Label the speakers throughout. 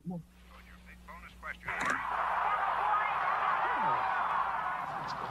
Speaker 1: Come on.
Speaker 2: Bonus question.
Speaker 1: Let's go.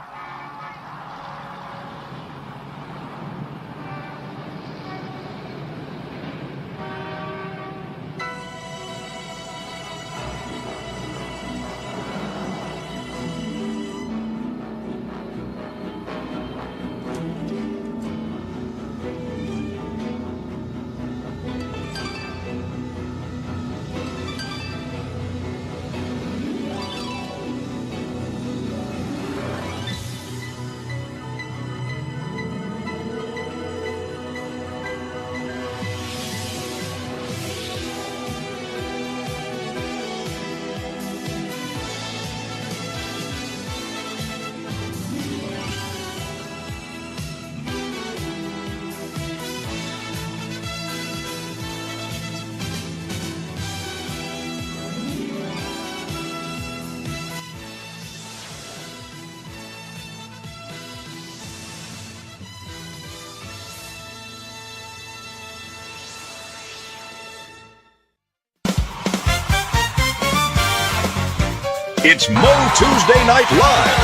Speaker 3: It's MOTUesday Night Live,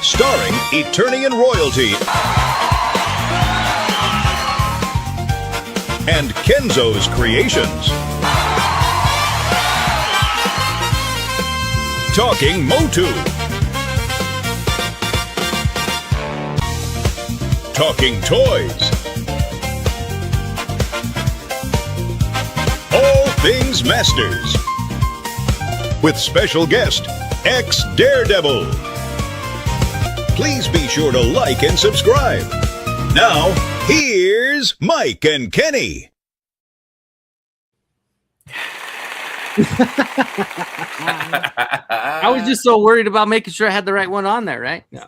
Speaker 3: starring Eternian Royalty and Kenzo's Creations. Talking MOTU. Talking toys. All things Masters. With special guest, ex-Daredevil. Please be sure to like and subscribe. Now, here's Mike and Kenny.
Speaker 4: I was just so worried about making sure I had the right one on there, right? No.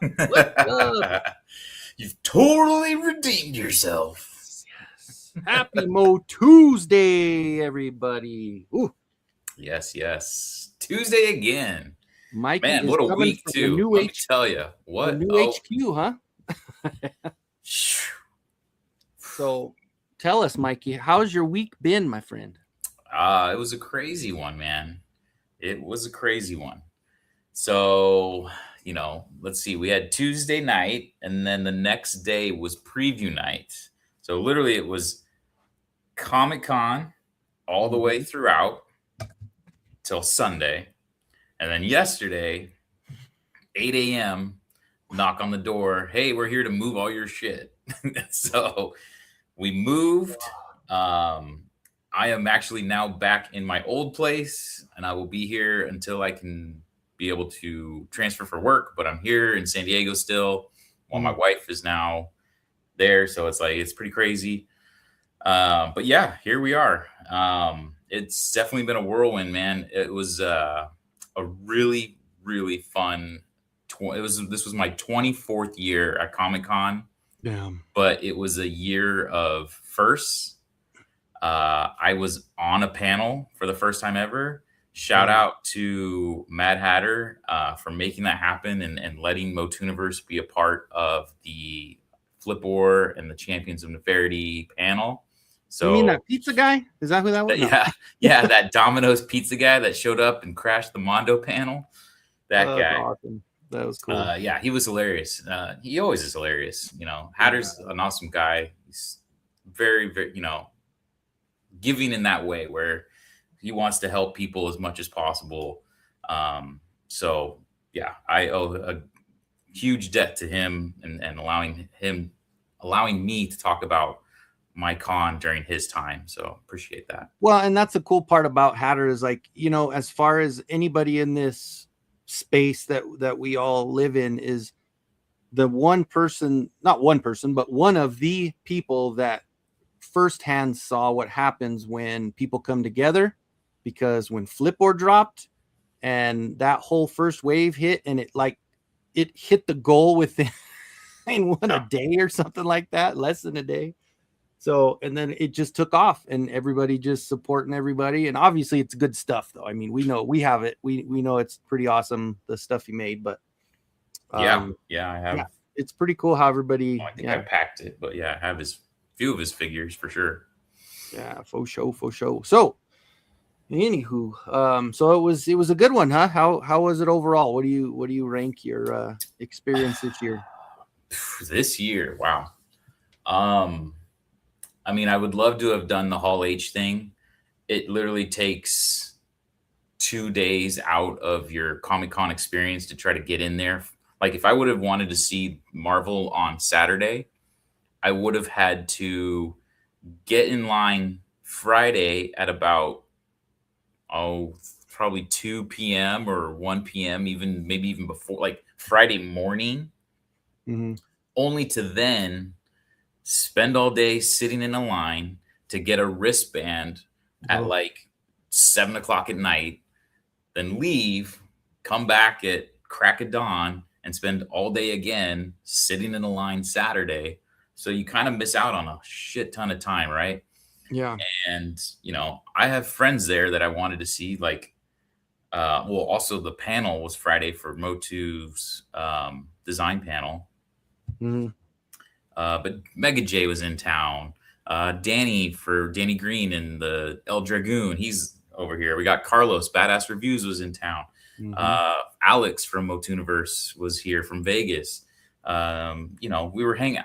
Speaker 5: You've totally redeemed yourself.
Speaker 4: Yes. Happy MOTUesday, everybody. Ooh.
Speaker 5: Yes, yes. Tuesday again.
Speaker 4: Mike,
Speaker 5: man, what a week too. Let me tell you. What?
Speaker 4: New HQ, huh? So tell us, Mikey, how's your week been, my friend?
Speaker 5: It was a crazy one, man. It was a crazy one. So, let's see. We had Tuesday night, and then the next day was preview night. So literally it was Comic-Con all the way throughout till Sunday. And then yesterday, 8 a.m., knock on the door. Hey, we're here to move all your shit. So we moved. I am actually now back in my old place, and I will be here until I can be able to transfer for work. But I'm here in San Diego still, while my wife is now there. So it's pretty crazy. But yeah, here we are. It's definitely been a whirlwind, man. It was a really, really fun. This was my 24th year at Comic-Con.
Speaker 4: Damn.
Speaker 5: But it was a year of firsts. I was on a panel for the first time ever. Shout out to Mad Hatter for making that happen and letting MOTUniverse be a part of the Flip War and the Champions of Neferity panel. So
Speaker 4: you mean that pizza guy? Is that who that was?
Speaker 5: Yeah, that Domino's pizza guy that showed up and crashed the Mondo panel. That guy.
Speaker 4: Awesome. That was cool.
Speaker 5: Yeah, he was hilarious. He always is hilarious. Hatter's an awesome guy. He's very, very, giving in that way where he wants to help people as much as possible. So yeah, I owe a huge debt to him and allowing me to talk about my con during his time. So appreciate that.
Speaker 4: Well, and that's the cool part about Hatter is as far as anybody in this space that we all live in is the not one person, but one of the people that firsthand saw what happens when people come together, because when Flipboard dropped and that whole first wave hit and it hit the goal within a day or something like that, less than a day. So, and then it just took off and everybody just supporting everybody. And obviously it's good stuff though. I mean, we know we have it. We know it's pretty awesome, the stuff he made, but
Speaker 5: I have.
Speaker 4: Yeah, it's pretty cool how everybody,
Speaker 5: I think I packed it, but yeah, I have few of his figures for sure.
Speaker 4: Yeah. Faux show. So Anywho, so it was a good one, huh? How was it overall? What do you rank your experience this year?
Speaker 5: This year, wow. Um, I mean, I would love to have done the Hall H thing. It literally takes 2 days out of your Comic Con experience to try to get in there. Like, if I would have wanted to see Marvel on Saturday, I would have had to get in line Friday at about, probably 2 p.m. or 1 p.m., even maybe even before, like Friday morning,
Speaker 4: Mm-hmm.
Speaker 5: only to then spend all day sitting in a line to get a wristband at
Speaker 4: Oh.
Speaker 5: like 7 o'clock at night, then leave, come back at crack of dawn, and spend all day again sitting in a line Saturday. So you kind of miss out on a shit ton of time, right?
Speaker 4: Yeah.
Speaker 5: And I have friends there that I wanted to see. Like, well, also the panel was Friday for MOTU's design panel.
Speaker 4: Mm-hmm.
Speaker 5: But Mega J was in town. Danny Green and the El Dragoon, he's over here. We got Carlos, Badass Reviews, was in town.
Speaker 4: Mm-hmm.
Speaker 5: Alex from MOTUniverse was here from Vegas. I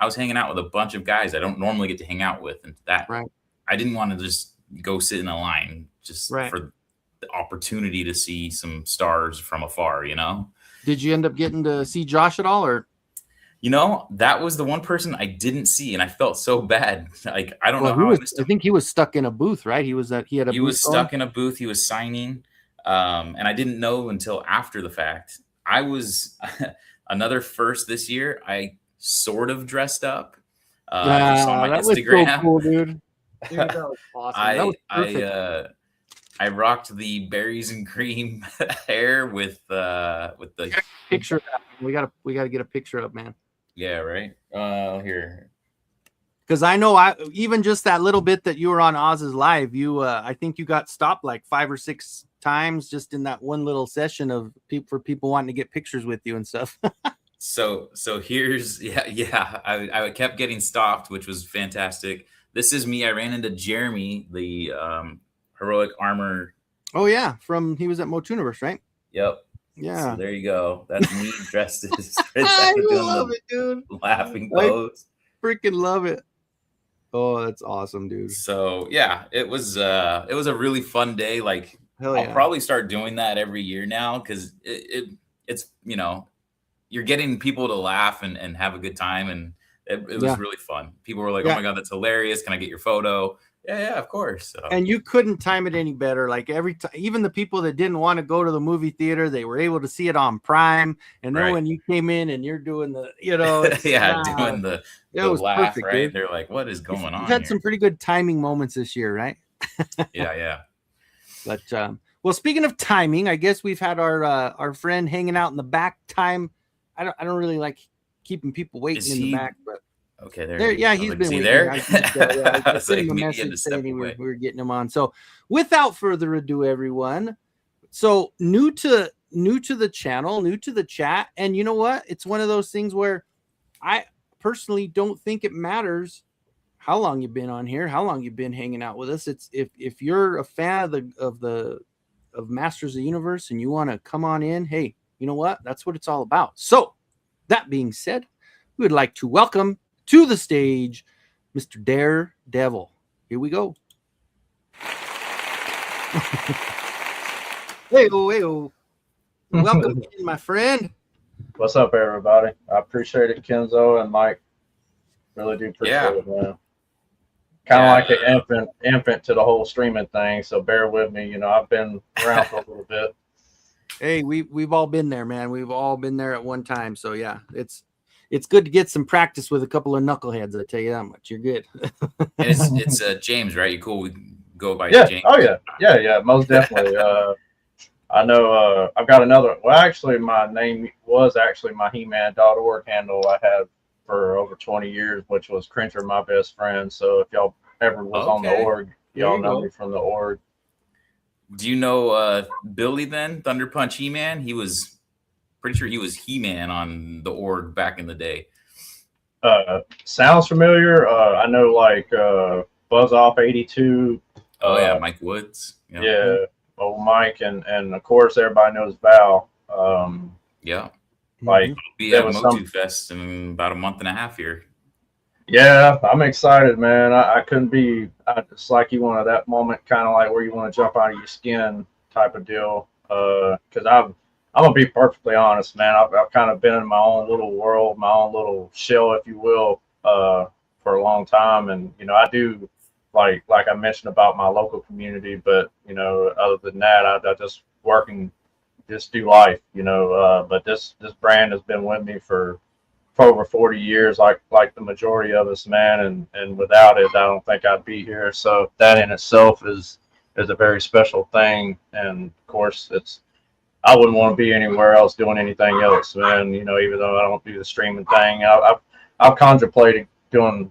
Speaker 5: was hanging out with a bunch of guys I don't normally get to hang out with, and that
Speaker 4: Right.
Speaker 5: I didn't want to just go sit in a line just
Speaker 4: Right.
Speaker 5: for the opportunity to see some stars from afar.
Speaker 4: Did you end up getting to see Josh at all, or?
Speaker 5: That was the one person I didn't see, and I felt so bad. Like, I don't know
Speaker 4: Well,
Speaker 5: how I missed
Speaker 4: I
Speaker 5: him.
Speaker 4: think he was stuck in a booth, right? He had a
Speaker 5: He
Speaker 4: booth
Speaker 5: was
Speaker 4: going?
Speaker 5: stuck in a booth. He was signing, and I didn't know until after the fact. I was another first this year. I sort of dressed up. If you saw my
Speaker 4: that was
Speaker 5: Instagram.
Speaker 4: so cool, dude. Dude, that was awesome. That was perfect.
Speaker 5: I rocked the berries and cream hair with the
Speaker 4: Picture. We gotta get a picture up, man.
Speaker 5: Yeah, right. Here.
Speaker 4: Because I know even just that little bit that you were on Oz's live, I think you got stopped like 5 or 6 times just in that one little session of people wanting to get pictures with you and stuff.
Speaker 5: So here's I kept getting stopped, which was fantastic. This is me. I ran into Jeremy, the heroic armor.
Speaker 4: Oh yeah, he was at MOTUniverse, right?
Speaker 5: Yep.
Speaker 4: Yeah.
Speaker 5: So there you go. That's me dressed as
Speaker 4: I love it, dude.
Speaker 5: Laughing
Speaker 4: I
Speaker 5: pose.
Speaker 4: freaking love it. Oh, that's awesome, dude.
Speaker 5: So yeah, it was a really fun day. Like,
Speaker 4: Hell yeah.
Speaker 5: I'll probably start doing that every year now, because it's you're getting people to laugh and have a good time, and it was really fun. People were like, "Oh my god, that's hilarious! Can I get your photo?" Yeah, of course. So.
Speaker 4: And you couldn't time it any better. Like every time, even the people that didn't want to go to the movie theater, they were able to see it on Prime. And then when you came in and you're doing the,
Speaker 5: doing the laugh,
Speaker 4: perfect,
Speaker 5: right?
Speaker 4: Dude.
Speaker 5: They're like, "What is going on?"
Speaker 4: You've had some pretty good timing moments this year, right?
Speaker 5: Yeah.
Speaker 4: But well, speaking of timing, I guess we've had our friend hanging out in the back time. I don't really like keeping people waiting in the back, but.
Speaker 5: Okay, there.
Speaker 4: Yeah, he's been
Speaker 5: Is he
Speaker 4: waiting.
Speaker 5: there?
Speaker 4: I sent him a message saying we were getting him on. So, without further ado, everyone. So new to the channel, new to the chat, and you know what? It's one of those things where I personally don't think it matters how long you've been on here, how long you've been hanging out with us. It's if you're a fan of Masters of the Universe and you want to come on in, hey, you know what? That's what it's all about. So, that being said, we would like to welcome to the stage, Mr. Daredevil. Here we go. Hey-o. Welcome in, my friend.
Speaker 6: What's up, everybody? I appreciate it, Kenzo and Mike. Really do appreciate it, man. Kind of like an infant to the whole streaming thing, so bear with me. I've been around for a little bit.
Speaker 4: Hey, we've all been there, man. We've all been there at one time. So yeah, it's good to get some practice with a couple of knuckleheads. I tell you that much. You're good.
Speaker 5: And it's James, right? You cool? We go by James.
Speaker 6: Oh yeah, most definitely. I know. I've got another. Well, actually, my name was actually my He-Man.org handle I had for over 20 years, which was Crincher, my best friend. So if y'all ever was on the org, y'all know me from the org.
Speaker 5: Do you know Billy then? Thunder Punch He-Man? He was. Pretty sure he was He-Man on the org back in the day.
Speaker 6: Sounds familiar. I know, like Buzz Off 82.
Speaker 5: Oh yeah, Mike Woods.
Speaker 6: Yeah, old Mike, and of course everybody knows Val.
Speaker 5: Yeah.
Speaker 6: Like
Speaker 4: Mhm.
Speaker 5: Be
Speaker 6: there
Speaker 5: at
Speaker 6: was
Speaker 5: MOTU
Speaker 6: some.
Speaker 5: Fest in about a month and a half here.
Speaker 6: Yeah, I'm excited, man. I couldn't be. It's like you wanted that moment, kind of like where you want to jump out of your skin type of deal. Because I'm gonna be perfectly honest, man. I've kind of been in my own little world, my own little shell, if you will, for a long time. And I do like I mentioned about my local community, but other than that, I just work and just do life, But this brand has been with me for over 40 years, like the majority of us, man. And without it, I don't think I'd be here. So that in itself is a very special thing. And of course, I wouldn't want to be anywhere else doing anything else, man. Even though I don't do the streaming thing, I've contemplated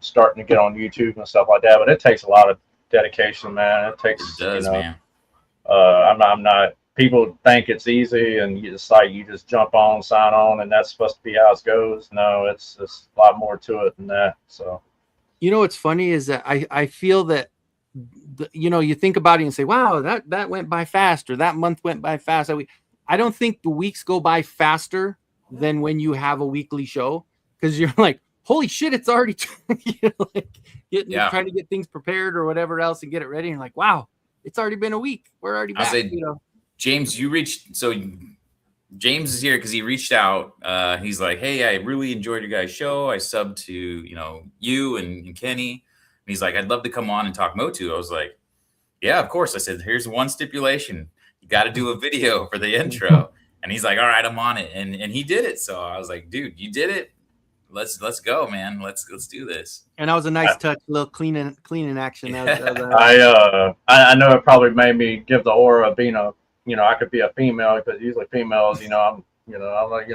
Speaker 6: starting to get on YouTube and stuff like that. But it takes a lot of dedication, man. It
Speaker 5: It
Speaker 6: takes,
Speaker 5: does, man.
Speaker 6: I'm not. People think it's easy, and you just jump on, sign on, and that's supposed to be how it goes. No, it's a lot more to it than that. So,
Speaker 4: What's funny is that I feel that you think about it and say, wow, that went by fast, or that month went by fast. I don't think the weeks go by faster than when you have a weekly show, because you're like, holy shit, it's already like trying to get things prepared or whatever else and get it ready. And like, wow, it's already been a week. We're already back.
Speaker 5: James, James is here because he reached out. He's like, hey, I really enjoyed your guys' show. I subbed to you and Kenny. And he's like, I'd love to come on and talk MOTU. I was like, yeah, of course. I said, here's one stipulation: you got to do a video for the intro. And he's like, all right, I'm on it. And he did it. So I was like, dude, you did it. Let's go, man. Let's do this.
Speaker 4: And that was a nice touch, a little cleaning action.
Speaker 6: I know it probably made me give the aura of being I could be a female, because usually females, I'm like,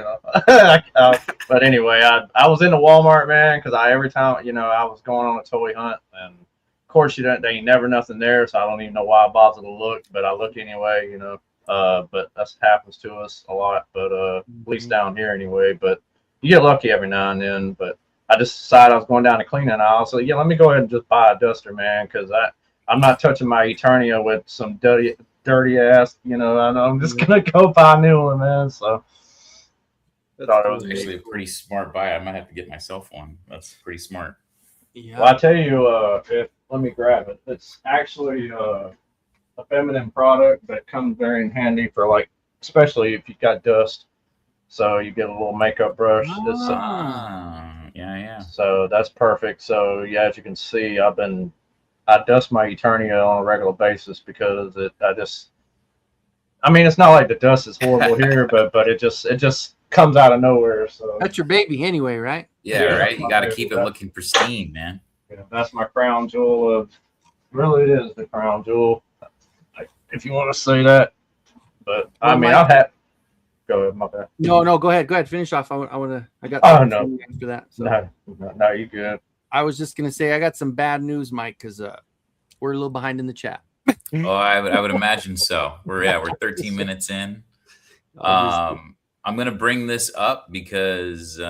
Speaker 6: but anyway, I was in the Walmart, man, because every time, I was going on a toy hunt, and of course, they ain't never nothing there, so I don't even know why I bother to look, but I look anyway, but that happens to us a lot, but at least down here anyway, but you get lucky every now and then. But I just decided I was going down to cleaning aisle, so yeah, let me go ahead and just buy a duster, man, because I'm not touching my Eternia with some dirty ass, I'm just gonna go buy a new one, man. So
Speaker 4: That's
Speaker 5: it was actually a pretty smart buy. I might have to get myself one. That's pretty smart.
Speaker 4: Yeah.
Speaker 6: Well, I tell you, let me grab it. It's actually a feminine product that comes very in handy for especially if you've got dust. So you get a little makeup brush.
Speaker 5: Yeah.
Speaker 6: So that's perfect. So yeah, as you can see, I dust my Eternia on a regular basis because it's not like the dust is horrible here, but it just comes out of nowhere. So
Speaker 4: that's your baby anyway, right?
Speaker 5: Yeah, right. You got to keep it looking pristine, man.
Speaker 6: That's my crown jewel. Really, it is the crown jewel, if you want to say that. But I'll have. Go ahead, my bad.
Speaker 4: No, go ahead. Finish off. I got.
Speaker 6: Oh no.
Speaker 4: After that, so.
Speaker 6: No, you good.
Speaker 4: I was just gonna say I got some bad news, Mike, because we're a little behind in the chat.
Speaker 5: Oh, I would imagine so. We're 13 minutes in. I'm gonna bring this up because
Speaker 4: yes.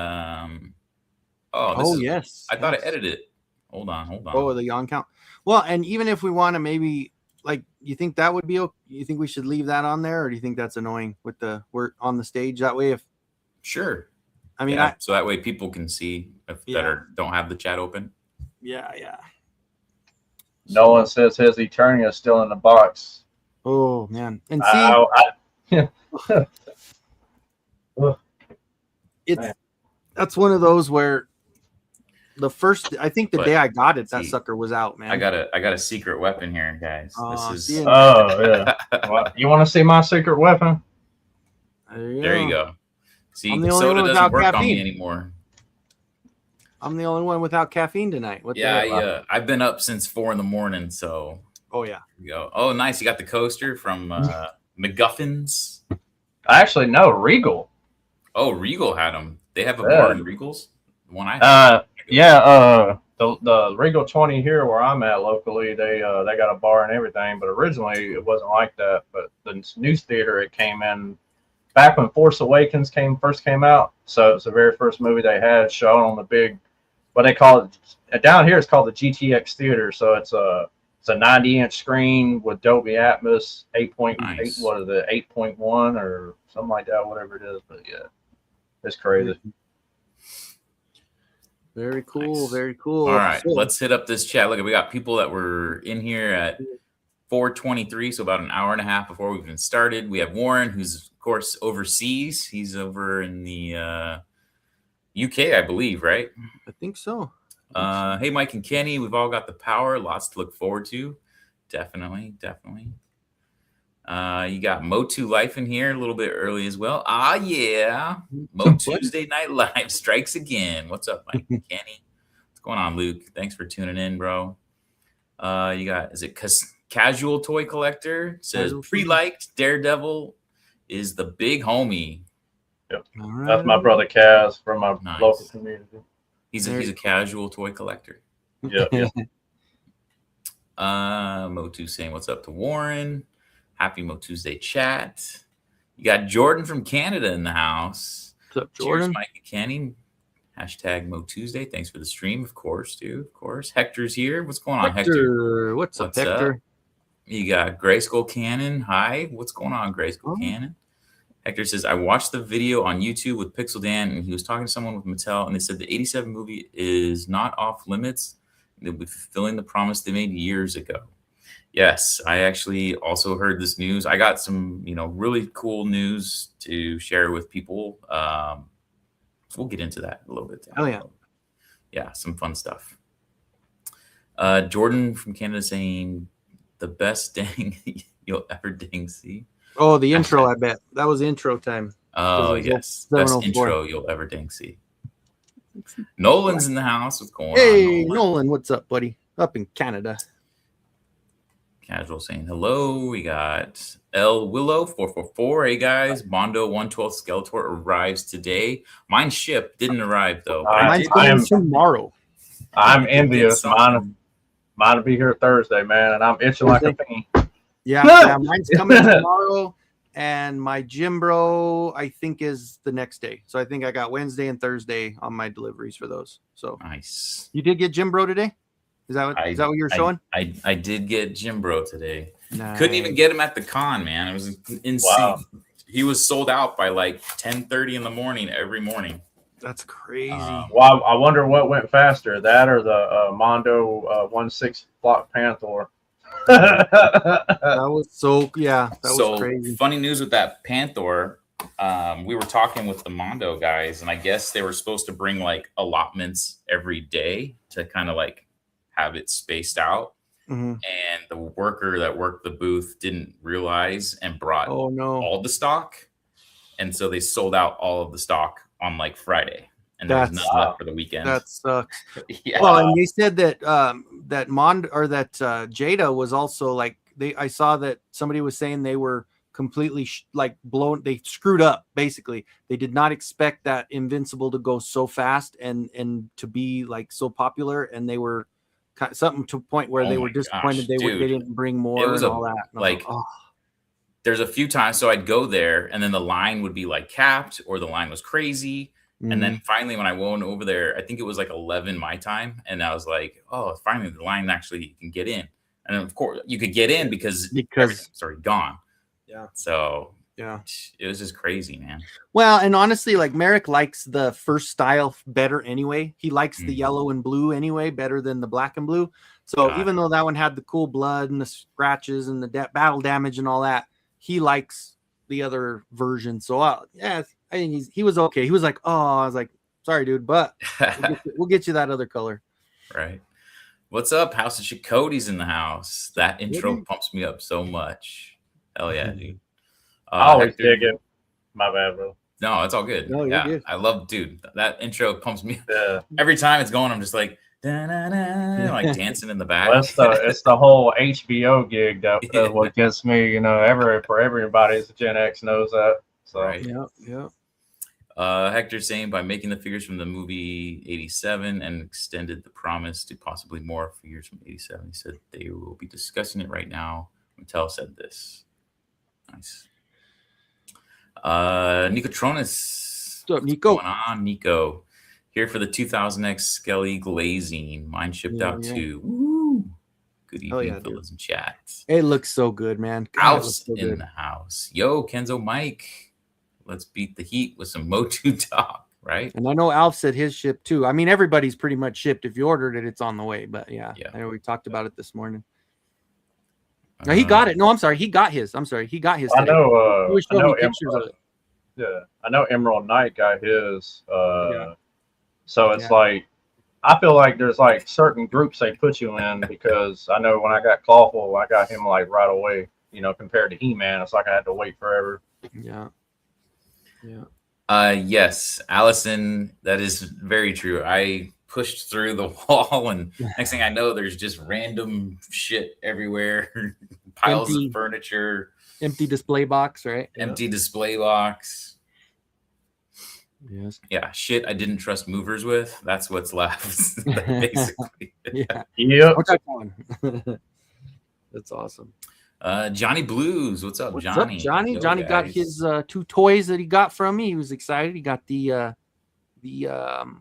Speaker 5: I thought I edited it. Hold on.
Speaker 4: Oh, the yawn count. Well, and even if we want to maybe you think that would be okay? You think we should leave that on there, or do you think that's annoying with we're on the stage that way?
Speaker 5: Sure.
Speaker 4: I mean,
Speaker 5: so that way people can see that don't have the chat open.
Speaker 4: Yeah.
Speaker 6: No one says his Eternia is still in the box.
Speaker 4: Oh man, and see, that's one of those where I think the day I got it, that sucker was out, man.
Speaker 5: I got a secret weapon here, guys. This is.
Speaker 6: Yeah. Well, you want to see my secret weapon?
Speaker 5: There you go. See,
Speaker 4: I'm the only
Speaker 5: soda
Speaker 4: one
Speaker 5: doesn't work
Speaker 4: caffeine
Speaker 5: on me anymore.
Speaker 4: I'm the only one without caffeine tonight.
Speaker 5: I've been up since 4 a.m. So.
Speaker 4: Oh yeah.
Speaker 5: Here we go. Oh, nice! You got the coaster from McGuffins.
Speaker 6: I actually know Regal.
Speaker 5: Oh, Regal had them. They have a bar in Regal's. The one I have.
Speaker 6: The Regal 20 here where I'm at locally, they got a bar and everything, but originally it wasn't like that. But the news theater, it came in back when Force Awakens first came out. So it's the very first movie they had shown on the big, what they call it down here, it's called the GTX theater. So it's It's a 90-inch screen with Dolby Atmos 8.8.
Speaker 5: Nice.
Speaker 6: What is it? 8.1 or something like that. Whatever it is. But yeah, it's crazy.
Speaker 4: Very cool.
Speaker 5: Nice.
Speaker 4: Very cool.
Speaker 5: All right,
Speaker 4: So-
Speaker 5: let's hit up this chat. Look, we got people that were in here at 4:23, so about an hour and a half before we even started. We have Warren, who's of course overseas. He's over in the UK, I believe, right?
Speaker 4: I think so.
Speaker 5: Hey, Mike and Kenny, we've all got the power. Lots to look forward to. Definitely. You got MOTU Life in here a little bit early as well. Ah, yeah. MOTUesday Night Live strikes again. What's up, Mike and Kenny? What's going on, Luke? Thanks for tuning in, bro. You got, is it Casual Toy Collector? Says pre-liked Daredevil is the big homie.
Speaker 6: Yep.
Speaker 4: All right.
Speaker 6: That's my brother Kaz from my
Speaker 5: Nice.
Speaker 6: local community.
Speaker 5: He's a casual toy collector.
Speaker 6: Yeah.
Speaker 5: MOTU saying what's up to Warren. Happy MOTUesday chat. You got Jordan from Canada in the house.
Speaker 4: What's up, Jordan?
Speaker 5: Cheers, Mike and Kenny. Hashtag MOTUesday. Thanks for the stream, of course, dude. Of course. Hector's here. What's going on, Hector?
Speaker 4: What's up, Hector?
Speaker 5: You got Grayskull Cannon. Hi. What's going on, Grayskull Cannon? Hector says, I watched the video on YouTube with Pixel Dan, and he was talking to someone with Mattel, and they said the 87 movie is not off limits. They'll be fulfilling the promise they made years ago. Yes, I actually also heard this news. I got some, really cool news to share with people. We'll get into that a little bit.
Speaker 4: Oh, yeah.
Speaker 5: Yeah, some fun stuff. Jordan from Canada saying, the best dang you'll ever dang see.
Speaker 4: Oh, the intro, I bet. That was intro time.
Speaker 5: Oh, yes. Best
Speaker 4: 704.
Speaker 5: intro you'll ever dang see. Nolan's in the house. What's going on?
Speaker 4: Hey, Nolan, what's up, buddy? Up in Canada.
Speaker 5: Casual saying hello. We got L Willow 444. Hey guys, Mondo 112 Skeletor arrives today. Mine ship didn't arrive though.
Speaker 4: Mine's coming tomorrow.
Speaker 6: I'm envious. Mine will be here Thursday, man, and I'm itching like a fiend.
Speaker 4: Yeah, mine's coming tomorrow, and my Jim Bro, I think, is the next day. So I think I got Wednesday and Thursday on my deliveries for those. So
Speaker 5: nice.
Speaker 4: You did get Jim Bro today? Is that what you were showing?
Speaker 5: I did get Jim Bro today.
Speaker 4: Nice.
Speaker 5: Couldn't even get him at the con, man. It was insane.
Speaker 6: Wow.
Speaker 5: He was sold out by like 10:30 in the morning every morning.
Speaker 4: That's crazy.
Speaker 6: Well, I wonder what went faster, that or the Mondo 1/6 Black Panther.
Speaker 4: That was was crazy.
Speaker 5: Funny news with that Panther. We were talking with the Mondo guys, and I guess they were supposed to bring like allotments every day to kind of like have it spaced out.
Speaker 4: Mm-hmm.
Speaker 5: And the worker that worked the booth didn't realize and brought all the stock. And so they sold out all of the stock on like Friday. And there was none left for the weekend.
Speaker 4: That sucks.
Speaker 5: Yeah.
Speaker 4: Well, and they said that Jada was also like I saw that somebody was saying they were completely blown. They screwed up. Basically, they did not expect that Invincible to go so fast and to be like so popular, and they were something to a point where they were disappointed they didn't bring more and all that. And
Speaker 5: there's a few times, so I'd go there, and then the line would be like capped, or the line was crazy. And then finally, when I went over there, I think it was like 11 my time. And I was like, oh, finally the line actually can get in. And of course you could get in because everything's already gone.
Speaker 4: Yeah.
Speaker 5: So
Speaker 4: yeah,
Speaker 5: it was just crazy, man.
Speaker 4: Well, and honestly, like Merrick likes the first style better anyway. He likes the yellow and blue anyway, better than the black and blue. So even though that one had the cool blood and the scratches and the battle damage and all that, he likes the other version. So yeah, I think he was okay. He was like, oh, I was like, sorry, dude, but we'll get you that other color.
Speaker 5: Right. What's up? House of Chicote's in the house. That intro pumps me up so much. Hell yeah, dude.
Speaker 6: I always dig it. My bad, bro.
Speaker 5: No, it's all good.
Speaker 4: No,
Speaker 5: yeah,
Speaker 4: good.
Speaker 5: I love, dude. That intro pumps me up. Every time it's going, I'm just like, da-na-na, like dancing in the back.
Speaker 6: Well, it's the whole HBO gig that what gets me. For everybody, the Gen X knows that. So
Speaker 5: right.
Speaker 4: Yeah.
Speaker 5: Hector saying by making the figures from the movie 87 and extended the promise to possibly more figures from 87. He said they will be discussing it right now. Mattel said this. Nice. Nicotronis.
Speaker 4: What's up, Nico?
Speaker 5: What's going on, Nico? Here for the 2000X Skelly glazing. Mine shipped out too. Woo! Good
Speaker 4: Oh,
Speaker 5: evening,
Speaker 4: yeah, dude.
Speaker 5: fellas in chat.
Speaker 4: It looks so good, man. God, it looks
Speaker 5: House
Speaker 4: so
Speaker 5: in
Speaker 4: good.
Speaker 5: the house. Yo, Kenzo Mike. Let's beat the heat with some MOTU talk, right?
Speaker 4: And I know Alf said his shipped too. I mean, everybody's pretty much shipped. If you ordered it, it's on the way. But yeah. I know we talked about it this morning. No, he got it. No, I'm sorry. He got his. I'm sorry. He got his today. He was showing me pictures of it.
Speaker 6: Yeah, I know Emerald Knight got his.
Speaker 4: Yeah.
Speaker 6: So it's like, I feel like there's like certain groups they put you in, because I know when I got Clawful, I got him like right away. You know, compared to He-Man, it's like I had to wait forever.
Speaker 4: Yeah.
Speaker 5: Yes, Allison, that is very true. I pushed through the wall, and next thing I know, there's just random shit everywhere. Piles of furniture.
Speaker 4: Empty display box, right?
Speaker 5: Empty display box.
Speaker 4: Yes.
Speaker 5: Yeah, shit I didn't trust movers with. That's what's left, basically.
Speaker 4: Yeah.
Speaker 6: Yep.
Speaker 4: That's awesome.
Speaker 5: Johnny Blues, what's up,
Speaker 4: What's
Speaker 5: Johnny?
Speaker 4: up, Johnny?
Speaker 5: Yo,
Speaker 4: Johnny got
Speaker 5: guys.
Speaker 4: his 2 toys that he got from me. He was excited. He got the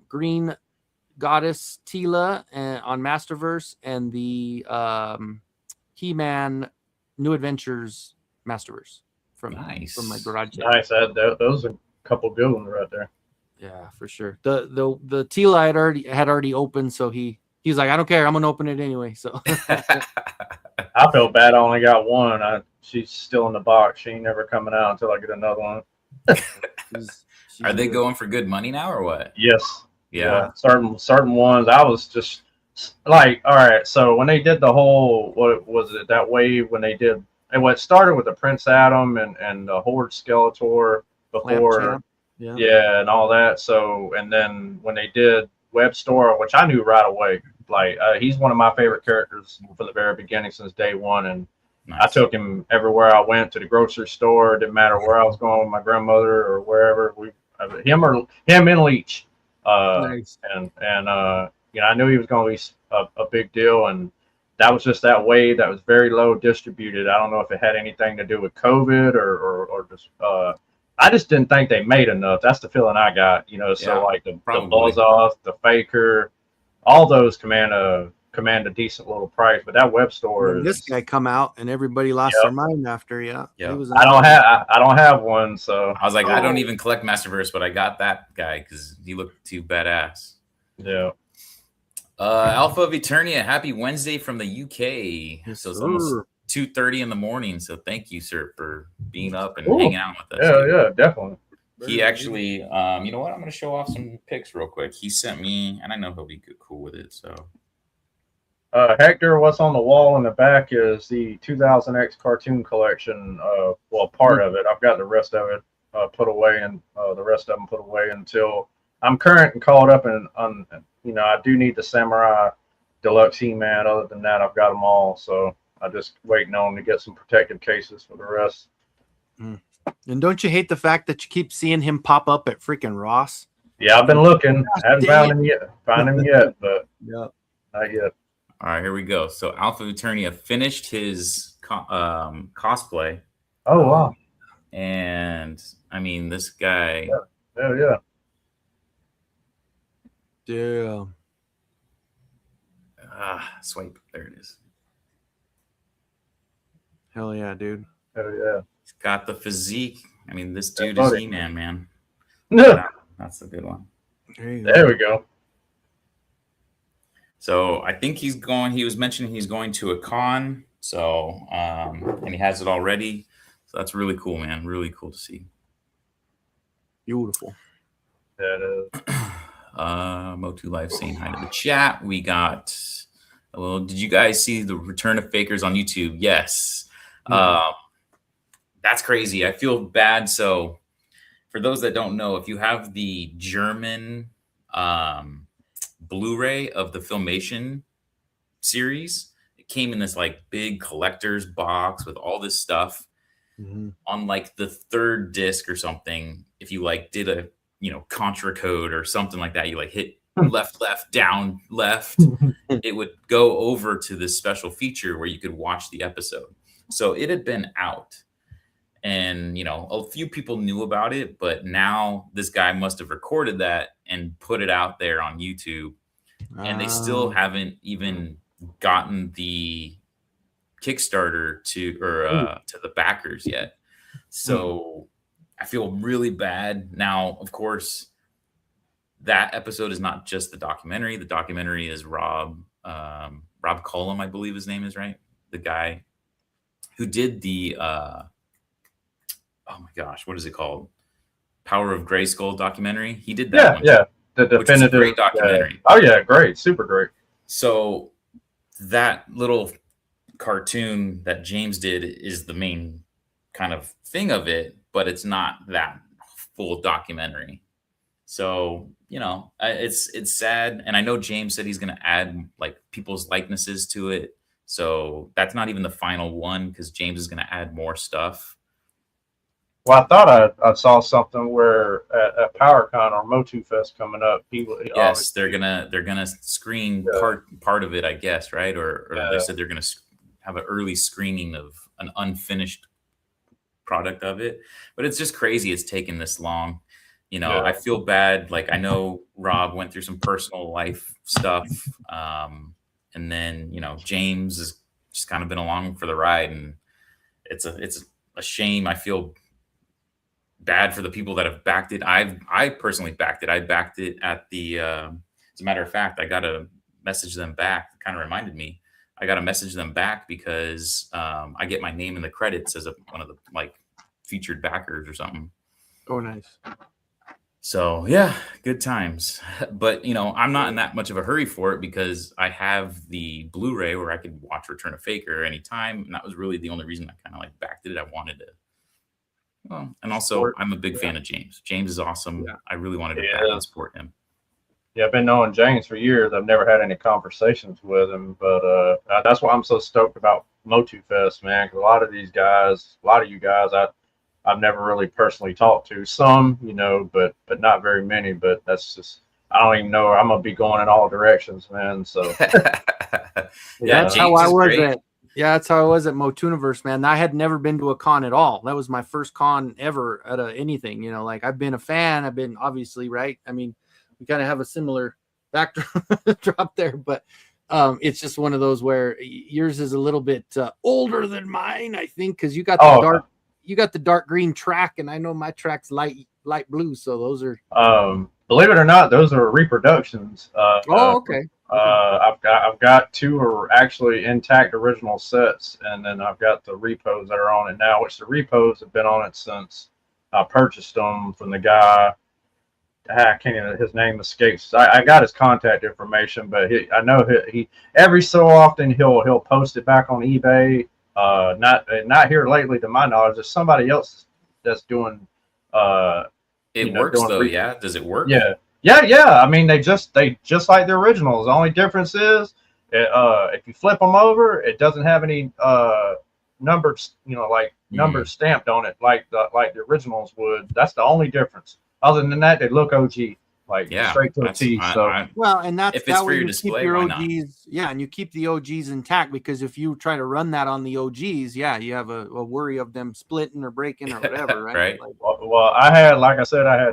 Speaker 4: green goddess Tila on Masterverse, and the He-Man New Adventures Masterverse from my garage sale.
Speaker 6: Nice. Those are a couple good ones right there.
Speaker 4: Yeah, for sure. The Tila had already opened, so he was like, I don't care, I'm gonna open it anyway. So
Speaker 6: I feel bad. I only got one. She's still in the box. She ain't never coming out until I get another one.
Speaker 4: she's
Speaker 5: Are they going for good money now or what?
Speaker 6: Yes.
Speaker 5: Yeah.
Speaker 6: Certain ones. I was just like, all right. So when they did the whole, what was it, that wave when they did, it started with the Prince Adam and the Horde Skeletor before, yeah, and all that. So, and then when they did Web Store, which I knew right away, like he's one of my favorite characters from the very beginning since day one, and
Speaker 5: Nice.
Speaker 6: I took him everywhere I went, to the grocery store. Didn't matter where I was going with my grandmother or wherever. Him and Leech,
Speaker 4: Nice.
Speaker 6: and you know, I knew he was going to be a big deal, and that was just that wave that was very low distributed. I don't know if it had anything to do with COVID or just. I just didn't think they made enough. That's the feeling I got, you know. So like the Buzz-Off, the Faker, all those command a decent little price. But that web store,
Speaker 4: this guy come out and everybody lost their mind after. Yeah.
Speaker 6: I don't have one, so
Speaker 5: I was like, I don't even collect Masterverse, but I got that guy because he looked too badass.
Speaker 6: Yeah.
Speaker 5: Alpha of Eternia, happy Wednesday from the UK.
Speaker 4: Yes,
Speaker 5: so it's
Speaker 4: sir.
Speaker 5: almost 2:30 in the morning. So thank you, sir, for being up and hanging out with us.
Speaker 6: Yeah, definitely.
Speaker 5: He actually, you know what? I'm going to show off some pics real quick. He sent me, and I know he'll be cool with it. So,
Speaker 6: Hector, what's on the wall in the back is the 2000X cartoon collection. Well, part of it. I've got the rest of it put away, and the rest of them put away until I'm current and caught up. And you know, I do need the Samurai Deluxe He-Man. Other than that, I've got them all. So I'm just waiting on to get some protective cases for the rest.
Speaker 4: And don't you hate the fact that you keep seeing him pop up at freaking Ross?
Speaker 6: Yeah, I've been looking. I haven't found him yet, but
Speaker 4: not
Speaker 6: yet.
Speaker 5: All right, here we go. So Alpha Eternia finished his cosplay.
Speaker 6: Oh, wow.
Speaker 5: And, I mean, this guy.
Speaker 6: Yeah.
Speaker 4: Damn.
Speaker 5: Swipe. There it is.
Speaker 4: Hell yeah, dude.
Speaker 6: Hell yeah.
Speaker 5: He's got the physique. I mean, this dude is He-Man, man.
Speaker 6: No.
Speaker 5: That's a good one.
Speaker 6: There we go.
Speaker 5: So I think he was mentioning he's going to a con. So, and he has it already. So that's really cool, man. Really cool to see.
Speaker 4: Beautiful.
Speaker 6: That is.
Speaker 5: MOTU Live saying hi to the chat. We got, well, did you guys see the Return of Fakers on YouTube? Yes. That's crazy. I feel bad. So for those that don't know, if you have the German Blu-ray of the Filmation series, it came in this like big collector's box with all this stuff. On like the third disc or something, if you like did a contra code or something like that, you like hit left, down, left, it would go over to this special feature where you could watch the episode. So it had been out, and a few people knew about it, but now this guy must have recorded that and put it out there on YouTube, and they still haven't even gotten the Kickstarter to the backers yet. So I feel really bad. Now, of course, that episode is not just the documentary. The documentary is Rob Cullum, I believe his name is, right? The guy who did the oh my gosh, what is it called? Power of Grayskull documentary. He did that one.
Speaker 6: Yeah. The
Speaker 5: Which was a
Speaker 6: definitive
Speaker 5: great documentary.
Speaker 6: Oh yeah, great, super great.
Speaker 5: So that little cartoon that James did is the main kind of thing of it, but it's not that full documentary. So, you know, it's sad. And I know James said he's going to add like people's likenesses to it. So that's not even the final one because James is going to add more stuff.
Speaker 6: Well, I thought I saw something where at PowerCon or MOTU Fest coming up,
Speaker 5: yes, they're gonna screen part of it, I guess, right? Or they said they're gonna have an early screening of an unfinished product of it. But it's just crazy it's taken this long. You know, I feel bad. Like I know Rob went through some personal life stuff, and then you know James has just kind of been along for the ride, and it's a shame. I feel bad for the people that have backed it. I personally backed it. I backed it at the as a matter of fact, I got to message them back. It kind of reminded me. I got to message them back because I get my name in the credits as one of the like featured backers or something.
Speaker 4: Oh, nice.
Speaker 5: So yeah, good times. But you know, I'm not in that much of a hurry for it because I have the Blu-ray where I could watch Return of Faker anytime, and that was really the only reason I kind of like backed it. I wanted to. Well, and also I'm a big fan of James. James is awesome. Yeah. I really wanted to back and support him.
Speaker 6: Yeah, I've been knowing James for years. I've never had any conversations with him, but that's why I'm so stoked about MOTU Fest, man. Because a lot of these guys, a lot of you guys, I've never really personally talked to. Some, you know, but not very many. But that's just, I don't even know. I'm gonna be going in all directions, man. So
Speaker 5: yeah,
Speaker 4: that's how I was that's how I was at MOTUniverse, man. I had never been to a con at all. That was my first con ever at anything. You know, like I've been a fan. I've been obviously right. I mean, we kind of have a similar backdrop there, but it's just one of those where yours is a little bit older than mine, I think, because you got the dark green track, and I know my track's light blue, so those are.
Speaker 6: Believe it or not, those are reproductions.
Speaker 4: Okay.
Speaker 6: I've got two are actually intact original sets, and then I've got the repos that are on it now, which the repos have been on it since I purchased them from the guy. I can't even, his name escapes. I got his contact information, but I know he every so often he'll post it back on eBay. Not here lately, to my knowledge. There's somebody else that's doing.
Speaker 5: It works though, yeah. Does it work?
Speaker 6: Yeah. I mean, they just like the originals. The only difference is, if you flip them over, it doesn't have any numbers, you know, like numbers stamped on it, like the originals would. That's the only difference. Other than that, they look OG, like straight to the T. So
Speaker 4: well, and that's
Speaker 5: if it's for your display,
Speaker 4: your
Speaker 5: why
Speaker 4: OGs,
Speaker 5: not?
Speaker 4: and you keep the OGs intact, because if you try to run that on the OGs, you have a worry of them splitting or breaking or whatever, right?
Speaker 5: Right.
Speaker 4: Like,
Speaker 6: well, I had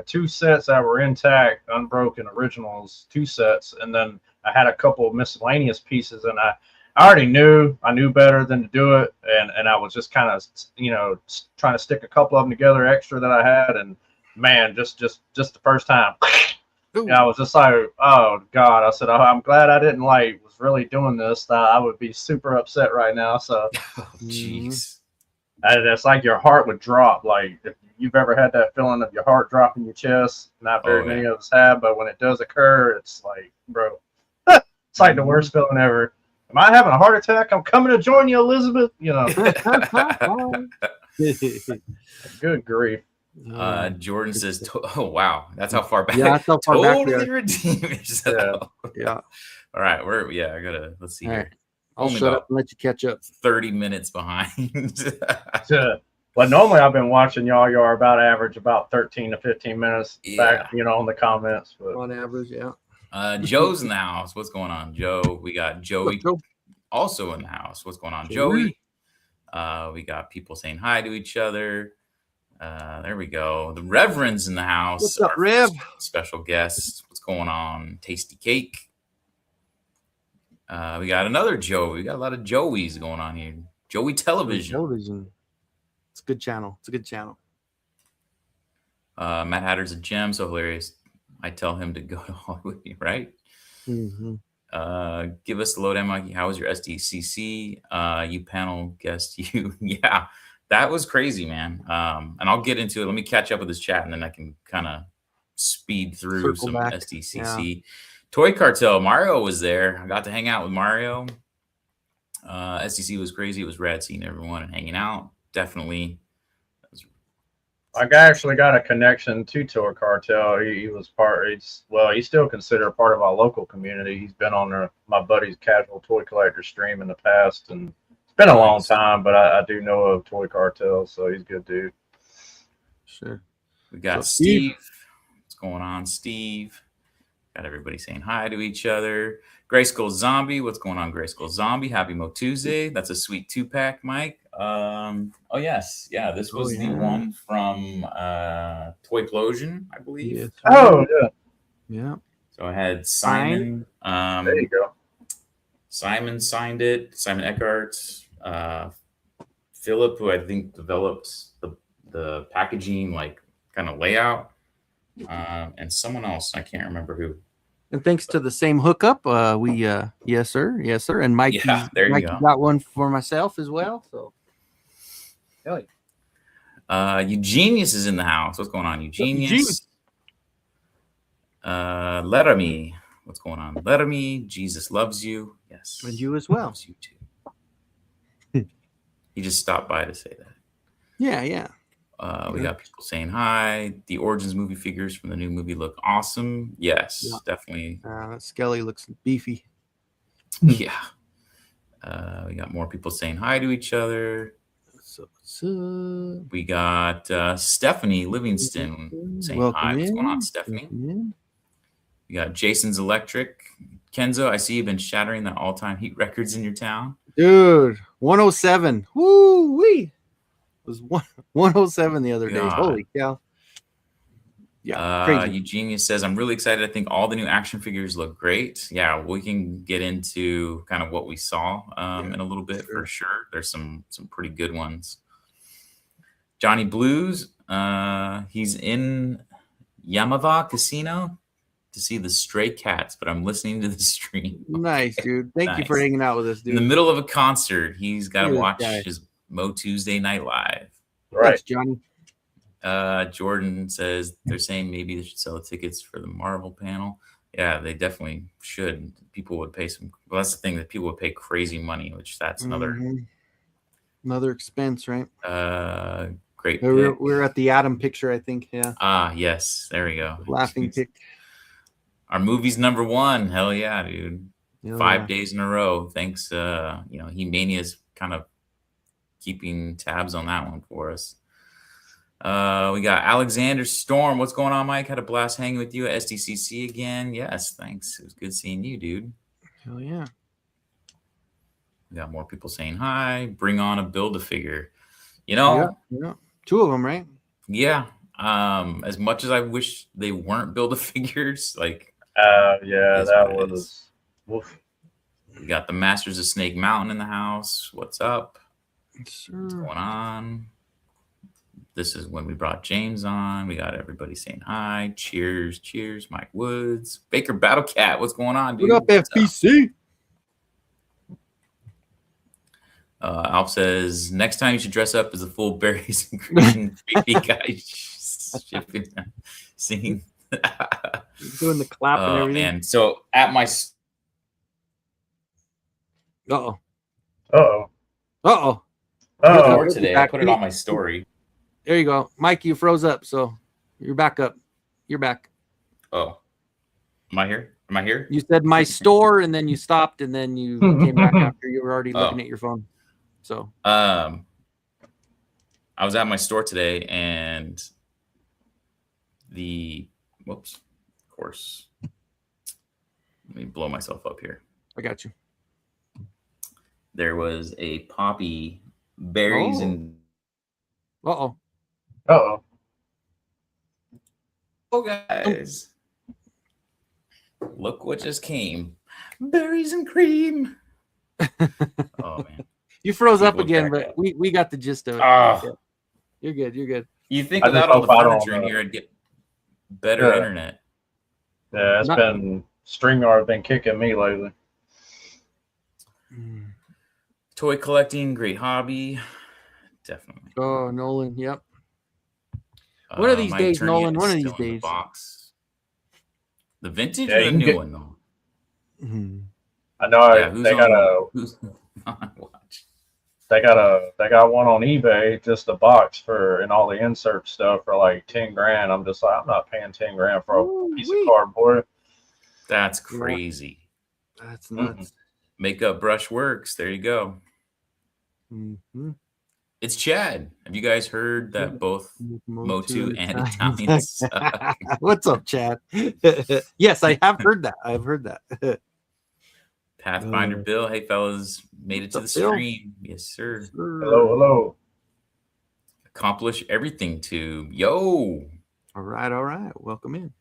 Speaker 6: two sets that were intact, unbroken originals, two sets, and then I had a couple of miscellaneous pieces, and I already knew better than to do it, and I was just kind of, you know, trying to stick a couple of them together extra that I had, and man, just the first time, I was just like, oh God! I said, I'm glad I didn't was really doing this. I would be super upset right now. So,
Speaker 5: jeez,
Speaker 6: that's like your heart would drop. Like if you've ever had that feeling of your heart dropping your chest, not very many of us have, but when it does occur, it's like, bro, it's like the worst feeling ever. Am I having a heart attack? I'm coming to join you, Elizabeth. You know. Good grief.
Speaker 5: Jordan says, "Oh wow, that's how far back."
Speaker 4: Yeah, that's how far back we are.
Speaker 5: Redeem yourself.
Speaker 4: Yeah.
Speaker 5: All right, I gotta. Let's see here.
Speaker 4: I'll shut up and let you catch up.
Speaker 5: 30 minutes behind.
Speaker 6: Well, normally I've been watching y'all. You are about average about 13 to 15 minutes back, you know, on the comments. But.
Speaker 4: On average, yeah.
Speaker 5: Joe's in the house. What's going on, Joe? We got Joey also in the house. What's going on, Joey? We got people saying hi to each other. There we go. The Reverend's in the house.
Speaker 4: What's up, Rev?
Speaker 5: Special guest. What's going on? Tasty Cake. We got another Joey. We got a lot of Joeys going on here. Joey Television.
Speaker 4: Television. It's a good channel. It's a good channel.
Speaker 5: Matt Hatter's a gem, so hilarious. I tell him to go to Hollywood, right?
Speaker 4: Mm-hmm.
Speaker 5: Give us the lowdown, Mikey. How was your SDCC? You panel guest, you. Yeah, that was crazy, man. And I'll get into it. Let me catch up with this chat, and then I can kind of speed through
Speaker 4: Circle
Speaker 5: some
Speaker 4: back.
Speaker 5: SDCC. Toy Cartel. Mario was there. I got to hang out with Mario. SDC was crazy. It was rad seeing everyone and hanging out. Definitely.
Speaker 6: I actually got a connection to Tour Cartel. He was part. He's still considered part of our local community. He's been on my buddy's Casual Toy Collector stream in the past, and it's been a long time. But I do know of Toy Cartel, so he's a good dude.
Speaker 4: Sure.
Speaker 5: We got Steve. What's going on, Steve? Got everybody saying hi to each other. Grayskull Zombie. What's going on, Grayskull Zombie? Happy MOTUesday. That's a sweet 2-pack, Mike. Oh yes, yeah. This was the one from Toyplosion, I believe.
Speaker 4: Yes.
Speaker 6: Oh yeah,
Speaker 4: yeah.
Speaker 5: So I had Simon.
Speaker 6: There you go.
Speaker 5: Simon signed it. Simon Eckhart. Philip, who I think developed the packaging, like kind of layout, and someone else. I can't remember who.
Speaker 4: And thanks to the same hookup, yes sir, and Mikey, Mikey got one for myself as well. So, hell yeah.
Speaker 5: Eugenius is in the house. What's going on, Eugenius? Laramie. What's going on, Laramie? Jesus loves you. Yes,
Speaker 4: and you as well.
Speaker 5: Loves you too. He just stopped by to say that.
Speaker 4: Yeah.
Speaker 5: We got people saying hi. The Origins movie figures from the new movie look awesome. Yes, definitely.
Speaker 4: That Skelly looks beefy.
Speaker 5: Yeah. We got more people saying hi to each other.
Speaker 4: What's up?
Speaker 5: We got Stephanie Livingston saying hi. What's going on, Stephanie? We got Jason's Electric. Kenzo, I see you've been shattering the all-time heat records in your town.
Speaker 4: Dude, 107. Woo-wee. It was 107 the other day. Holy cow. Yeah, crazy.
Speaker 5: Eugenius says, I'm really excited. I think all the new action figures look great. Yeah, we can get into kind of what we saw in a little bit for sure. There's some pretty good ones. Johnny Blues, he's in Yamava Casino to see the Stray Cats, but I'm listening to the stream.
Speaker 4: Nice, dude. Thank you for hanging out with us, dude.
Speaker 5: In the middle of a concert, he's got to watch his MOTUesday Night Live.
Speaker 6: Right.
Speaker 4: Thanks, Johnny.
Speaker 5: Jordan says they're saying maybe they should sell tickets for the Marvel panel. Yeah, they definitely should. People would pay some. Well, that's the thing, that people would pay crazy money, which that's another
Speaker 4: expense, right?
Speaker 5: Great.
Speaker 4: We're at the Atom picture, I think. Yeah.
Speaker 5: Yes. There we go.
Speaker 4: Laughing pick.
Speaker 5: Our movie's #1. Hell yeah, dude. 5 days in a row. Thanks. He-Mania's kind of keeping tabs on that one for us. We got Alexander Storm. What's going on, Mike? Had a blast hanging with you at SDCC again. Yes, thanks. It was good seeing you, dude.
Speaker 4: Hell yeah.
Speaker 5: We got more people saying hi. Bring on a Build-A-Figure. Yeah.
Speaker 4: 2 of them, right?
Speaker 5: Yeah. As much as I wish they weren't Build-A-Figures, like.
Speaker 6: That was. Woof.
Speaker 5: We got the Masters of Snake Mountain in the house. What's up?
Speaker 4: Sure.
Speaker 5: What's going on? This is when we brought James on. We got everybody saying hi. Cheers. Mike Woods. Baker Battlecat. What's going on, dude?
Speaker 4: What up, FBC?
Speaker 5: Alf says, next time you should dress up as a full berries and cream creepy guy singing.
Speaker 4: Doing the clap and everything.
Speaker 5: Man. So at my...
Speaker 4: Uh-oh.
Speaker 5: Today, I put it on my story.
Speaker 4: There you go. Mike, you froze up, so you're back up. You're back.
Speaker 5: Oh. Am I here?
Speaker 4: You said my store, and then you stopped, and then you came back after you were already looking at your phone. So
Speaker 5: I was at my store today, and of course. Let me blow myself up here.
Speaker 4: I got you.
Speaker 5: There was a Poppy berries and
Speaker 6: Oh,
Speaker 5: guys, look what just came. Berries and cream. Oh man.
Speaker 4: You froze up
Speaker 5: People
Speaker 4: again,
Speaker 5: crack
Speaker 4: but we got the gist of it.
Speaker 5: Oh,
Speaker 4: Yeah. You're good. You're good.
Speaker 5: you think
Speaker 6: I just
Speaker 5: without all the
Speaker 6: hope I don't,
Speaker 5: furniture in here, I'd get better
Speaker 6: Yeah.
Speaker 5: internet.
Speaker 6: Yeah, it's
Speaker 4: Not-
Speaker 6: been StreamYard been kicking me lately.
Speaker 5: Toy collecting, great hobby. Definitely.
Speaker 4: Oh, Nolan. Yep. One of these
Speaker 5: my
Speaker 4: days,
Speaker 5: Eternia
Speaker 4: Nolan,
Speaker 5: is
Speaker 4: one of these
Speaker 5: still in the
Speaker 4: days.
Speaker 5: box. The vintage
Speaker 6: Yeah,
Speaker 5: or
Speaker 6: you
Speaker 5: the
Speaker 6: can
Speaker 5: new
Speaker 6: get-
Speaker 5: one though?
Speaker 4: Mhm.
Speaker 6: I know
Speaker 5: Yeah, who's
Speaker 6: they
Speaker 5: on,
Speaker 6: got a
Speaker 5: who's on watch?
Speaker 6: they got one on eBay, just a box for and all the insert stuff for like 10 grand. I'm just like, I'm not paying 10 grand for a piece of
Speaker 4: Ooh-wee.
Speaker 6: cardboard.
Speaker 5: That's crazy.
Speaker 4: That's nuts.
Speaker 5: Makeup brush works. There you go.
Speaker 4: Mm-hmm.
Speaker 5: It's Chad. Have you guys heard that both MOTU and Italian suck?
Speaker 4: What's up, Chad? Yes, I have heard that. I've heard that.
Speaker 5: Pathfinder Bill, hey fellas, made it to the
Speaker 4: What's up, Bill?
Speaker 5: stream. Yes, sir.
Speaker 6: Hello.
Speaker 5: Accomplish everything to yo.
Speaker 4: All right. Welcome in.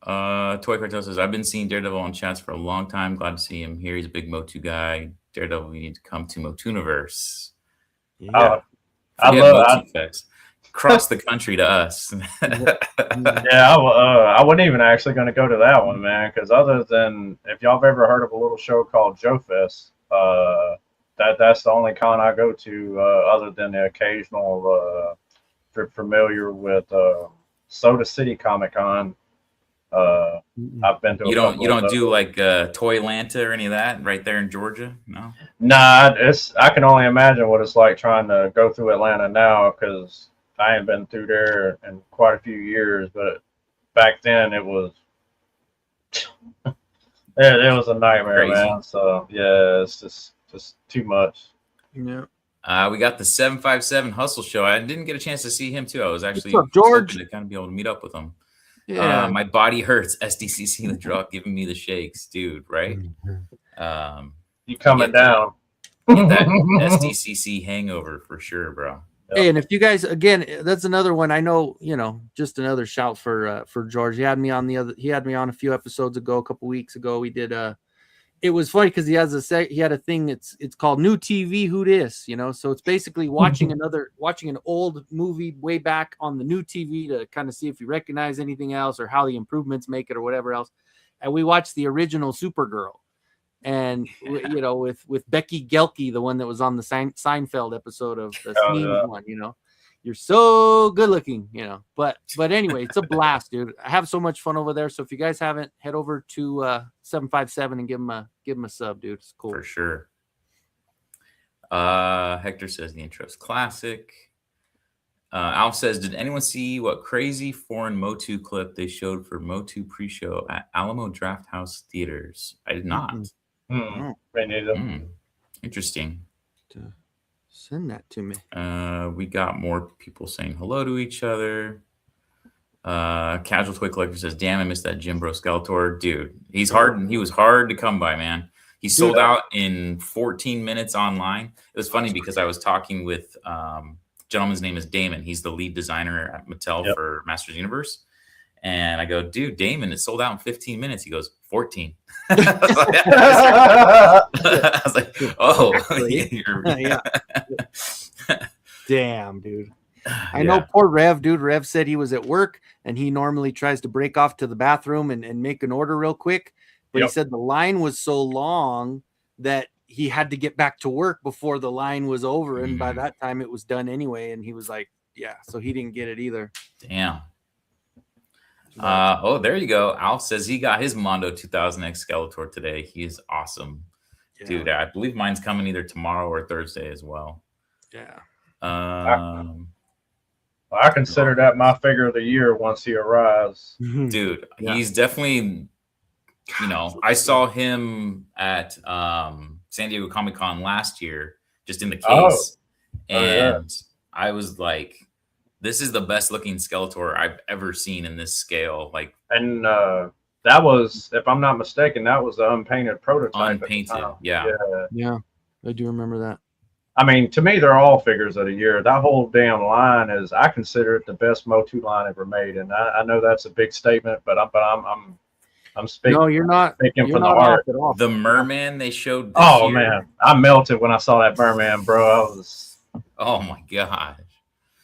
Speaker 5: Toy Cartel says, I've been seeing Daredevil on chats for a long time. Glad to see him here. He's a big MOTU guy. Daredevil, we need to come to MOTUniverse.
Speaker 6: I
Speaker 5: Forget
Speaker 6: love
Speaker 5: MOTU Fest. Cross the country to us.
Speaker 6: Yeah, I wasn't even actually going to go to that one, man, because other than if y'all have ever heard of a little show called Joe Fest, that's the only con I go to, other than the occasional. If you're familiar with Soda City Comic Con, I've been to.
Speaker 5: You don't do like Toylanta or any of that right there in Georgia? No.
Speaker 6: Nah, I can only imagine what it's like trying to go through Atlanta now because I ain't been through there in quite a few years. But back then it was, it was a nightmare,
Speaker 5: Crazy.
Speaker 6: man. So yeah, it's just too much.
Speaker 4: Yeah.
Speaker 5: We got the 757 Hustle Show. I didn't get a chance to see him too. I was actually
Speaker 4: What's up, George?
Speaker 5: hoping to kind of be able to meet up with him.
Speaker 4: Yeah.
Speaker 5: My body hurts. SDCC the drop giving me the shakes, dude. Right?
Speaker 6: You coming
Speaker 5: get that-
Speaker 6: down?
Speaker 5: Get that SDCC hangover for sure, bro.
Speaker 4: Hey, and if you guys again, that's another one. I know, just another shout for George. He had me on a few episodes ago, a couple weeks ago. We did it was funny because he had a thing. It's called New TV Who Dis, so it's basically watching an old movie way back on the new TV to kind of see if you recognize anything else or how the improvements make it or whatever else. And we watched the original Supergirl, and with Becky Gelke, the one that was on the Seinfeld episode of the Sneem one. You're so good looking, But anyway, it's a blast, dude. I have so much fun over there. So if you guys haven't, head over to 757 and give him a sub, dude. It's cool
Speaker 5: For sure. Hector says the intro's classic. Alf says, did anyone see what crazy foreign MOTU clip they showed for MOTU pre-show at Alamo Drafthouse Theaters? I did not.
Speaker 6: Me neither.
Speaker 5: Interesting.
Speaker 4: Send that to me.
Speaker 5: We got more people saying hello to each other. Casual Toy Collector says, damn, I missed that Jim Bro Skeletor. Dude, he was hard to come by, man. He sold out in 14 minutes online. It was funny because I was talking with gentleman's name is Damon. He's the lead designer at Mattel for Masters Universe. And I go, dude, Damon, it sold out in 15 minutes. He goes, 14. I was like, oh,
Speaker 4: yeah. Damn, dude. I know poor Rev, dude. Rev said he was at work and he normally tries to break off to the bathroom and make an order real quick. But he said the line was so long that he had to get back to work before the line was over. And by that time it was done anyway. And he was like, yeah, so he didn't get it either.
Speaker 5: Damn. There you go. Alf says he got his Mondo 2000X Skeletor today. He is awesome. Yeah. Dude, I believe mine's coming either tomorrow or Thursday as well.
Speaker 4: Yeah.
Speaker 6: I consider that my figure of the year once he arrives.
Speaker 5: Dude, he's definitely, I saw him at San Diego Comic-Con last year, just in the case. I was like, this is the best looking Skeletor I've ever seen in this scale.
Speaker 6: And that was, if I'm not mistaken, that was the unpainted prototype.
Speaker 5: Unpainted,
Speaker 4: yeah. I do remember that.
Speaker 6: I mean, to me, they're all figures of the year. That whole damn line I consider it the best MOTU line ever made. And I know that's a big statement, but I'm I'm speaking.
Speaker 4: No, you're not.
Speaker 6: Speaking
Speaker 4: You're
Speaker 6: from the
Speaker 4: not
Speaker 6: heart.
Speaker 4: off at all.
Speaker 5: The merman they showed this
Speaker 6: Oh
Speaker 5: year.
Speaker 6: man, I melted when I saw that merman, bro. I was.
Speaker 5: Oh my gosh.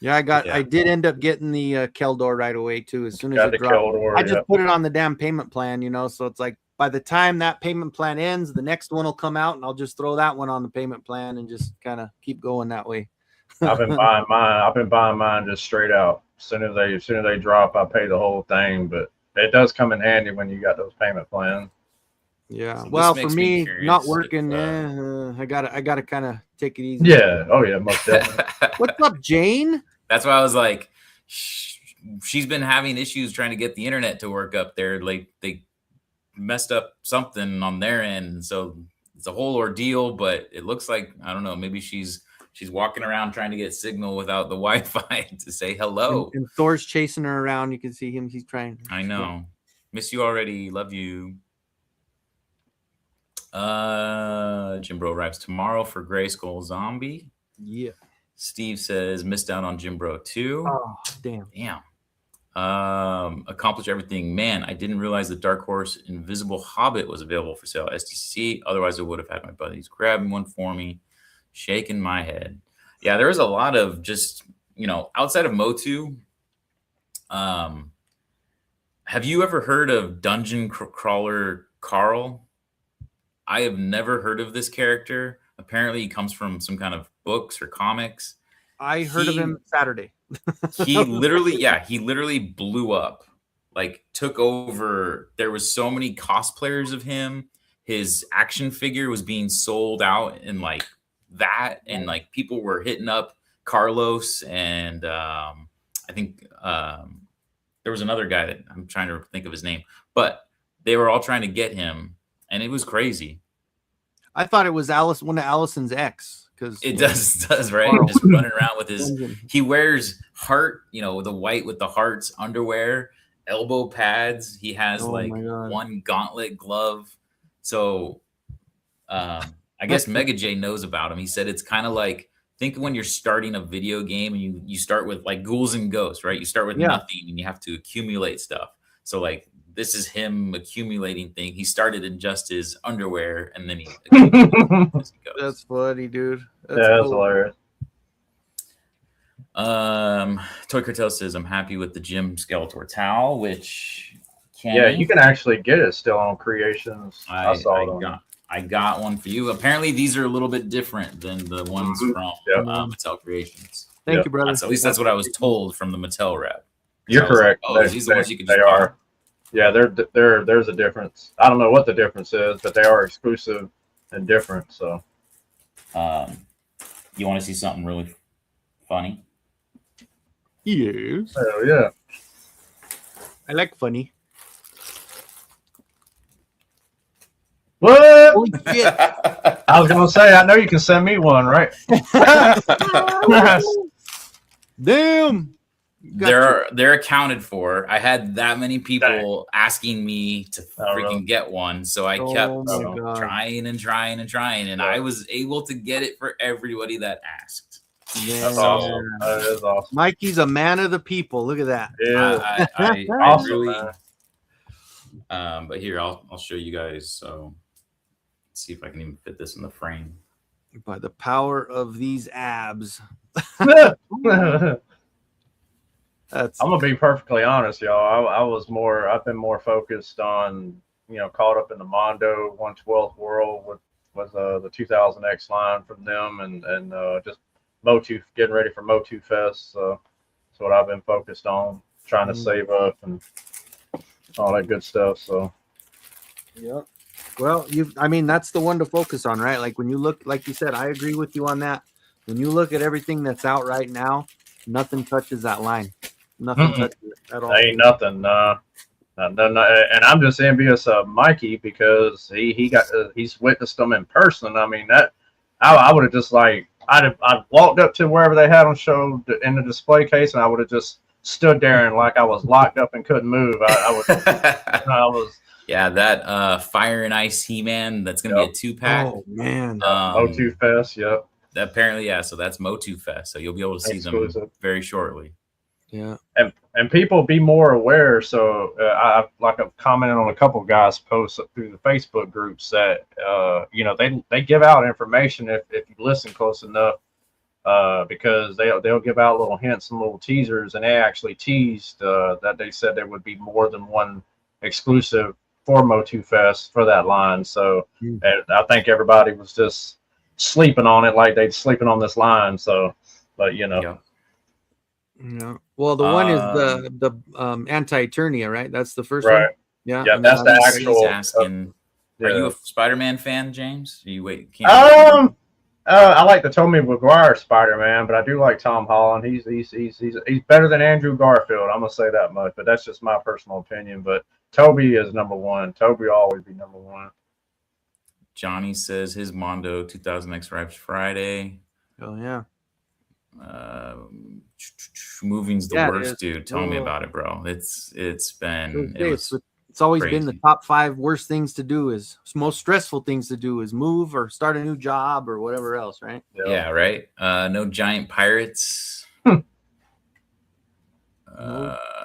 Speaker 4: Yeah,
Speaker 5: Yeah.
Speaker 4: I did end up getting the Keldor right away too. As soon as
Speaker 6: Got
Speaker 4: it
Speaker 6: the
Speaker 4: dropped,
Speaker 6: Keldor,
Speaker 4: I just
Speaker 6: yeah.
Speaker 4: put it on the damn payment plan, you know. So it's like by the time that payment plan ends, the next one will come out, and I'll just throw that one on the payment plan and just kind of keep going that way.
Speaker 6: I've been buying mine. I've been buying mine just straight out. As soon as they drop, I pay the whole thing. But it does come in handy when you got those payment plans.
Speaker 4: Yeah.
Speaker 5: So this
Speaker 4: Well, for
Speaker 5: makes me
Speaker 4: me,
Speaker 5: curious
Speaker 4: not
Speaker 5: if,
Speaker 4: working, I gotta kind of take it easy.
Speaker 6: Yeah. Oh yeah. Most definitely.
Speaker 4: What's up, Jane?
Speaker 5: That's why I was like, she's been having issues trying to get the internet to work up there. Like they messed up something on their end, so it's a whole ordeal. But it looks like, I don't know, maybe she's walking around trying to get signal without the Wi-Fi to say hello.
Speaker 4: And Thor's chasing her around. You can see him. He's trying.
Speaker 5: I know. Miss you already. Love you. Jim Bro arrives tomorrow for Grayskull Zombie.
Speaker 4: Yeah.
Speaker 5: Steve says missed out on Jim Bro 2.
Speaker 4: Oh, damn.
Speaker 5: Accomplish everything. Man, I didn't realize the Dark Horse Invisible Hobbit was available for sale at SDCC. Otherwise, I would have had my buddies grabbing one for me. Shaking my head. Yeah, there was a lot of just, outside of MOTU. Have you ever heard of Dungeon Crawler Carl? I have never heard of this character. Apparently, he comes from some kind of books or comics.
Speaker 4: I heard of him Saturday.
Speaker 5: He literally blew up, like took over. There was so many cosplayers of him. His action figure was being sold out in like that, and like people were hitting up Carlos, and I think there was another guy that I'm trying to think of his name, but they were all trying to get him, and it was crazy.
Speaker 4: I thought it was one of Allison's ex, because
Speaker 5: it does right.
Speaker 4: Carl.
Speaker 5: Just running around with he wears heart, the white with the hearts underwear, elbow pads. He has one gauntlet glove. So I guess Mega J knows about him. He said it's kind of like, think when you're starting a video game and you start with like ghouls and ghosts, right? You start with nothing and you have to accumulate stuff. So like this is him accumulating things. He started in just his underwear and then he
Speaker 4: That's funny, dude.
Speaker 6: That's hilarious.
Speaker 5: Toy Cartel says I'm happy with the Jim Skeletor towel, which
Speaker 6: you can actually get it still on Creations.
Speaker 5: I got one for you. Apparently, these are a little bit different than the ones from Mattel Creations.
Speaker 4: Thank you, brother.
Speaker 5: At least that's what I was told from the Mattel rep.
Speaker 6: You're correct.
Speaker 5: These are the ones you can just
Speaker 6: buy. Are. Yeah, there's a difference. I don't know what the difference is, but they are exclusive and different. So,
Speaker 5: you want to see something really funny?
Speaker 4: Yes.
Speaker 6: Oh yeah.
Speaker 4: I like funny.
Speaker 6: What?
Speaker 4: Holy shit.
Speaker 6: I was gonna say, I know you can send me one, right?
Speaker 4: Damn.
Speaker 5: They're accounted for. I had that many people asking me to freaking get one, so I kept trying, and I was able to get it for everybody that asked.
Speaker 4: Yeah.
Speaker 6: That's awesome. That is awesome.
Speaker 4: Mikey's a man of the people. Look at that.
Speaker 6: Yeah.
Speaker 5: I
Speaker 6: awesome,
Speaker 5: really.
Speaker 6: Man.
Speaker 5: But here I'll show you guys. So let's see if I can even fit this in the frame.
Speaker 4: By the power of these abs.
Speaker 6: I'm gonna be perfectly honest, y'all. I've been more focused on, caught up in the Mondo 1/12 world with the 2000X line from them, and just MOTU, getting ready for MOTU Fest. So that's what I've been focused on, trying to save up and all that good stuff. So
Speaker 4: yeah. Well, that's the one to focus on, right? Like when you look, like you said, I agree with you on that. When you look at everything that's out right now, nothing touches that line. Nothing touches it at all.
Speaker 6: Ain't nothing. And I'm just envious of Mikey because he's witnessed them in person. I mean, that I would have just I'd walked up to wherever they had them show in the display case, and I would have just stood there and like I was locked up and couldn't move. I was.
Speaker 5: Yeah, that Fire and Ice He-Man, that's going to be a 2-pack.
Speaker 4: Oh, man.
Speaker 6: MOTU Fest, yep.
Speaker 5: Apparently, yeah, so that's MOTU Fest. So you'll be able to see them very shortly.
Speaker 4: Yeah.
Speaker 6: And people be more aware. So I've commented on a couple guys' posts through the Facebook groups that they give out information if you listen close enough, because they'll give out little hints and little teasers, and they actually teased that they said there would be more than one exclusive for MOTU Fest for that line. So I think everybody was just sleeping on it like they'd sleeping on this line. So, but
Speaker 5: Yeah.
Speaker 4: Yeah. Well, the one is the anti-Eternia, right? That's the first
Speaker 6: right.
Speaker 4: one. Yeah.
Speaker 6: Yeah,
Speaker 4: and
Speaker 6: that's
Speaker 4: then
Speaker 6: the
Speaker 5: He's
Speaker 6: actual.
Speaker 5: asking,
Speaker 6: Yeah.
Speaker 5: are you a Spider-Man fan, James? Are you
Speaker 6: I like the Tobey Maguire Spider-Man, but I do like Tom Holland. He's better than Andrew Garfield. I'm gonna say that much, but that's just my personal opinion. But Toby is number one. Toby will always be number one.
Speaker 5: Johnny says his Mondo 2000X arrives Friday.
Speaker 4: Oh yeah.
Speaker 5: Moving's the
Speaker 4: Yeah, it
Speaker 5: worst,
Speaker 4: is.
Speaker 5: dude. Tell me about it, bro. It's
Speaker 4: always
Speaker 5: crazy.
Speaker 4: been the top 5 worst things to do, is most stressful things to do is move or start a new job or whatever else, right?
Speaker 5: Yeah, right. No giant pirates.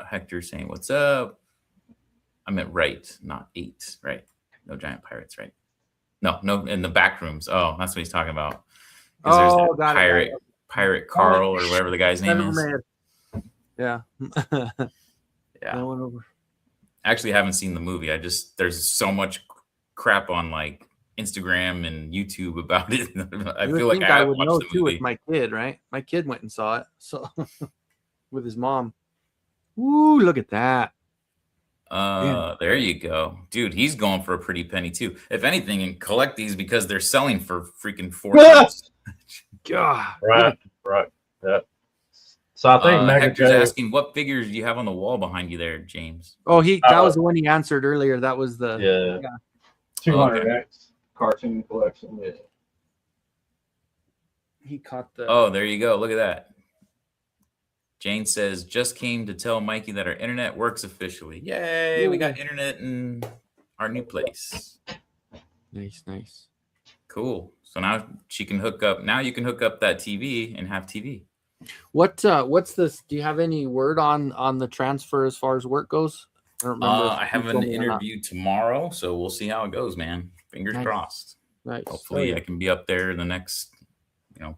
Speaker 5: Hector saying what's up. I meant right, not 8, right? No giant pirates, right? No, in the back rooms. Oh, that's what he's talking about. There's that pirate Carl or whatever the guy's name is.
Speaker 4: Yeah.
Speaker 5: Yeah. I actually haven't seen the movie. There's so much crap on like Instagram and YouTube about it. I feel like I would know too
Speaker 4: with my kid, right? My kid went and saw it, so with his mom. Woo, look at that.
Speaker 5: There you go, dude. He's going for a pretty penny too. If anything, and collect these because they're selling for freaking $4.
Speaker 4: God,
Speaker 6: right. Yeah. So I think
Speaker 5: Hector's asking, what figures do you have on the wall behind you there, James?
Speaker 4: Oh, that was the one he answered earlier. That was the
Speaker 6: 200X cartoon collection. Yeah.
Speaker 4: He caught the.
Speaker 5: Oh, there you go. Look at that. Jane says, just came to tell Mikey that our internet works officially. Yay, we got internet in our new place.
Speaker 4: Nice.
Speaker 5: Cool. So now she can hook up. Now you can hook up that TV and have TV.
Speaker 4: What's this? Do you have any word on the transfer as far as work goes? I don't remember.
Speaker 5: I have an interview tomorrow, so we'll see how it goes, man. Fingers crossed.
Speaker 4: Nice.
Speaker 5: Hopefully I can be up there in the next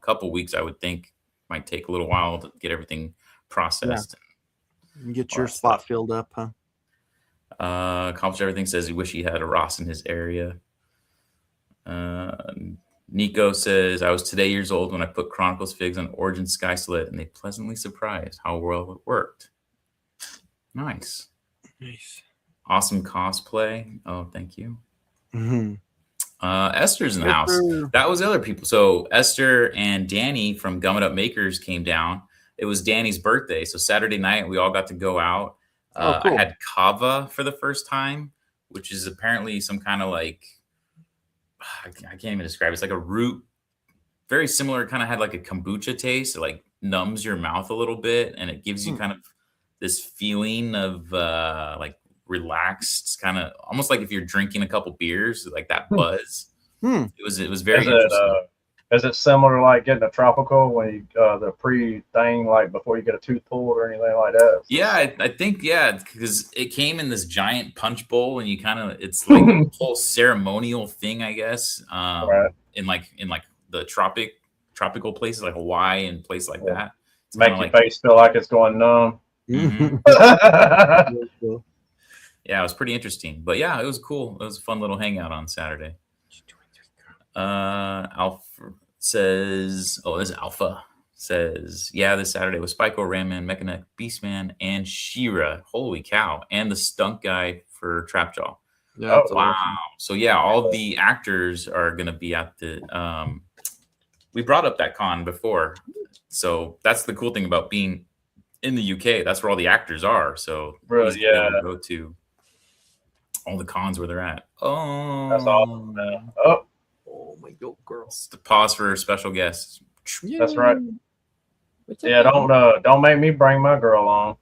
Speaker 5: couple weeks. I would think might take a little while to get everything processed.
Speaker 4: Yeah. Get your spot filled up, huh?
Speaker 5: Accomplish Everything says he wish he had a Ross in his area. Nico says, I was today years old when I put Chronicles figs on Origin Sky Slit, and they pleasantly surprised how well it worked. Nice. Awesome cosplay. Oh, thank you.
Speaker 4: Mm-hmm.
Speaker 5: Esther's in the house. That was other people. So Esther and Danny from Gum It Up Makers came down. It was Danny's birthday. So Saturday night, we all got to go out.
Speaker 4: Cool.
Speaker 5: I had kava for the first time, which is apparently some kind of like, I can't even describe it. It's like a root, very similar, kind of had like a kombucha taste. It like numbs your mouth a little bit, and it gives you kind of this feeling of like relaxed, kind of almost like if you're drinking a couple beers, like that buzz. It was very interesting.
Speaker 6: Is it similar to like getting a tropical when you the pre thing, like before you get a tooth pulled or anything like that?
Speaker 5: Yeah, I think because it came in this giant punch bowl, and you kind of it's like a whole ceremonial thing, I guess.
Speaker 6: Right.
Speaker 5: In like the tropical places like Hawaii and places like that. It's
Speaker 6: make your face feel like it's going numb.
Speaker 5: Mm-hmm. Yeah, it was pretty interesting. But yeah, it was cool. It was a fun little hangout on Saturday. Alpha says, this Alpha says, yeah, this Saturday was Spyco, Ramman, Mechaneck, Beastman, and She-Ra. Holy cow. And the stunt guy for Trapjaw.
Speaker 4: Yeah,
Speaker 5: wow. Awesome. So yeah, all the actors are going to be at the, we brought up that con before. So that's the cool thing about being in the UK. That's where all the actors are. So
Speaker 6: really, yeah,
Speaker 5: go to all the cons where they're at. Oh,
Speaker 6: that's awesome, man.
Speaker 4: Oh my God, girls!
Speaker 5: To pause for special guests.
Speaker 6: Yeah. That's right. Yeah, don't make me bring my girl on.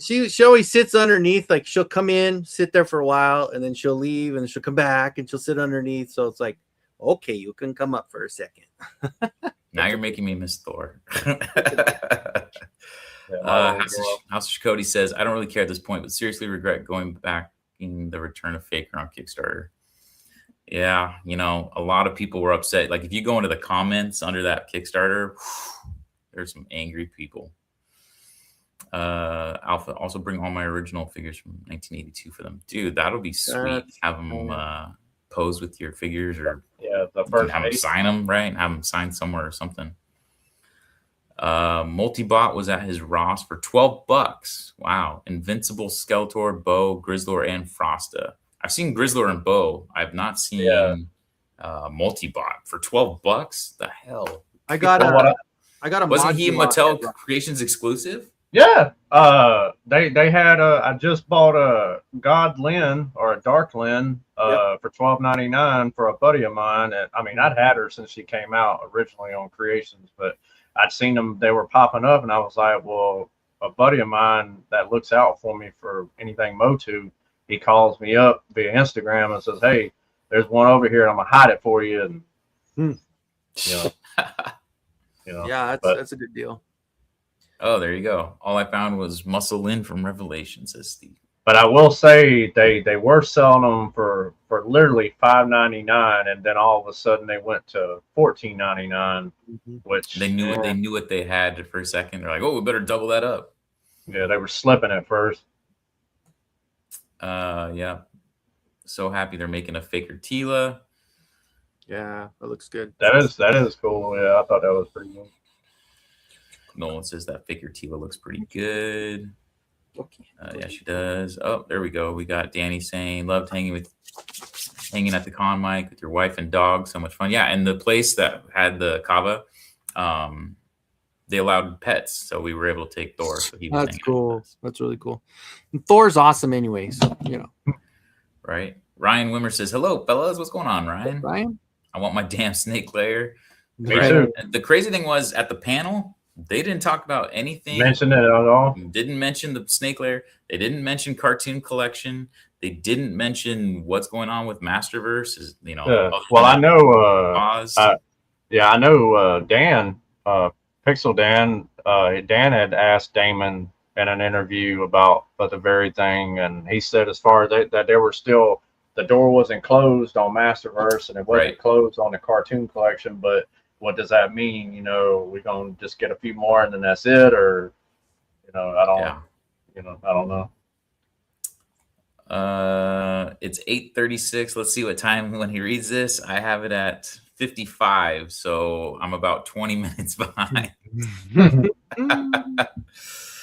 Speaker 4: She always sits underneath. Like she'll come in, sit there for a while, and then she'll leave, and then she'll come back, and she'll sit underneath. So it's like, okay, you can come up for a second.
Speaker 5: Now you're making me miss Thor.
Speaker 6: Yeah,
Speaker 5: House of Cody says, I don't really care at this point, but seriously regret going back in the return of Faker on Kickstarter. Yeah, you know, a lot of people were upset. Like if you go into the comments under that Kickstarter, there's some angry people. Alpha, also bring all my original figures from 1982 for them. Dude, that'll be sweet. Have them pose with your figures, or
Speaker 6: the first
Speaker 5: have them sign them, right? Have them sign somewhere or something. Multibot was at his Ross for $12. Wow. Invincible, Skeletor, Bo, Grizzlor, and Frosta. I've seen Grizzlor and Bo. I've not seen Multibot for $12. The hell?
Speaker 4: I got a
Speaker 5: Wasn't he a Mattel Creations exclusive?
Speaker 6: Yeah. They had I just bought a God Lynn or a Dark Lynn for $12.99 for a buddy of mine. And I mean, I'd had her since she came out originally on Creations, but I'd seen them, they were popping up, and I was like, well, a buddy of mine that looks out for me for anything MOTU, he calls me up via Instagram and says, hey, there's one over here, and I'm gonna hide it for you. And you know,
Speaker 4: yeah, that's a good deal.
Speaker 5: Oh, there you go. All I found was Muscle Lynn from Revelation, says Steve.
Speaker 6: But I will say they were selling them for literally $5.99, and then all of a sudden they went to $14.99, which
Speaker 5: they knew what they had for a second. They're like, oh, we better double that up.
Speaker 6: Yeah, they were slipping at first.
Speaker 5: Yeah. So happy they're making a Faker Tila.
Speaker 4: Yeah, that looks good.
Speaker 6: That is cool. Yeah, I thought that was pretty good.
Speaker 5: Nolan says that Faker Tila looks pretty good. Yeah, she does. Oh, there we go. We got Danny saying, loved hanging at the con, Mike, with your wife and dog. So much fun. Yeah, and the place that had the Kava, they allowed pets, so we were able to take Thor. So he was
Speaker 4: That's cool. That's really cool. And Thor's awesome anyways, you know.
Speaker 5: Right. Ryan Wimmer says, hello, fellas. What's going on, Ryan?
Speaker 4: Ryan?
Speaker 5: I want my damn snake layer.
Speaker 6: Me too.
Speaker 5: The crazy thing was, at the panel, they didn't talk about anything.
Speaker 6: Mention it at all.
Speaker 5: Didn't mention the snake layer. They didn't mention cartoon collection. They didn't mention what's going on with Masterverse. Is, you know.
Speaker 6: Well, I know. I know Dan, Pixel Dan. Dan had asked Damon in an interview about the very thing, and he said as far as that there were still, the door wasn't closed on Masterverse, and it wasn't closed on the cartoon collection, but what does that mean? You know, we're gonna just get a few more and then that's it, or I don't know.
Speaker 5: It's 8:36. Let's see what time when he reads this. I have it at 55, so I'm about 20 minutes behind.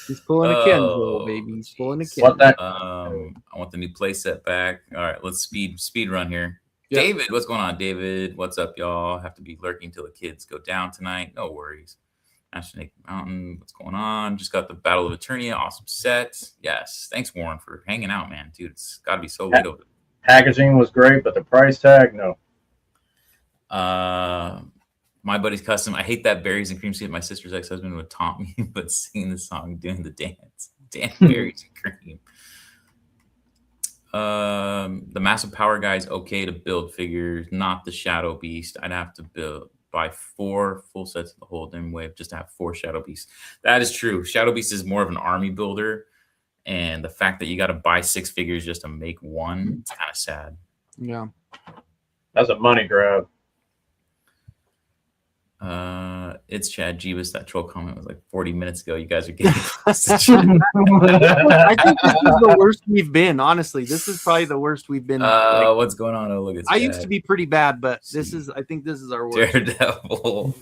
Speaker 4: He's pulling a Kenzo, baby. He's pulling a Kenzo.
Speaker 5: I want the new playset back. All right, let's speed run here.
Speaker 4: Yep.
Speaker 5: David, what's going on? David, what's up, y'all? Have to be lurking till the kids go down tonight. No worries. National Mountain, what's going on? Just got the Battle of Eternia. Awesome set. Yes. Thanks, Warren, for hanging out, man. Dude, it's got to be so late over there.
Speaker 6: Packaging was great, but the price tag, no.
Speaker 5: My buddy's custom. I hate that berries and cream soup. My sister's ex-husband would taunt me, but singing the song, doing the dance. Damn berries and cream. The Massive Power guy is okay to build figures, not the Shadow Beast. I'd have to buy 4 full sets of the whole dim wave just to have 4 Shadow Beasts. That is true. Shadow Beast is more of an army builder, and the fact that you got to buy 6 figures just to make one, it's kind of sad.
Speaker 4: Yeah,
Speaker 6: that's a money grab.
Speaker 5: It's Chad Jeebus. That troll comment was like 40 minutes ago. You guys are getting
Speaker 4: I think this is the worst we've been. Honestly, this is probably the worst we've been.
Speaker 5: What's going on? Oh, look, it's
Speaker 4: I used to be pretty bad, but I think this is our worst.
Speaker 5: Daredevil.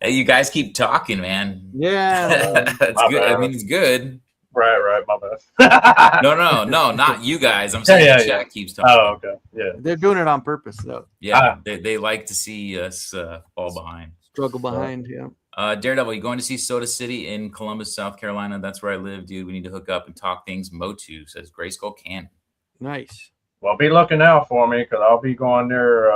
Speaker 5: Hey, you guys keep talking, man.
Speaker 4: Yeah,
Speaker 5: it's good. I mean, it's good.
Speaker 6: Right, my bad.
Speaker 5: No, not you guys. I'm saying the chat keeps talking.
Speaker 6: Oh, okay. Yeah.
Speaker 4: They're doing it on purpose, though.
Speaker 5: Yeah, they like to see us fall behind.
Speaker 4: Struggle behind, yeah.
Speaker 5: Daredevil, you going to see Soda City in Columbus, South Carolina? That's where I live, dude. We need to hook up and talk things. MOTU, says Grayskull Cannon.
Speaker 4: Nice.
Speaker 6: Well, be looking out for me, because I'll be going there.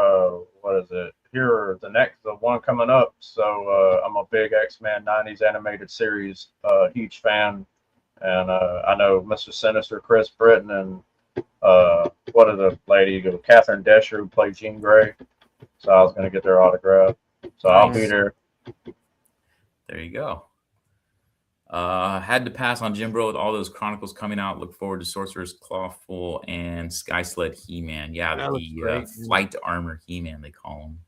Speaker 6: What is it? Here, the one coming up. So I'm a big X-Men 90s animated series huge fan. And I know Mr. Sinister, Chris Britton, and what are the lady, Catherine Desher, who played Jean Grey. So I was going to get their autograph. So I'll be there.
Speaker 5: There you go. Had to pass on Jim Bro with all those Chronicles coming out. Look forward to Sorcerer's Clawful and Sky Sled He-Man. Yeah,
Speaker 4: That looks great,
Speaker 5: Flight Armor He-Man, they call him.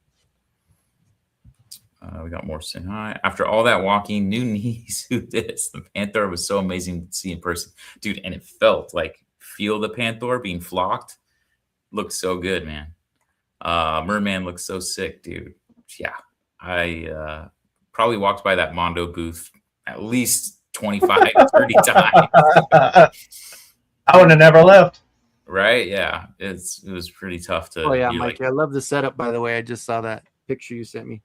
Speaker 5: We got more saying hi. After all that walking, new knees, who this? The Panther was so amazing to see in person. Dude, and it felt like, feel the Panther being flocked. Looked so good, man. Merman looks so sick, dude. Yeah, I probably walked by that Mondo booth at least 25, 30 times.
Speaker 6: I would have never left.
Speaker 5: Right? Yeah, it was pretty tough to.
Speaker 4: Oh yeah,
Speaker 5: be
Speaker 4: Mikey,
Speaker 5: like,
Speaker 4: I love the setup. By the way, I just saw that picture you sent me.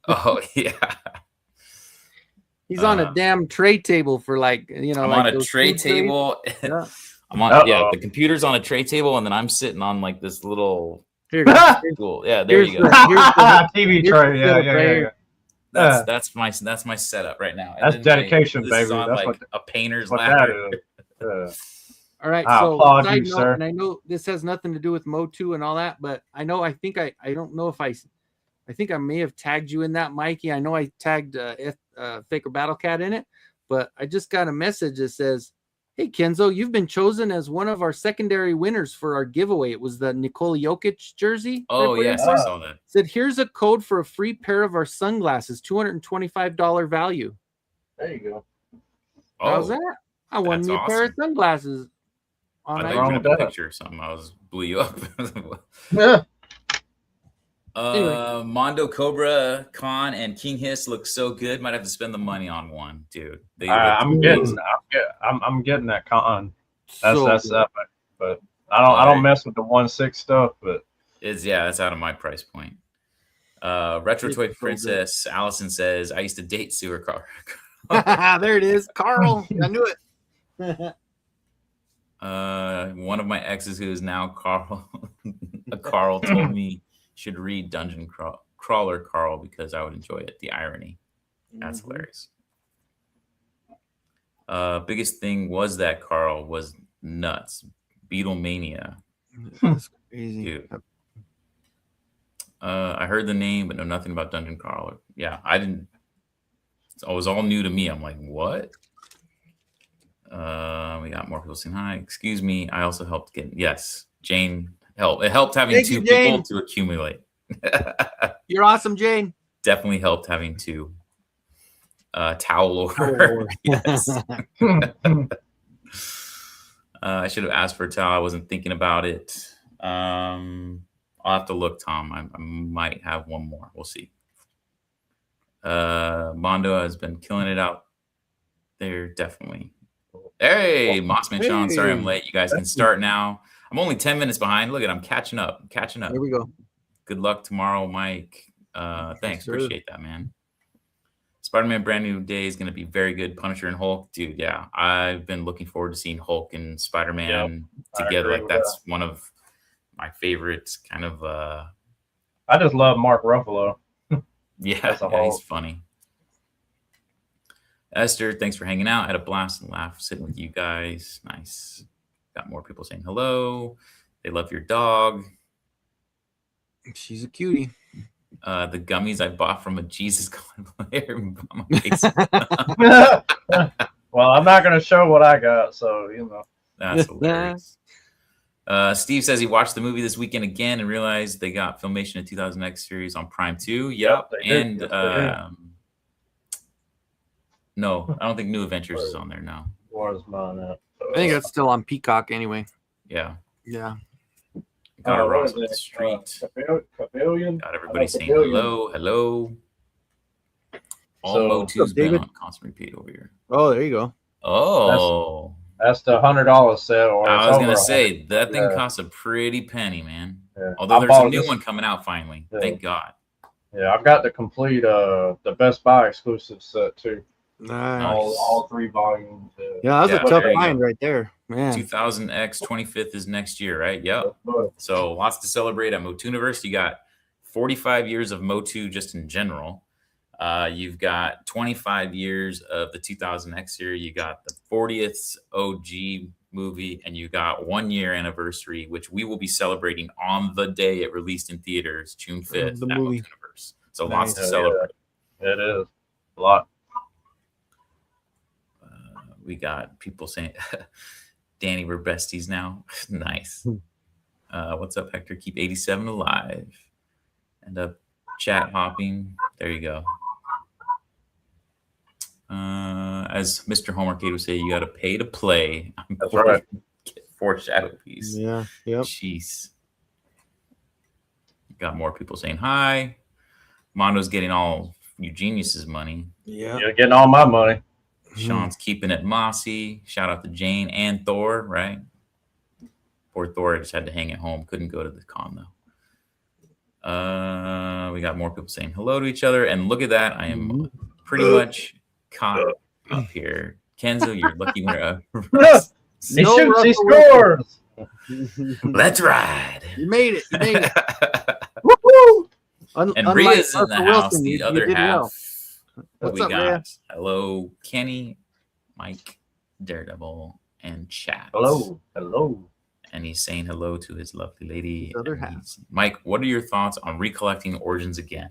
Speaker 5: oh yeah.
Speaker 4: He's on a damn tray table for like, you know,
Speaker 5: I'm
Speaker 4: like
Speaker 5: on a
Speaker 4: those
Speaker 5: tray
Speaker 4: food trays.
Speaker 5: table.
Speaker 4: Yeah.
Speaker 5: I'm on the computer's on a tray table, and then I'm sitting on like this little
Speaker 4: Here you go.
Speaker 5: stool. Yeah, there you go.
Speaker 6: TV tray. Yeah.
Speaker 5: That's my setup right now. And
Speaker 6: That's
Speaker 5: then
Speaker 6: dedication,
Speaker 5: this
Speaker 6: baby.
Speaker 5: is on
Speaker 6: That's
Speaker 5: like a painter's
Speaker 6: what
Speaker 5: ladder.
Speaker 6: that is.
Speaker 4: All right.
Speaker 6: I
Speaker 4: So
Speaker 6: applaud
Speaker 4: side
Speaker 6: you,
Speaker 4: note,
Speaker 6: sir.
Speaker 4: and I know this has nothing to do with MOTU and all that, but I know I don't know if I think I may have tagged you in that, Mikey. I know I tagged Faker Battle Cat in it, but I just got a message that says, "Hey Kenzo, you've been chosen as one of our secondary winners for our giveaway." It was the Nikola Jokic jersey.
Speaker 5: Oh yes, I saw that.
Speaker 4: Said, "Here's a code for a free pair of our sunglasses, $225 value."
Speaker 6: There you go.
Speaker 4: How's that? I won
Speaker 5: that's
Speaker 4: me a pair of
Speaker 5: awesome.
Speaker 4: sunglasses.
Speaker 5: I
Speaker 4: On
Speaker 5: thought
Speaker 4: iTunes.
Speaker 5: you were
Speaker 6: wrong
Speaker 5: gonna
Speaker 6: with
Speaker 5: have a
Speaker 6: that?
Speaker 5: picture or something. I was blew you up.
Speaker 6: Yeah.
Speaker 4: Anyway.
Speaker 5: Mondo Cobra Khan and King Hiss look so good. Might have to spend the money on one, dude. They look
Speaker 6: I'm
Speaker 5: amazing.
Speaker 6: getting that con.
Speaker 4: So
Speaker 6: That's
Speaker 4: good.
Speaker 6: epic. But I don't mess with the 1/6 stuff. But
Speaker 5: That's out of my price point. Retro
Speaker 4: It's
Speaker 5: Toy
Speaker 4: so
Speaker 5: Princess Allison says, I used to date Sewer Car.
Speaker 4: There it is, Carl. I knew it.
Speaker 5: One of my exes, who is now Carl, Carl told me should read Dungeon Crawler Carl because I would enjoy it. The irony. That's hilarious. Biggest thing was that Carl was nuts. Beatlemania.
Speaker 4: That's crazy.
Speaker 5: Dude. I heard the name, but know nothing about Dungeon Crawler. Yeah, I didn't. It was all new to me. I'm like, what? We got more people saying hi. Excuse me. I also helped get. Yes, Jane helped. It helped having
Speaker 4: Thank
Speaker 5: two
Speaker 4: you,
Speaker 5: people
Speaker 4: Jane.
Speaker 5: to accumulate.
Speaker 4: You're awesome, Jane.
Speaker 5: Definitely helped having two. Towel order. Yes. I should have asked for a towel. I wasn't thinking about it. I'll have to look, Tom. I might have one more. We'll see. Mondo has been killing it out there, definitely. Hey, Mossman Sean. Sorry I'm late. You guys can start now. I'm only 10 minutes behind. Look at I'm catching up.
Speaker 4: There we go.
Speaker 5: Good luck tomorrow, Mike. Thanks.
Speaker 4: sir.
Speaker 5: Appreciate that, man. Spider-Man Brand New Day is going to be very good. Punisher and Hulk, dude. Yeah, I've been looking forward to seeing Hulk and Spider-Man together. Like that's one of my favorites. Kind of.
Speaker 6: I just love Mark Ruffalo.
Speaker 5: Yeah, he's funny. Esther, thanks for hanging out. Had a blast and laugh sitting with you guys. Nice. Got more people saying hello. They love your dog.
Speaker 4: She's a cutie.
Speaker 5: The gummies I bought from a Jesus player.
Speaker 6: Well, I'm not going to show what I got, so you know.
Speaker 5: That's hilarious. Steve says he watched the movie this weekend again and realized they got Filmation of 2000X series on Prime 2. Yep. And no, I don't think New Adventures is on there now.
Speaker 6: Where's mine at?
Speaker 4: I think that's still on Peacock anyway.
Speaker 5: Yeah.
Speaker 4: Yeah.
Speaker 5: Got a Ross with the street.
Speaker 6: Pavilion.
Speaker 5: Got everybody saying hello, hello. All MOTU's been on constant repeat over here.
Speaker 4: Oh, there you go.
Speaker 5: Oh.
Speaker 6: That's the $100 set. Or
Speaker 5: I was gonna say that thing costs a pretty penny, man.
Speaker 6: Yeah.
Speaker 5: Although there's a new one coming out finally.
Speaker 6: Yeah.
Speaker 5: Thank God.
Speaker 6: Yeah, I've got the complete the Best Buy exclusive set too.
Speaker 4: Nice.
Speaker 6: All 3 volumes.
Speaker 4: Yeah, that's a tough
Speaker 5: there you
Speaker 4: find
Speaker 5: go.
Speaker 4: right there, man.
Speaker 5: 2000X 25th is next year, right? Yep. So lots to celebrate at MOTUniverse. You got 45 years of MOTU just in general. You've got 25 years of the 2000X series. You got the 40th OG movie, and you got 1 year anniversary, which we will be celebrating on the day it released in theaters, June 5th
Speaker 4: The
Speaker 5: at
Speaker 4: movie.
Speaker 5: MOTUniverse. So lots to celebrate.
Speaker 6: It is a lot.
Speaker 5: We got people saying, Danny, we're besties now. Nice. What's up, Hector? Keep 87 alive. End up chat hopping. There you go. As Mr. Homer Kate would say, you got to pay to play.
Speaker 6: That's right.
Speaker 5: Foreshadow piece.
Speaker 4: Yeah. Yep.
Speaker 5: Jeez. Got more people saying hi. Mondo's getting all you geniuses money.
Speaker 4: Yeah.
Speaker 6: You're getting all my money.
Speaker 5: Sean's keeping it mossy. Shout out to Jane and Thor, right? Poor Thor just had to hang at home. Couldn't go to the con though. We got more people saying hello to each other. And look at that. I am pretty much caught up here. Kenzo, you're lucky winner.
Speaker 6: He shoots, he scores.
Speaker 5: Let's ride.
Speaker 4: You made it. You made it.
Speaker 6: Woo-hoo!
Speaker 5: And Rhea's in the house. The other half.
Speaker 4: What's
Speaker 5: we
Speaker 4: up,
Speaker 5: got
Speaker 4: Rhea?
Speaker 5: hello, Kenny, Mike, Daredevil, and Chat.
Speaker 6: Hello. Hello.
Speaker 5: And he's saying hello to his lovely lady.
Speaker 4: The other
Speaker 5: And
Speaker 4: half.
Speaker 5: Mike, what are your thoughts on recollecting Origins again?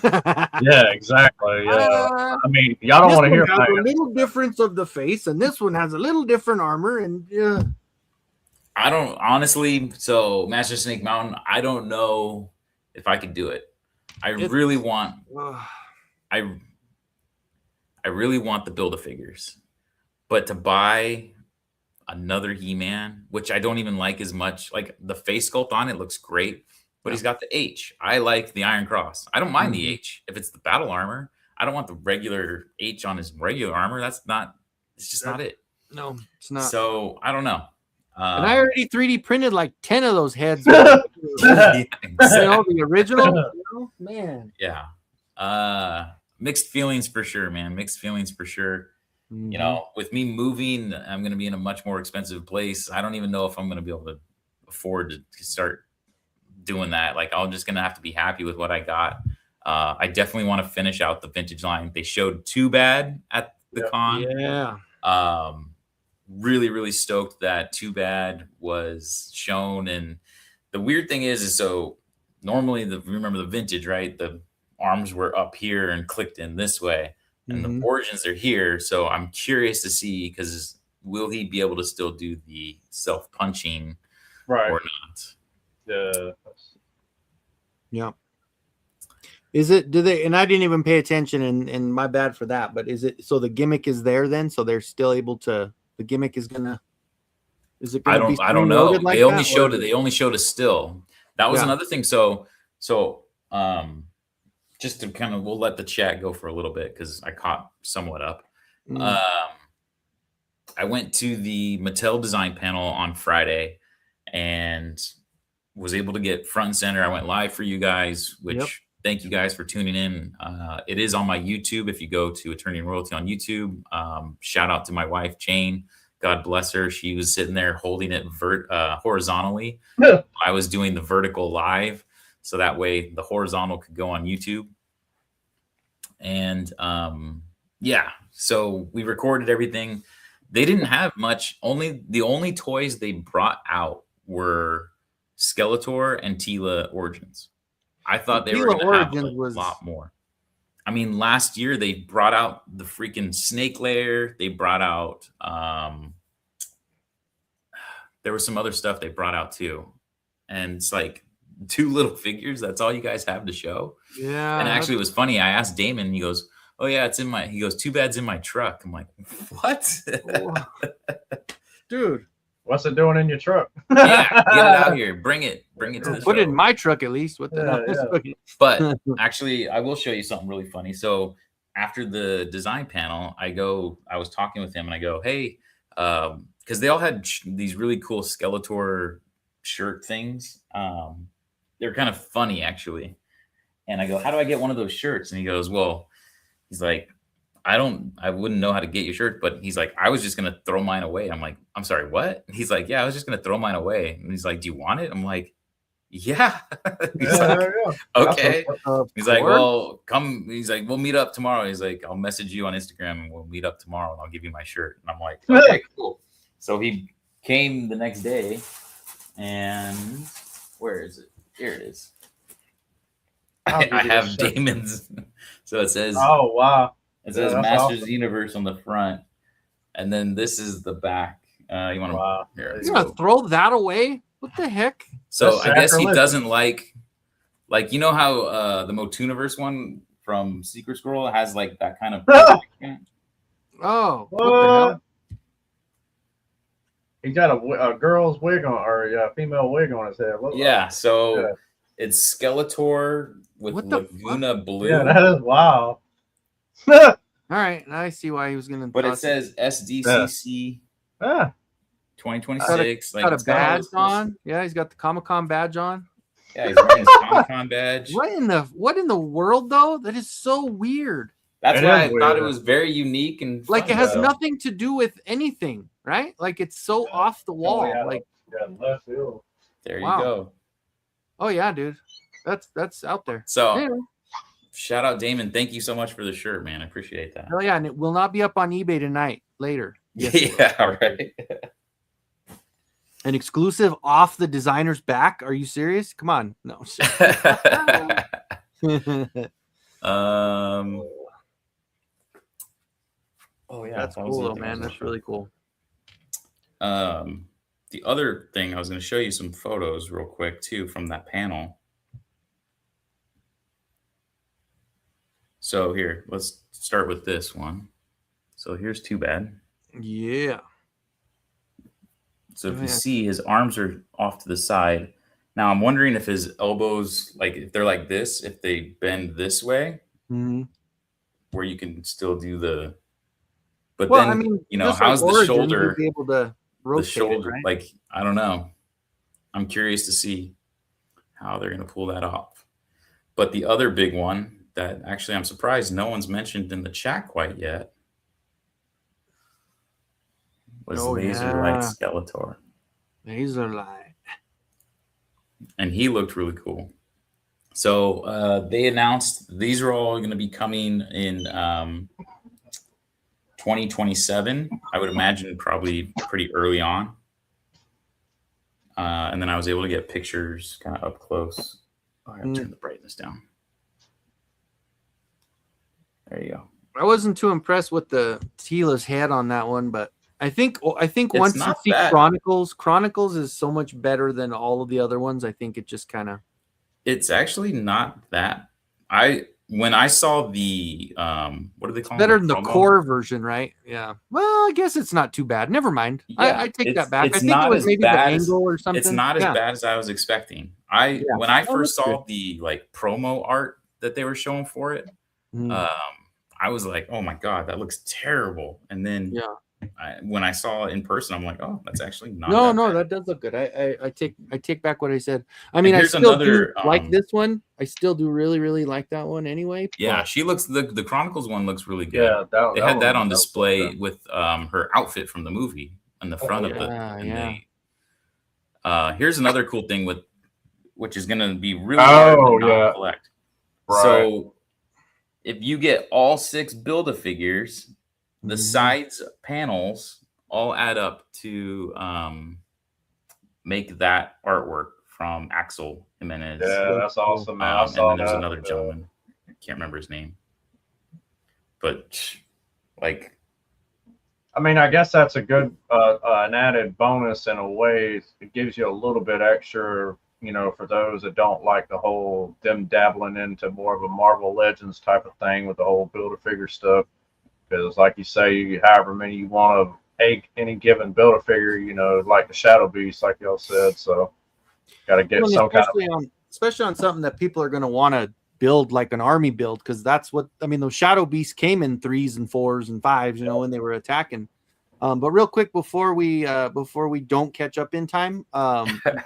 Speaker 6: Yeah, exactly. Yeah. I mean, y'all don't
Speaker 4: This
Speaker 6: want to hear
Speaker 4: one has
Speaker 6: my
Speaker 4: a little difference of the face, and this one has a little different armor, and yeah.
Speaker 5: I don't honestly. So Master Snake Mountain, I don't know if I could do it. I really want the Build-A-Figures, but to buy another He-Man, which I don't even like as much, like the face sculpt on it looks great, but he's got the H. I like the Iron Cross. I don't mind the H if it's the battle armor. I don't want the regular H on his regular armor. It's just not it.
Speaker 4: No, it's not.
Speaker 5: So I don't know.
Speaker 4: And I already 3D printed like 10 of those heads.
Speaker 5: yeah,
Speaker 4: You
Speaker 5: exactly.
Speaker 4: know, the original. You know? Man.
Speaker 5: Yeah. Mixed feelings for sure, man. Mixed feelings for sure.
Speaker 4: Mhm.
Speaker 5: You know, with me moving, I'm going to be in a much more expensive place. I don't even know if I'm going to be able to afford to start doing that. Like, I'm just going to have to be happy with what I got. I definitely want to finish out the vintage line. They showed Too Bad at the con.
Speaker 4: Yeah.
Speaker 5: Really, really stoked that Too Bad was shown. And the weird thing is so normally remember the vintage, right? The arms were up here and clicked in this way, and the Origins are here. So I'm curious to see, because will he be able to still do the self-punching
Speaker 6: right
Speaker 5: or not?
Speaker 4: Yeah. Is it, do they, and I didn't even pay attention, and my bad for that, but is it, so the gimmick is there then? So they're still able to, the gimmick is gonna, is it gonna
Speaker 5: I don't know.
Speaker 4: like
Speaker 5: They only
Speaker 4: that,
Speaker 5: showed
Speaker 4: or-
Speaker 5: it. They only showed a still. That was
Speaker 4: Yeah.
Speaker 5: another thing. Just to kind of, we'll let the chat go for a little bit because I caught somewhat up.
Speaker 4: Mm.
Speaker 5: I went to the Mattel design panel on Friday and was able to get front and center. I went live for you guys, which thank you guys for tuning in. It is on my YouTube. If you go to Attorney and Royalty on YouTube, shout out to my wife, Jane. God bless her. She was sitting there holding it horizontally. I was doing the vertical live, so that way the horizontal could go on YouTube. And so we recorded everything. They didn't have much. The only toys they brought out were Skeletor and Tila Origins. I thought they were going to have a lot more. I mean, last year they brought out the freaking Snake Lair. They brought out there was some other stuff they brought out too, and it's like 2 little figures. That's all you guys have to show.
Speaker 4: Yeah.
Speaker 5: And actually, it was funny. I asked Damon. And he goes, "Oh yeah, it's in my." He goes, "Too Bad's in my truck." I'm like, "What,
Speaker 4: dude?
Speaker 6: What's it doing in your truck?
Speaker 5: Yeah, get it out here. Bring it to the
Speaker 4: Put
Speaker 5: show.
Speaker 4: it in my truck at least. What the?
Speaker 5: But actually, I will show you something really funny. So after the design panel, I was talking with him and I go, "Hey," because they all had these really cool Skeletor shirt things. They're kind of funny actually. And I go, "How do I get one of those shirts?" And he goes, "Well," he's like, I wouldn't know how to get your shirt, but he's like, "I was just going to throw mine away." I'm like, "I'm sorry, what?" He's like, "Yeah, I was just going to throw mine away." And he's like, "Do you want it?" I'm like, "Yeah." He's like, "Okay." He's like, "Well, come." He's like, "We'll meet up tomorrow." He's like, "I'll message you on Instagram and we'll meet up tomorrow and I'll give you my shirt." And I'm like, "Okay, cool." So he came the next day, and where is it? Here it is. I have Damon's. So it says,
Speaker 6: Oh wow.
Speaker 5: it says
Speaker 6: that's
Speaker 5: Masters
Speaker 6: awesome.
Speaker 5: Universe on the front, and then this is the back. You want to?
Speaker 6: Wow.
Speaker 5: Here, let's
Speaker 4: You're gonna
Speaker 5: go.
Speaker 4: throw that away? What the heck?
Speaker 5: So
Speaker 6: That's
Speaker 5: I guess he
Speaker 6: sacrilegious.
Speaker 5: doesn't like you know how the MOTUniverse one from Secret Scroll has like that kind of.
Speaker 4: Oh, what the
Speaker 6: What?
Speaker 4: hell?
Speaker 6: He got a girl's wig on, or a female wig on his head. What-
Speaker 5: Yeah, so
Speaker 6: Yeah.
Speaker 5: it's Skeletor with
Speaker 4: What the
Speaker 5: Laguna Blue,
Speaker 6: Yeah, that is wow.
Speaker 4: All right, now I see why he was gonna.
Speaker 5: but it
Speaker 4: toss
Speaker 5: says SDCC
Speaker 6: Ah,
Speaker 5: 2026.
Speaker 4: got a
Speaker 5: it's got all
Speaker 4: badge
Speaker 5: this-
Speaker 4: on. Yeah, he's got the Comic-Con badge on.
Speaker 5: Yeah, he's wearing his Comic-Con badge.
Speaker 4: What in the world though? That is so weird.
Speaker 5: That's
Speaker 6: It
Speaker 5: why I
Speaker 6: is
Speaker 5: thought
Speaker 6: weird.
Speaker 5: it was very unique and
Speaker 4: Like
Speaker 5: fun,
Speaker 4: it has
Speaker 5: though.
Speaker 4: nothing to do with anything, right? Like it's so
Speaker 6: Yeah.
Speaker 4: off the wall.
Speaker 6: yeah.
Speaker 4: Like,
Speaker 6: yeah, left field.
Speaker 5: There you
Speaker 4: Wow.
Speaker 5: go.
Speaker 4: oh yeah, dude, that's out there.
Speaker 5: So
Speaker 4: Anyway,
Speaker 5: shout out Damon. Thank you so much for the shirt, man. I appreciate that.
Speaker 4: hell yeah, and it will not be up on eBay tonight. Later,
Speaker 5: Yeah, right.
Speaker 4: an exclusive off the designer's back. Are you serious? Come on, no.
Speaker 5: Oh yeah,
Speaker 4: That's
Speaker 5: that was
Speaker 4: cool,
Speaker 5: the
Speaker 4: though,
Speaker 5: thing I
Speaker 4: man.
Speaker 5: was
Speaker 4: That's
Speaker 5: gonna
Speaker 4: really cool.
Speaker 5: show. The other thing I was going to show you some photos real quick too from that panel. So here, let's start with this one. So here's Too Bad.
Speaker 4: Yeah.
Speaker 5: So if
Speaker 4: Oh,
Speaker 5: you
Speaker 4: yeah.
Speaker 5: see, his arms are off to the side. Now I'm wondering if his elbows, like if they're like this, if they bend this way,
Speaker 4: Mhm.
Speaker 5: where you can still do the. But
Speaker 4: Well,
Speaker 5: then
Speaker 4: I mean,
Speaker 5: you know,
Speaker 4: just like
Speaker 5: how's the
Speaker 4: Origin,
Speaker 5: shoulder?
Speaker 4: you'd be able to
Speaker 5: The
Speaker 4: rotate
Speaker 5: shoulder,
Speaker 4: it, right?
Speaker 5: like I don't know. I'm curious to see how they're going to pull that off. But the other big one that actually I'm surprised no one's mentioned in the chat quite yet was
Speaker 4: Oh,
Speaker 5: Laser
Speaker 4: yeah.
Speaker 5: Light Skeletor.
Speaker 4: Laser light.
Speaker 5: And he looked really cool. So they announced these are all going to be coming in 2027. I would imagine probably pretty early on. And then I was able to get pictures kind of up close. Oh, I gotta turn the brightness down. There you go.
Speaker 4: I wasn't too impressed with the Tila's head on that one, but I think
Speaker 5: It's
Speaker 4: once you
Speaker 5: not
Speaker 4: see
Speaker 5: bad.
Speaker 4: Chronicles is so much better than all of the other ones. I think it just kind of
Speaker 5: It's actually not that. When I saw the what do they call
Speaker 4: better
Speaker 5: them?
Speaker 4: than the
Speaker 5: Promo?
Speaker 4: core version, right? Yeah. Well, I guess it's not too bad. Never mind.
Speaker 5: Yeah,
Speaker 4: I take
Speaker 5: it's-
Speaker 4: that back. I
Speaker 5: it's
Speaker 4: think
Speaker 5: not
Speaker 4: it was
Speaker 5: as
Speaker 4: maybe the
Speaker 5: bad as-
Speaker 4: angle or something.
Speaker 5: It's not as
Speaker 4: Yeah.
Speaker 5: bad as I was expecting.
Speaker 4: Yeah.
Speaker 5: When I
Speaker 4: Oh,
Speaker 5: first
Speaker 4: that's
Speaker 5: saw the like promo art that they were showing for it,
Speaker 4: Mhm.
Speaker 5: I was like, "Oh my god, that looks terrible!" And then
Speaker 4: Yeah.
Speaker 5: when I saw it in person, I'm like, "Oh, that's actually not."
Speaker 4: No,
Speaker 5: that
Speaker 4: no,
Speaker 5: bad.
Speaker 4: that does look good. I take back what I said. I mean, I
Speaker 5: here's
Speaker 4: still
Speaker 5: another,
Speaker 4: do like
Speaker 5: um,
Speaker 4: this one. I still do really like that one anyway.
Speaker 5: Yeah, she looks the Chronicles one looks really good.
Speaker 6: Yeah,
Speaker 5: They had that on
Speaker 6: one-
Speaker 5: display
Speaker 6: was-
Speaker 5: with her outfit from the movie in the front of
Speaker 4: yeah,
Speaker 5: the.
Speaker 4: yeah.
Speaker 5: Here's another cool thing which is going to be really hard
Speaker 6: Oh,
Speaker 5: to not
Speaker 6: yeah.
Speaker 5: collect.
Speaker 6: Right.
Speaker 5: So if you get all 6 Build-A-Figures, the
Speaker 4: Mhm.
Speaker 5: sides panels all add up to make that artwork from Axel Jimenez.
Speaker 6: Yeah, that's awesome, man. I
Speaker 5: And
Speaker 6: saw
Speaker 5: then there's
Speaker 6: that.
Speaker 5: another gentleman. I can't remember his name. But like
Speaker 6: I mean, I guess that's a good an added bonus in a way. It gives you a little bit extra, you know, for those that don't like the whole them dabbling into more of a Marvel Legends type of thing with the whole Build-A-Figure stuff. Because, like you say, however many you want of any given Build-A-Figure, you know, like the Shadow Beast, like y'all said. So, got to get
Speaker 4: Well,
Speaker 6: some kind of.
Speaker 4: especially on something that people are going to want to build like an army build, because that's what I mean. Those Shadow Beasts came in 3s and 4s and 5s, you know, when they were attacking. But real quick before we don't catch up in time,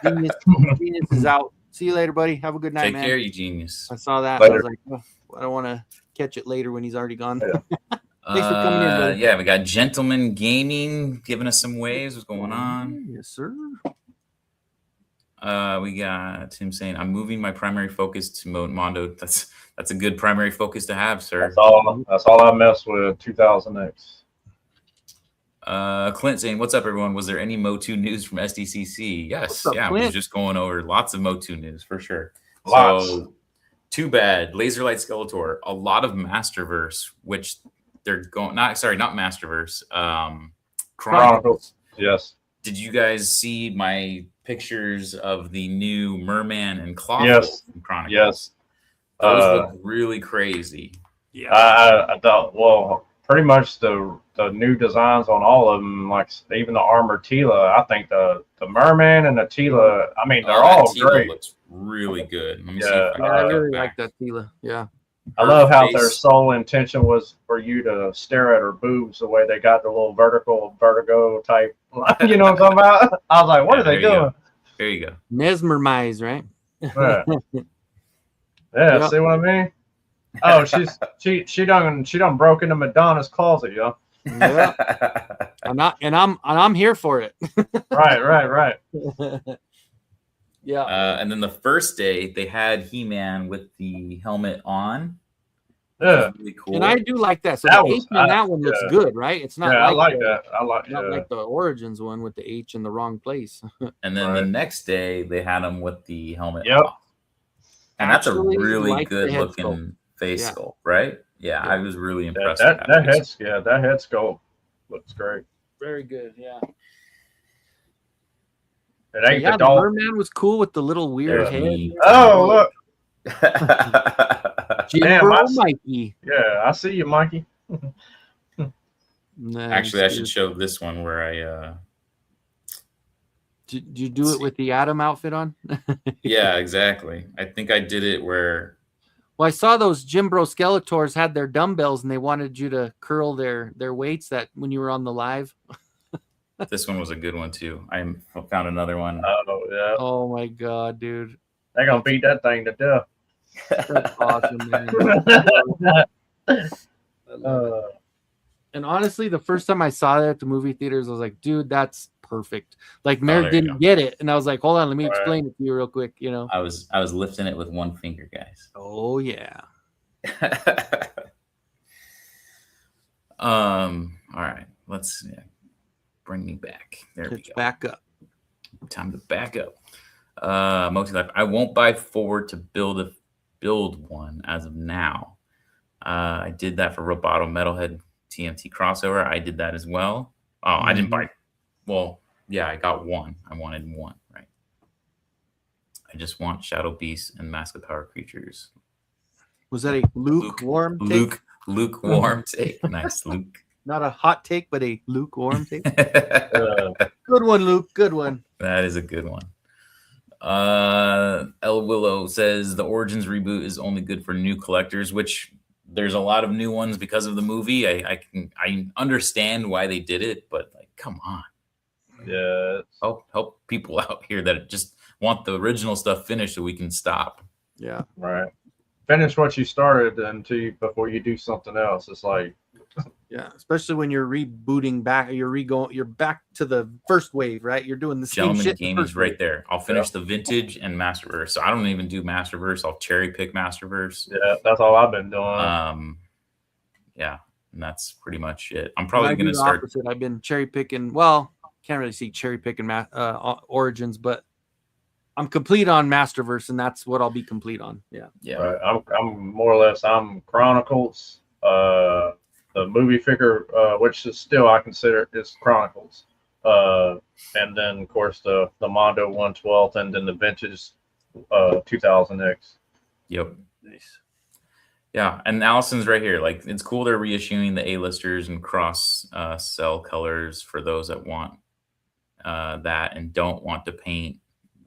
Speaker 4: Genius is out. See you later, buddy. Have a good night,
Speaker 5: take
Speaker 4: man.
Speaker 5: care, you genius.
Speaker 4: I saw that.
Speaker 6: Later.
Speaker 4: I was like, oh, I don't want to catch it later when he's already gone. Thanks for coming in, brother.
Speaker 5: Yeah, we got Gentleman Gaming giving us some waves. What's going on?
Speaker 4: Yes, sir.
Speaker 5: We got him saying, "I'm moving my primary focus to Mondo." That's a good primary focus to have, sir.
Speaker 6: That's all I mess with. 2000X.
Speaker 5: Clint saying, "What's up, everyone? Was there any MOTU news from SDCC?" Yes,
Speaker 4: What's up,
Speaker 5: yeah, we were
Speaker 4: Clint?
Speaker 5: just going over lots of MOTU news for sure.
Speaker 6: Lots.
Speaker 5: So Too bad. Laserlight Skeletor. A lot of Masterverse, which they're going. Not Masterverse. Chronicles.
Speaker 6: Yes.
Speaker 5: Did you guys see my pictures of the new Merman and Clawful
Speaker 6: Yes.
Speaker 5: from Chronicles?
Speaker 6: Yes.
Speaker 5: Those look really crazy.
Speaker 4: Yeah.
Speaker 6: I thought, well, pretty much the new designs on all of them, like even the armored Tila. I think the Merman and the Tila. I mean, they're all
Speaker 5: Tila
Speaker 6: great.
Speaker 5: looks really good. Let me see.
Speaker 6: Yeah,
Speaker 5: If
Speaker 4: Yeah, I
Speaker 5: can
Speaker 4: really
Speaker 5: get
Speaker 4: like
Speaker 5: back.
Speaker 4: that Tila. Yeah.
Speaker 6: I love how
Speaker 5: face-
Speaker 6: their sole intention was for you to stare at her boobs the way they got the little vertigo type. You know what I'm talking about? I was like, what
Speaker 5: Yeah,
Speaker 6: are they
Speaker 5: there you go.
Speaker 6: doing?
Speaker 5: There you go.
Speaker 4: Mesmerize, right?
Speaker 6: Yeah,
Speaker 4: Yep.
Speaker 6: see what I mean? Oh, she done broke into Madonna's closet, yo.
Speaker 4: Yeah. I'm here for it.
Speaker 6: Right.
Speaker 4: Yeah.
Speaker 5: And then the first day they had He-Man with the helmet on.
Speaker 6: Yeah,
Speaker 5: Really cool.
Speaker 4: And I do like that. So
Speaker 6: That
Speaker 4: the
Speaker 6: was-
Speaker 4: H in that one looks
Speaker 6: yeah.
Speaker 4: good, right? It's not
Speaker 6: yeah, I
Speaker 4: like
Speaker 6: like
Speaker 4: the,
Speaker 6: that. I like
Speaker 4: not like the Origins one with the H in the wrong place.
Speaker 5: And then the
Speaker 6: Right.
Speaker 5: next day they had him with the helmet
Speaker 6: Yep.
Speaker 5: off. And that's a
Speaker 4: Actually
Speaker 5: really
Speaker 4: like the
Speaker 5: good
Speaker 4: head
Speaker 5: looking
Speaker 4: sculpt.
Speaker 5: face
Speaker 4: Yeah.
Speaker 5: sculpt, right? Yeah,
Speaker 4: Yeah.
Speaker 5: I was really impressed
Speaker 6: that
Speaker 5: with
Speaker 6: that
Speaker 5: face
Speaker 6: that head sculpt looks great.
Speaker 4: Very good. Yeah.
Speaker 6: It ain't
Speaker 4: Yeah,
Speaker 6: the
Speaker 4: the
Speaker 6: dog.
Speaker 4: Merman was cool with the little weird
Speaker 5: Yeah.
Speaker 4: head.
Speaker 6: Oh, look.
Speaker 5: sculpt.
Speaker 4: Jim
Speaker 6: Damn,
Speaker 4: Bro
Speaker 6: I see-
Speaker 4: Mikey.
Speaker 6: Yeah, I see you, Mikey.
Speaker 4: Nice,
Speaker 5: Actually, I should
Speaker 4: dude.
Speaker 5: show this one where I
Speaker 4: Did you do it with the Atom outfit on?
Speaker 5: yeah, exactly. I think I did it where
Speaker 4: Well, I saw those Jim Bro Skeletors had their dumbbells and they wanted you to curl their weights that when you were on the live.
Speaker 5: this one was a good one too. I found another one.
Speaker 6: Oh yeah,
Speaker 4: Oh my god, dude.
Speaker 6: they're gonna beat that thing to death.
Speaker 4: That's awesome, man. And honestly, the first time I saw that at the movie theaters, I was like, dude, that's perfect. Like
Speaker 5: there
Speaker 4: Merrick
Speaker 5: you
Speaker 4: didn't
Speaker 5: go.
Speaker 4: get it. And I was like, hold on, let me
Speaker 6: Right.
Speaker 4: explain it to you real quick, you know.
Speaker 5: I was lifting it with one finger, guys.
Speaker 4: Oh yeah.
Speaker 5: All right. Let's bring me back. There we
Speaker 4: Pitch
Speaker 5: go.
Speaker 4: back up.
Speaker 5: Time to back up. MOTUesday. I won't buy forward to build one as of now. I did that for Roboto Metalhead TMT crossover. I did that as well. Oh, I didn't buy. Well, yeah, I got one. I wanted one, right? I just want Shadow Beast and Mask of Power Creatures.
Speaker 4: Was that a lukewarm take?
Speaker 5: Lukewarm take. Nice, Luke.
Speaker 4: Not a hot take, but a lukewarm take.
Speaker 5: That
Speaker 4: Good one, Luke. Good one.
Speaker 5: is a good one. El Willow says the Origins reboot is only good for new collectors, which there's a lot of new ones because of the movie. I understand why they did it, but like, come on,
Speaker 6: Yeah,
Speaker 5: help people out here that just want the original stuff finished so we can stop.
Speaker 4: Yeah.
Speaker 6: right. Finish what you started before you do something else. It's like,
Speaker 4: Yeah. Especially when you're rebooting back, you're back to the first wave, right? You're doing the same
Speaker 5: Gentleman
Speaker 4: shit.
Speaker 5: Game
Speaker 4: the
Speaker 5: is
Speaker 4: first
Speaker 5: right
Speaker 4: wave.
Speaker 5: there. I'll finish the Vintage and Masterverse. So I don't even do Masterverse. I'll cherry pick Masterverse.
Speaker 6: yeah, that's all I've been doing.
Speaker 5: Yeah, and that's pretty much it. I'm
Speaker 4: And
Speaker 5: probably
Speaker 4: I do
Speaker 5: gonna
Speaker 4: the
Speaker 5: start.
Speaker 4: opposite. I've been cherry picking. Well, can't really see cherry picking Origins, but I'm complete on Masterverse, and that's what I'll be complete on. Yeah.
Speaker 5: Yeah,
Speaker 6: Right. I'm more or less. I'm Chronicles. The movie figure, which is still I consider is Chronicles. And then of course the Mondo 112th, and then the vintage 2000X.
Speaker 5: Yep. Nice. Yeah, and Allison's right here. Like, it's cool they're reissuing the A-listers and cross cell colors for those that want that and don't want to paint.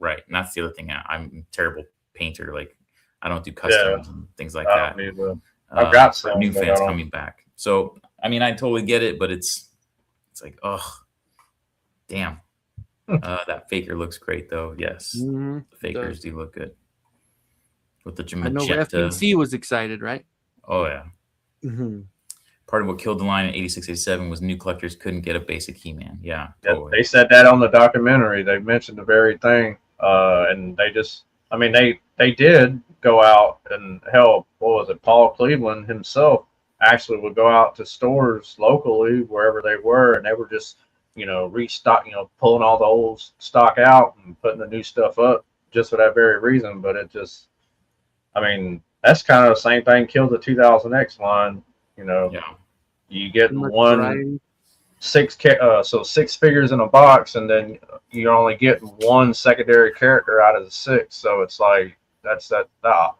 Speaker 5: Right, and that's the other thing. I'm a terrible painter. Like, I don't do customs and things like that.
Speaker 6: I've got some,
Speaker 5: new
Speaker 6: but I
Speaker 5: fans
Speaker 6: don't-
Speaker 5: coming back. So, I mean, I totally get it, but it's like, oh, damn. That faker looks great, though. Yes,
Speaker 4: Mhm.
Speaker 5: the fakers do look good with the
Speaker 4: I know
Speaker 5: magenta.
Speaker 4: FNC was excited, right?
Speaker 5: Oh yeah.
Speaker 4: Mm-hmm.
Speaker 5: Part of what killed the line in 86, 87 was new collectors couldn't get a basic He-Man. Yeah,
Speaker 6: Yeah,
Speaker 5: totally.
Speaker 6: they said that on the documentary. They mentioned the very thing, and they just, I mean, they did go out and help. What was it? Paul Cleveland himself actually would go out to stores locally, wherever they were, and they were just, restock, pulling all the old stock out and putting the new stuff up just for that very reason. But it just, I mean, that's kind of the same thing. Killed the 2000X line. You know,
Speaker 5: Yeah.
Speaker 6: you get
Speaker 4: Too much
Speaker 6: one
Speaker 4: variety.
Speaker 6: so 6 figures in a box, and then you're only getting one secondary character out of the 6. So it's like the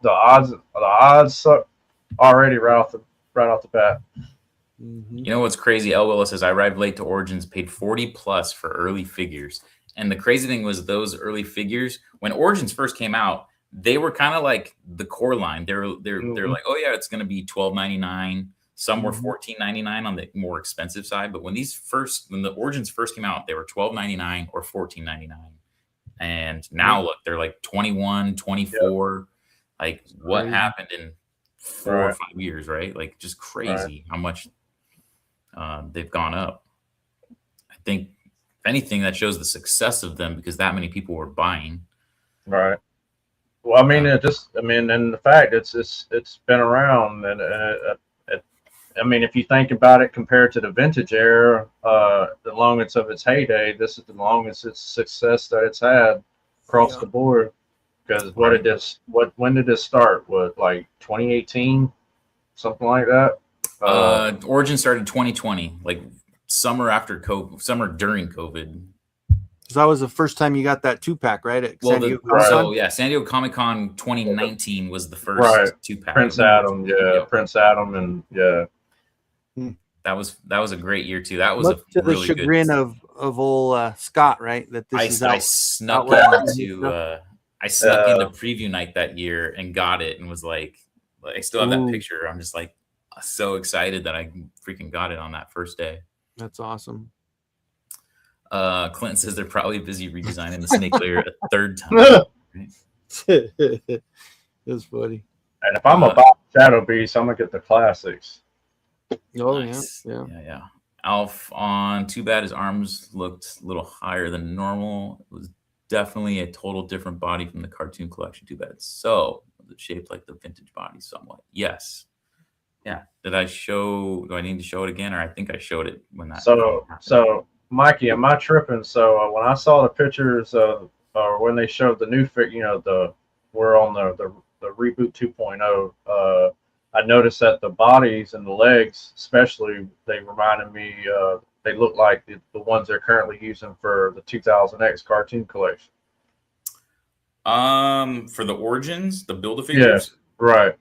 Speaker 6: odds suck already right off the bat.
Speaker 4: Mhm.
Speaker 5: You know what's crazy? El Willis says I arrived late to Origins, paid 40 plus for early figures. And the crazy thing was those early figures, when Origins first came out, they were kind of like the core line. They're like, oh yeah, it's gonna be $12.99. Some were
Speaker 4: Mhm.
Speaker 5: $14.99 on the more expensive side. But when the Origins first came out, they were $12.99 or $14.99. And now look, they're like 21, 24. Like what
Speaker 4: Crazy.
Speaker 5: happened in 4 or
Speaker 6: Right.
Speaker 5: 5 years, right? Like just crazy how much they've gone up. I think, if anything, that shows the success of them because that many people were buying.
Speaker 6: Right. Well, I mean, and the fact it's been around, and I mean, if you think about it, compared to the vintage era, the longest of its heyday, this is the longest its success that it's had across the board. Because when did this start? What, like 2018, something like that?
Speaker 5: Origin started 2020, like summer after COVID, summer during COVID.
Speaker 4: Because that was the first time you got that 2-pack, right? At
Speaker 5: Well,
Speaker 4: San Diego Comic-Con?
Speaker 5: so yeah, San Diego Comic-Con 2019 was the first
Speaker 6: Right.
Speaker 5: 2-pack.
Speaker 6: Prince Adam, yeah,
Speaker 5: Yep.
Speaker 6: Prince Adam, and yeah.
Speaker 5: That was a great year too. That was
Speaker 4: Much
Speaker 5: a
Speaker 4: to the
Speaker 5: really
Speaker 4: chagrin
Speaker 5: good.
Speaker 4: of old Scott, right? That this is
Speaker 5: I
Speaker 4: out.
Speaker 5: snuck
Speaker 4: outright.
Speaker 5: into preview night that year and got it and was like I still have that
Speaker 4: Ooh.
Speaker 5: picture. I'm just like so excited that I freaking got it on that first day.
Speaker 4: That's awesome.
Speaker 5: Clinton says they're probably busy redesigning the snake layer a third time.
Speaker 4: That's funny.
Speaker 6: And if I'm about Shadow Beast, I'm gonna get the classics.
Speaker 4: Oh
Speaker 5: Nice.
Speaker 4: yeah.
Speaker 5: Alf on Too Bad his arms looked a little higher than normal. It was definitely a total different body from the cartoon collection. Too bad. So was it shaped like the vintage body somewhat? Yes. Yeah. Do I need to show it again, or I think I showed it when that?
Speaker 6: So Mikey, am I tripping? So when I saw the pictures of, or when they showed the new we're on the reboot 2.0. I noticed that the bodies and the legs, especially, they reminded me. They look like the ones they're currently using for the 2000X cartoon collection.
Speaker 5: For the Origins, the Build-A-Figures.
Speaker 6: Yes, right.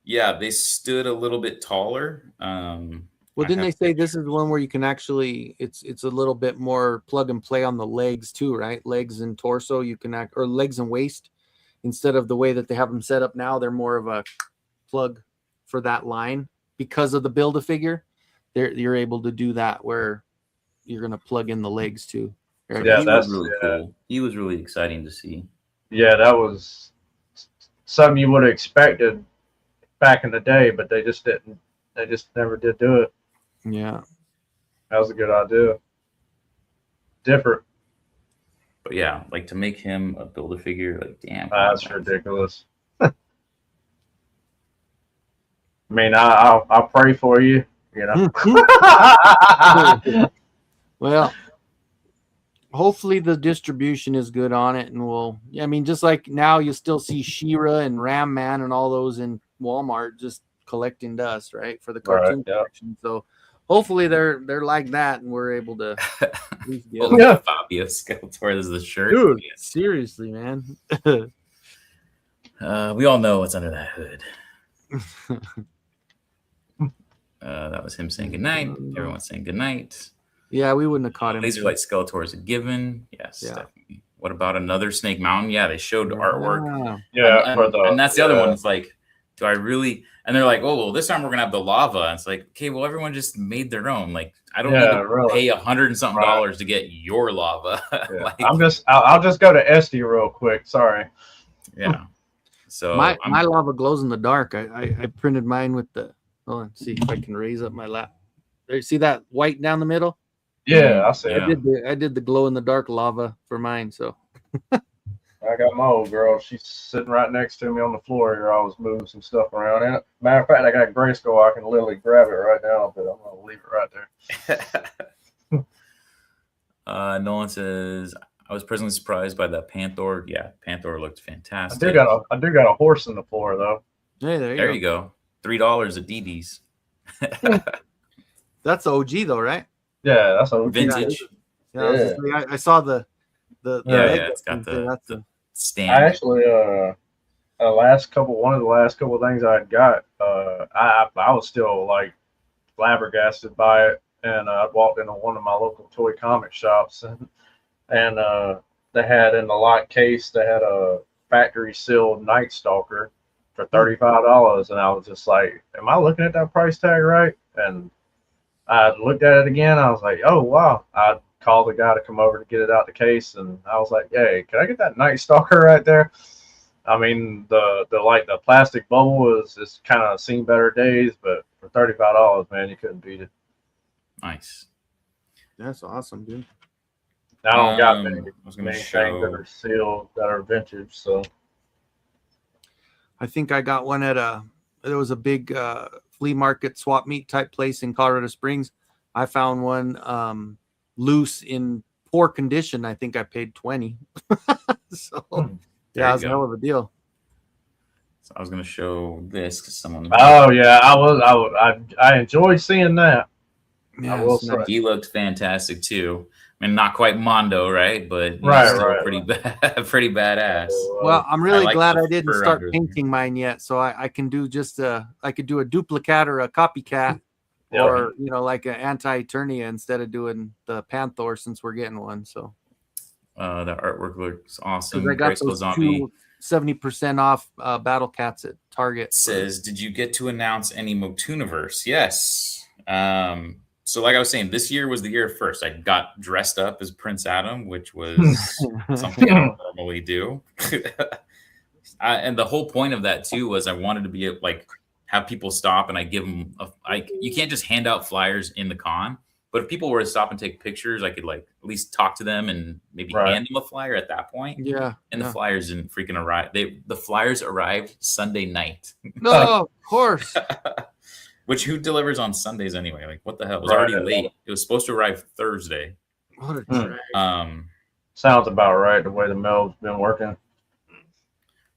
Speaker 5: Yeah, they stood a little bit taller.
Speaker 4: Well, didn't they say this is the one where you can actually? It's a little bit more plug and play on the legs too, right? Legs and torso, you can or legs and waist, instead of the way that they have them set up now. They're more of a plug for that line because of the Build-A-Figure. You're able to do that where you're gonna plug in the legs too. Right?
Speaker 6: Yeah,
Speaker 5: he was really cool. He was really exciting to see.
Speaker 6: Yeah, that was something you would have expected back in the day, but they just didn't. They just never did do it.
Speaker 4: Yeah,
Speaker 6: that was a good idea. Different.
Speaker 5: But yeah, like to make him a Build-A-Figure, like damn,
Speaker 6: that's ridiculous. I mean, I'll pray for you. You know.
Speaker 4: Well, hopefully the distribution is good on it, and I mean, just like now you still see She-Ra and Ram Man and all those in Walmart just collecting dust, right, for the cartoon collection. So hopefully they're like that, and we're able to.
Speaker 5: Fabio Skeletor is the shirt.
Speaker 4: Dude, seriously, man.
Speaker 5: We all know what's under that hood. That was him saying goodnight. Everyone's saying goodnight.
Speaker 4: Yeah, we wouldn't have caught him.
Speaker 5: Laserlight Skeletor is a given. Yes, definitely. What about another Snake Mountain? Yeah, they showed artwork.
Speaker 6: Yeah,
Speaker 5: and that's the other one. It's like, do I really? And they're like, oh, well, this time we're gonna have the lava. And it's like, okay, well, everyone just made their own. Like, I don't need to pay $100 and something dollars to get your lava.
Speaker 6: Like, I'll just go to SD real quick. Sorry.
Speaker 5: Yeah. So
Speaker 4: my lava glows in the dark. I printed mine with the. Hold on, see if I can raise up my lap. There, see that white down the middle?
Speaker 6: Yeah, I see.
Speaker 4: I did the glow in the dark lava for mine. So
Speaker 6: I got my old girl. She's sitting right next to me on the floor here. I was moving some stuff around. And matter of fact, I got Grayskull. I can literally grab it right now, but I'm gonna leave it right
Speaker 5: there. Nolan says, I was personally surprised by the Panther. Yeah, Panther looked fantastic.
Speaker 6: I do got a horse in the floor though.
Speaker 4: Hey,
Speaker 5: There you go. $3 at DD's.
Speaker 4: That's OG though, right?
Speaker 6: Yeah, that's a
Speaker 5: Vintage.
Speaker 4: Yeah, I was just like, I saw the
Speaker 5: Yeah,
Speaker 4: leg
Speaker 5: it's got
Speaker 4: thing, that's
Speaker 5: the
Speaker 6: I
Speaker 5: stand.
Speaker 6: actually one of the last couple of things I got, I was still like flabbergasted by it, and I walked into one of my local toy comic shops, and they had in the lock case they had a factory sealed Night Stalker for $35, and I was just like, am I looking at that price tag right? And I looked at it again. I was like, oh wow. I called the guy to come over to get it out the case, and I was like, hey, can I get that Night Stalker right there? I mean, the plastic bubble is kind of seen better days, but for $35, man, you couldn't beat it.
Speaker 5: Nice.
Speaker 4: That's awesome, dude.
Speaker 6: I don't got many,
Speaker 5: I was gonna
Speaker 6: many things that are sealed that are vintage, so.
Speaker 4: I think I got one at there was a big flea market swap meet type place in Colorado Springs. I found one loose in poor condition. I think I paid 20. So yeah, it was a hell of a deal.
Speaker 5: So I was gonna show this because someone.
Speaker 6: Oh yeah, I enjoy seeing that.
Speaker 4: Yeah,
Speaker 6: I will say.
Speaker 5: He looked fantastic too. I mean, not quite Mondo, right? But pretty badass.
Speaker 4: Well, I'm really
Speaker 5: like
Speaker 4: glad
Speaker 5: the
Speaker 4: I didn't
Speaker 5: fur
Speaker 4: start
Speaker 5: under
Speaker 4: painting mine yet, so I can do just I could do a duplicate or a copycat,
Speaker 6: Yeah.
Speaker 4: or like an anti-Eternia instead of doing the Panther, since we're getting one. So
Speaker 5: the artwork looks awesome.
Speaker 4: I got those two 70% off Battle Cats at Target.
Speaker 5: Says, did you get to announce any MOTUniverse? Yes. So like I was saying, this year was the year first. I got dressed up as Prince Adam, which was something I don't normally do. And the whole point of that too was I wanted to be like have people stop and I give them you can't just hand out flyers in the con, but if people were to stop and take pictures, I could like at least talk to them and maybe hand them a flyer at that point.
Speaker 4: Yeah.
Speaker 5: And the flyers didn't freaking arrive. The flyers arrived Sunday night.
Speaker 4: No, of course.
Speaker 5: Which who delivers on Sundays anyway? Like what the hell? It was already late. It was supposed to arrive Thursday.
Speaker 4: What a drag.
Speaker 6: Sounds about right the way the mail's been working.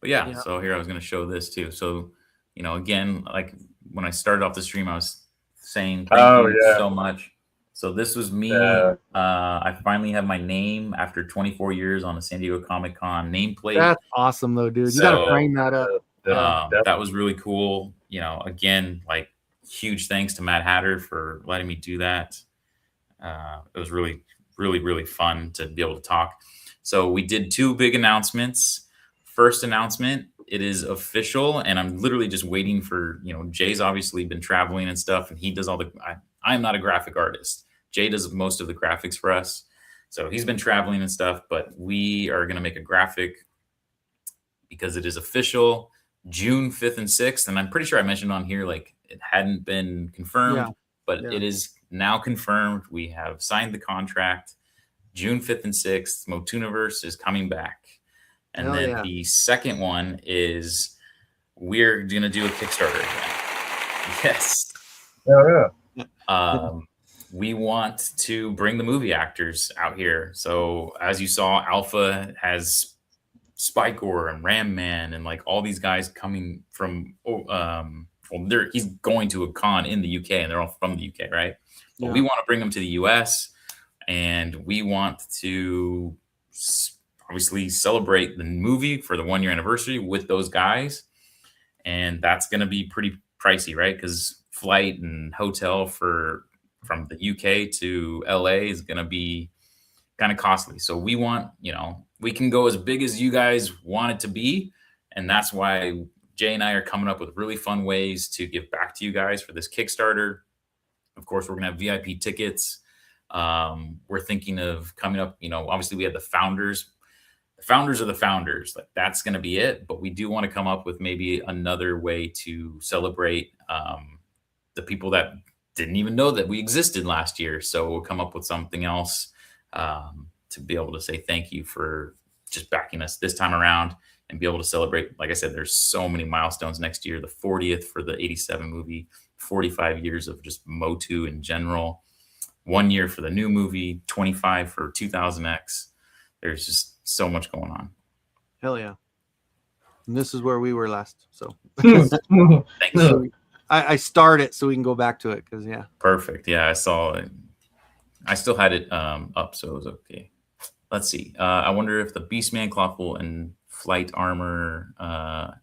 Speaker 5: But yeah, so here I was going to show this too. So, again, like when I started off the stream, I was saying thank you so much. So this was me. I finally have my name after 24 years on the San Diego Comic-Con nameplate.
Speaker 4: That's awesome though, dude. You got to frame that up.
Speaker 5: That was really cool. Again, like huge thanks to Mad Hatter for letting me do that. It was really, really, really fun to be able to talk. So we did two big announcements. First announcement, it is official, and I'm literally just waiting for, Jay's obviously been traveling and stuff, and he does all the, I'm not a graphic artist. Jay does most of the graphics for us. So he's been traveling and stuff, but we are going to make a graphic because it is official June 5th and 6th. And I'm pretty sure I mentioned on here, like it hadn't been confirmed, but it is now confirmed. We have signed the contract. June 5th and 6th, MOTUniverse is coming back. And then the second one is we're going to do a Kickstarter again. Yes.
Speaker 6: Oh, yeah.
Speaker 5: We want to bring the movie actors out here. So as you saw, Alpha has Spikor and Ram Man and like all these guys coming from, he's going to a con in the UK and they're all from the UK, right? But we want to bring them to the US and we want to obviously celebrate the movie for the 1 year anniversary with those guys. And that's going to be pretty pricey, right? Because flight and hotel from the UK to LA is going to be kind of costly. So we want, we can go as big as you guys want it to be. And that's why Jay and I are coming up with really fun ways to give back to you guys for this Kickstarter. Of course, we're going to have VIP tickets. We're thinking of coming up, obviously we have the founders. The founders are the founders. Like that's going to be it. But we do want to come up with maybe another way to celebrate the people that didn't even know that we existed last year. So we'll come up with something else to be able to say thank you for just backing us this time around and be able to celebrate. Like I said, there's so many milestones next year. The 40th for the 87 movie, 45 years of just MOTU in general, 1 year for the new movie, 25 for 2000X. There's just so much going on.
Speaker 4: Hell yeah. And this is where we were last. So
Speaker 5: Thanks.
Speaker 4: I start it so we can go back to it because
Speaker 5: Perfect. Yeah, I saw it. I still had it up, so it was okay. Let's see. I wonder if the Beastman, Clawful, and Flight Armor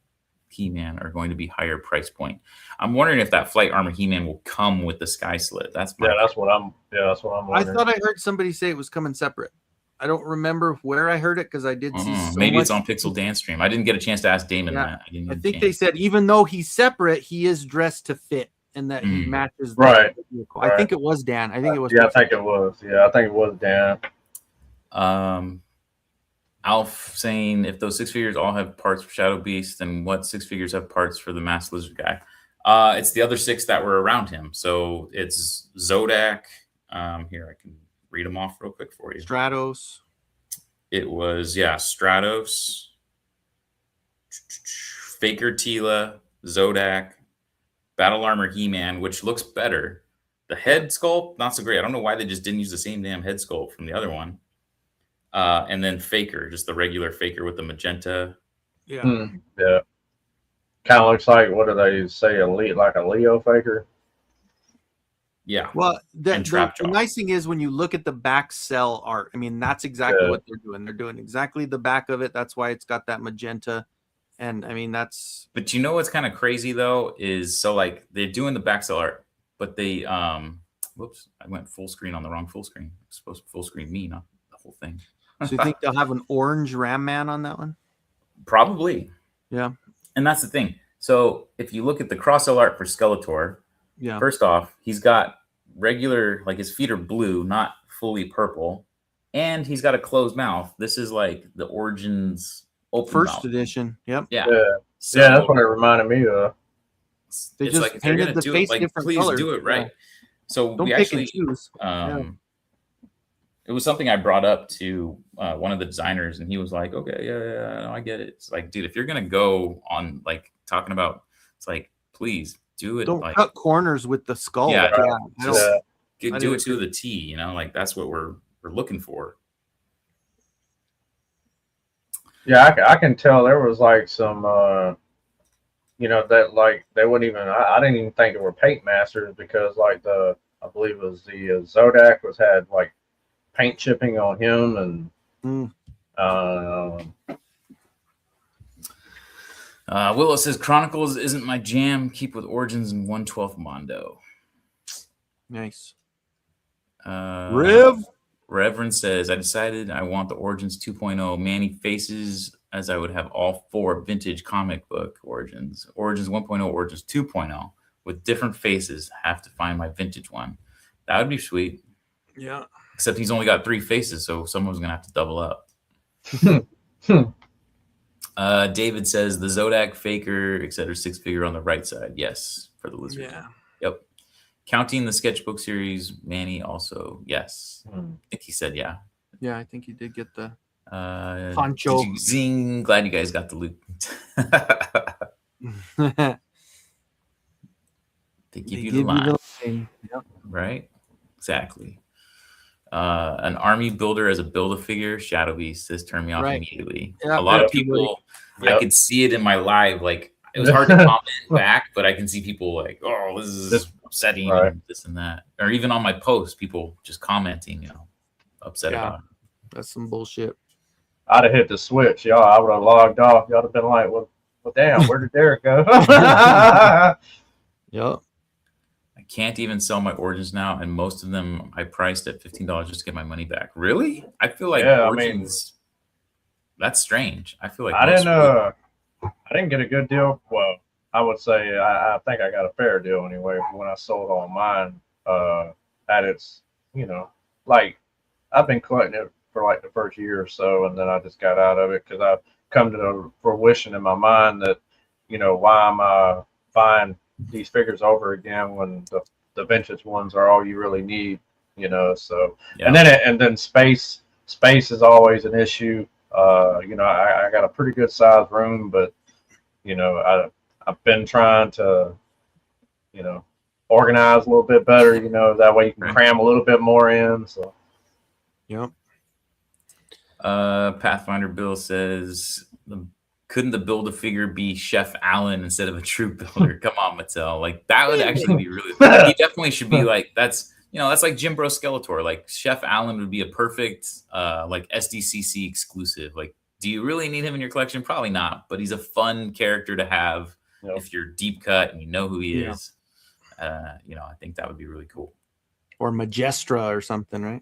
Speaker 5: He-Man are going to be higher price point. I'm wondering if that Flight Armor He-Man will come with the Sky Slit. That's
Speaker 6: what I'm
Speaker 4: I
Speaker 6: wondering.
Speaker 4: thought I heard somebody say it was coming separate. I don't remember where I heard it because I did see so
Speaker 5: maybe
Speaker 4: much.
Speaker 5: it's on Pixel Dance Stream. I didn't get a chance to ask Damon that.
Speaker 4: I think they said even though he's separate, he is dressed to fit and that he matches the
Speaker 6: Right.
Speaker 4: vehicle. I think it was Dan. I think it was.
Speaker 6: Yeah, I think it was. Yeah, I think it was Dan.
Speaker 5: Alf saying if those 6 figures all have parts for Shadow Beast, then what 6 figures have parts for the Masked Lizard guy? It's the other 6 that were around him. So it's Zodak. Here, I can read them off real quick for you.
Speaker 4: Stratos.
Speaker 5: It was, Stratos, Faker Tila, Zodak, Battle Armor He-Man, which looks better. The head sculpt, not so great. I don't know why they just didn't use the same damn head sculpt from the other one. And then Faker, just the regular Faker with the magenta.
Speaker 6: Yeah. Yeah. Kind of looks like, what do they say, like a Leo Faker?
Speaker 5: Yeah.
Speaker 4: Well, the nice thing is when you look at the back cell art, I mean, that's exactly what they're doing. They're doing exactly the back of it. That's why it's got that magenta. And I mean, that's.
Speaker 5: But you know what's kind of crazy though is so like they're doing the back cell art, but they whoops, I went full screen on the wrong full screen. It's supposed to full screen me, not the whole thing.
Speaker 4: So you think they'll have an orange Ram Man on that one?
Speaker 5: Probably.
Speaker 4: Yeah.
Speaker 5: And that's the thing. So if you look at the cross cell art for Skeletor, first off, he's got regular, like his feet are blue, not fully purple, and he's got a closed mouth. This is like the Origins open
Speaker 4: first
Speaker 5: mouth.
Speaker 4: edition. Yep.
Speaker 5: Yeah.
Speaker 6: So, yeah, that's what it reminded me of.
Speaker 4: They
Speaker 5: it's
Speaker 4: just
Speaker 5: like if you're
Speaker 4: painted
Speaker 5: gonna
Speaker 4: the
Speaker 5: do
Speaker 4: face
Speaker 5: it, like
Speaker 4: different
Speaker 5: please
Speaker 4: colors.
Speaker 5: do it right. So
Speaker 4: Don't
Speaker 5: we
Speaker 4: pick
Speaker 5: actually
Speaker 4: and choose.
Speaker 5: It was something I brought up to one of the designers, and he was like, "Okay, yeah, no, I get it." It's like, dude, if you're gonna go on like talking about, it's like, please do it.
Speaker 4: Don't
Speaker 5: like,
Speaker 4: cut corners with the skull.
Speaker 5: Yeah,
Speaker 6: do
Speaker 5: it to the T. You know, like that's what we're looking for.
Speaker 6: Yeah, I can tell there was like some, that like they wouldn't even. I didn't even think they were paint masters because like I believe it was the Zodak had like paint chipping on him and.
Speaker 5: Willow says Chronicles isn't my jam. Keep with Origins and 1/12 Mondo.
Speaker 4: Nice.
Speaker 5: Reverend says I decided I want the Origins 2.0 Manny faces as I would have all 4 vintage comic book Origins. Origins 1.0, Origins 2.0 with different faces. Have to find my vintage one. That would be sweet.
Speaker 4: Yeah.
Speaker 5: Except he's only got 3 faces, so someone's gonna have to double up. David says the Zodak, Faker, etc. 6 figure on the right side. Yes, for the lizard.
Speaker 4: Yeah.
Speaker 5: Yep. Counting the sketchbook series, Manny also. Yes. I think he said yeah.
Speaker 4: Yeah, I think he did get the poncho.
Speaker 5: Zing. Glad you guys got the loot. They give you the line.
Speaker 4: Yep.
Speaker 5: Right? Exactly. An army builder as a Build-A-Figure, Shadow Beast. This turned me off immediately.
Speaker 4: Yeah,
Speaker 5: a lot of people, I could see it in my live. Like, it was hard to comment back, but I can see people like, oh, this is upsetting, and this and that. Or even on my post, people just commenting, upset about it.
Speaker 4: That's some bullshit.
Speaker 6: I'd have hit the switch, y'all. I would have logged off. Y'all have been like, well damn, where did Derek go?
Speaker 4: Yep.
Speaker 5: I can't even sell my Origins now, and most of them I priced at $15 just to get my money back. Really? I feel like Origins. That's strange. I feel like
Speaker 6: I didn't get a good deal. Well, I would say I think I got a fair deal anyway when I sold all mine. At its, like I've been collecting it for like the first year or so, and then I just got out of it because I've come to the fruition in my mind that, why am I buying these figures over again when the vintage ones are all you really need, so and then space is always an issue. I got a pretty good sized room, but I've been trying to organize a little bit better, that way you can cram a little bit more in. So
Speaker 4: yep.
Speaker 5: Pathfinder Bill says the couldn't the Build-A-Figure be Chef Allen instead of a troop builder? Come on, Mattel. Like that would actually be really. He definitely should be like that's like Jim Bro Skeletor. Like Chef Allen would be a perfect like SDCC exclusive. Like, do you really need him in your collection? Probably not. But he's a fun character to have if you're deep cut and you know who he is. I think that would be really cool.
Speaker 4: Or Majestra or something, right?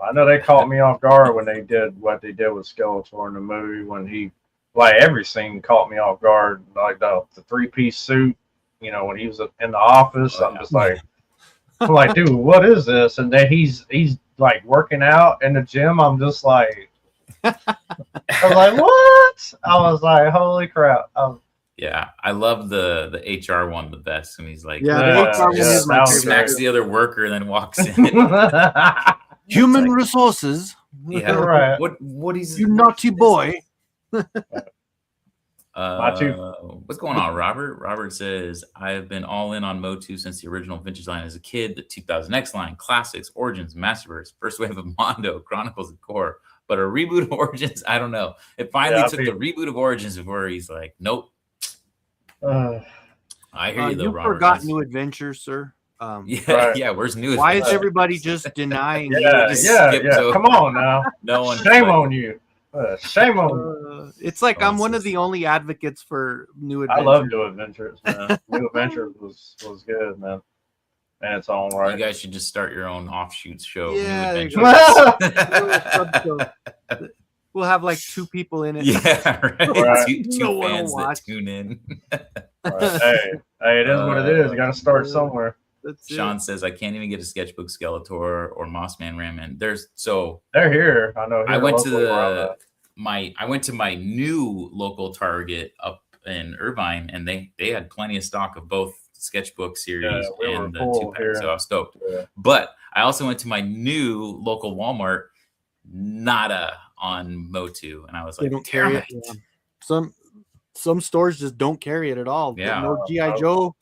Speaker 6: I know they caught me off guard when they did what they did with Skeletor in the movie when he. Like every scene caught me off guard, like the 3-piece suit, when he was in the office. I'm just like, dude, what is this? And then he's like working out in the gym. I'm just like, I was like, what? I was like, holy crap!
Speaker 5: Yeah, I love the HR one the best, and he's like,
Speaker 4: the HR one is my favorite.
Speaker 5: smacks the other worker and then walks in.
Speaker 4: Human resources.
Speaker 5: Yeah,
Speaker 6: right.
Speaker 5: What is
Speaker 4: you naughty boy?
Speaker 5: What's going on, Robert? Robert says, I have been all in on MOTU since the original vintage line as a kid, the 2000X line, Classics, Origins, Masterverse, first wave of Mondo, Chronicles, and Core. But a reboot of Origins, I don't know. It finally took the reboot of Origins before he's like, nope. I hear you though, Robert.
Speaker 4: You forgot New Adventures, sir.
Speaker 5: Where's New Adventures?
Speaker 4: Why is everybody just denying?
Speaker 6: Come on now.
Speaker 5: No one.
Speaker 6: Shame on you. Shame on.
Speaker 4: It's like I'm one of the only advocates for New Adventures.
Speaker 6: I love New Adventures, man. New Adventures was good, man. And it's all right.
Speaker 5: You guys should just start your own offshoot show.
Speaker 4: Yeah,
Speaker 5: New
Speaker 4: we'll have like 2 people in it.
Speaker 5: Yeah, right.
Speaker 6: Right.
Speaker 5: Two fans that tune in.
Speaker 6: Right. Hey, it is what it is. You got to start somewhere.
Speaker 5: Sean says, I can't even get a sketchbook Skeletor or Mossman Ramman. They're
Speaker 6: here. I know.
Speaker 5: I went to my new local Target up in Irvine, and they had plenty of stock of both sketchbook series and the 2-pack, so I was stoked. Yeah. But I also went to my new local Walmart, nada on MOTU, and I was like,
Speaker 4: they don't carry it. Yeah. Some stores just don't carry it at all.
Speaker 5: Yeah.
Speaker 4: No G.I. Joe,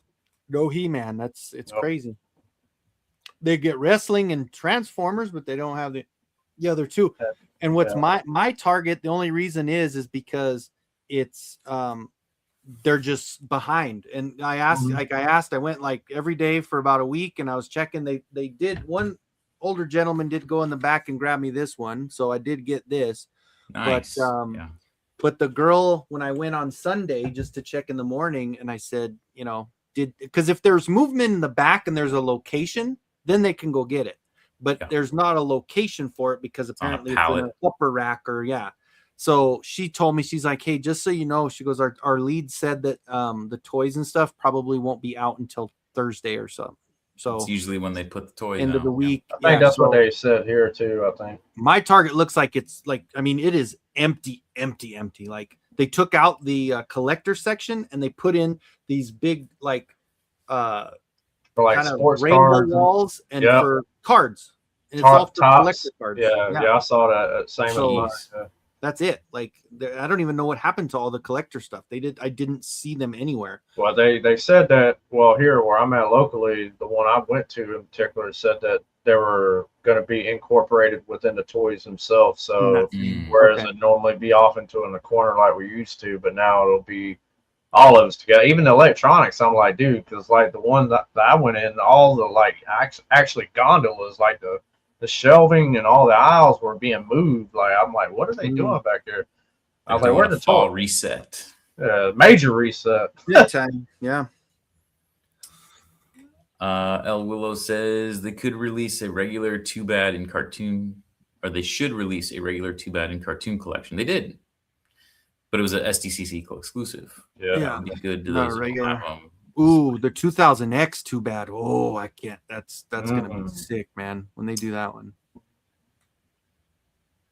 Speaker 4: no He-Man. It's crazy. They get wrestling and Transformers, but they don't have the other 2. And what's my Target, the only reason is because it's they're just behind. And I asked, I went like every day for about a week, and I was checking. They did, one older gentleman did go in the back and grab me this one, so I did get this.
Speaker 5: Nice.
Speaker 4: But the girl, when I went on Sunday just to check in the morning, and I said, because if there's movement in the back and there's a location, then they can go get it. But there's not a location for it because apparently it's in an upper rack So she told me, she's like, hey, just so you know, she goes, our lead said that the toys and stuff probably won't be out until Thursday or so. So
Speaker 5: it's usually when they put the toys
Speaker 4: end of the week.
Speaker 6: I think that's what they said here too. I think
Speaker 4: my Target looks like it's like, it is empty. Like they took out the collector section and they put in these big like for like kind sports of rainbow walls and for cards. And it's all for collector cards.
Speaker 6: Yeah, I saw that. Same as mine.
Speaker 4: That's it. Like I don't even know what happened to all the collector stuff. I didn't see them anywhere.
Speaker 6: Well, they said that. Well, here where I'm at locally, the one I went to in particular said that they were going to be incorporated within the toys themselves. So whereas it normally be off in the corner like we used to, but now it'll be all of us together. Even the electronics, I'm like, dude, because like the one that I went in, all the like actually gondolas, like the shelving and all the aisles were being moved. Like I'm like, what are they doing back there? I was like, where's the
Speaker 5: fall reset?
Speaker 6: Major reset.
Speaker 4: Good time. Yeah.
Speaker 5: El Willow says they could release a regular 2-bad in cartoon, or they should release a regular 2-bad in cartoon collection. They did, but it was an SDCC exclusive.
Speaker 6: Yeah.
Speaker 5: It'd be good to those
Speaker 4: regular. Ooh, the 2000X 2-bad. Oh, I can't. That's gonna be sick, man. When they do that one.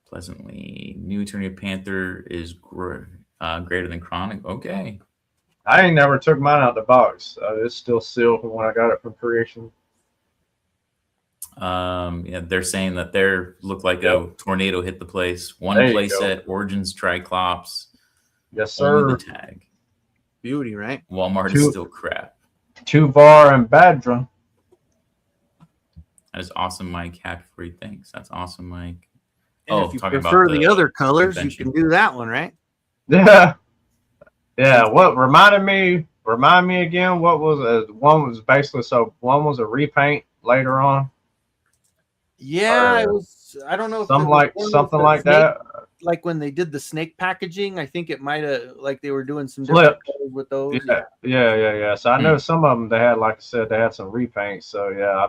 Speaker 5: Pleasantly, New Eternity Panther is greater than Chronic. Okay.
Speaker 6: I ain't never took mine out the box. It's still sealed from when I got it from Creation.
Speaker 5: They're saying that looked like a tornado hit the place. One play set, Origins Triclops.
Speaker 6: Yes, sir.
Speaker 5: The tag.
Speaker 4: Beauty, right?
Speaker 5: Walmart is still crap.
Speaker 6: Tuvar and Badra.
Speaker 5: That is awesome, Mike. Happy for you. Thanks. That's awesome, Mike.
Speaker 4: And if you prefer the other colors, you can do that one, right?
Speaker 6: Yeah. Yeah, what remind me again, what was one was basically, so one was a repaint later on,
Speaker 4: Yeah,
Speaker 6: or
Speaker 4: it was. I don't know if
Speaker 6: something
Speaker 4: it was
Speaker 6: like
Speaker 4: one with
Speaker 6: something
Speaker 4: the
Speaker 6: like
Speaker 4: snake,
Speaker 6: that.
Speaker 4: like when they did the snake packaging. I think it might have, like they were doing some
Speaker 6: Flip.
Speaker 4: different colors with those.
Speaker 6: Yeah. So I know some of them they had, like I said, they had some repaints. So yeah,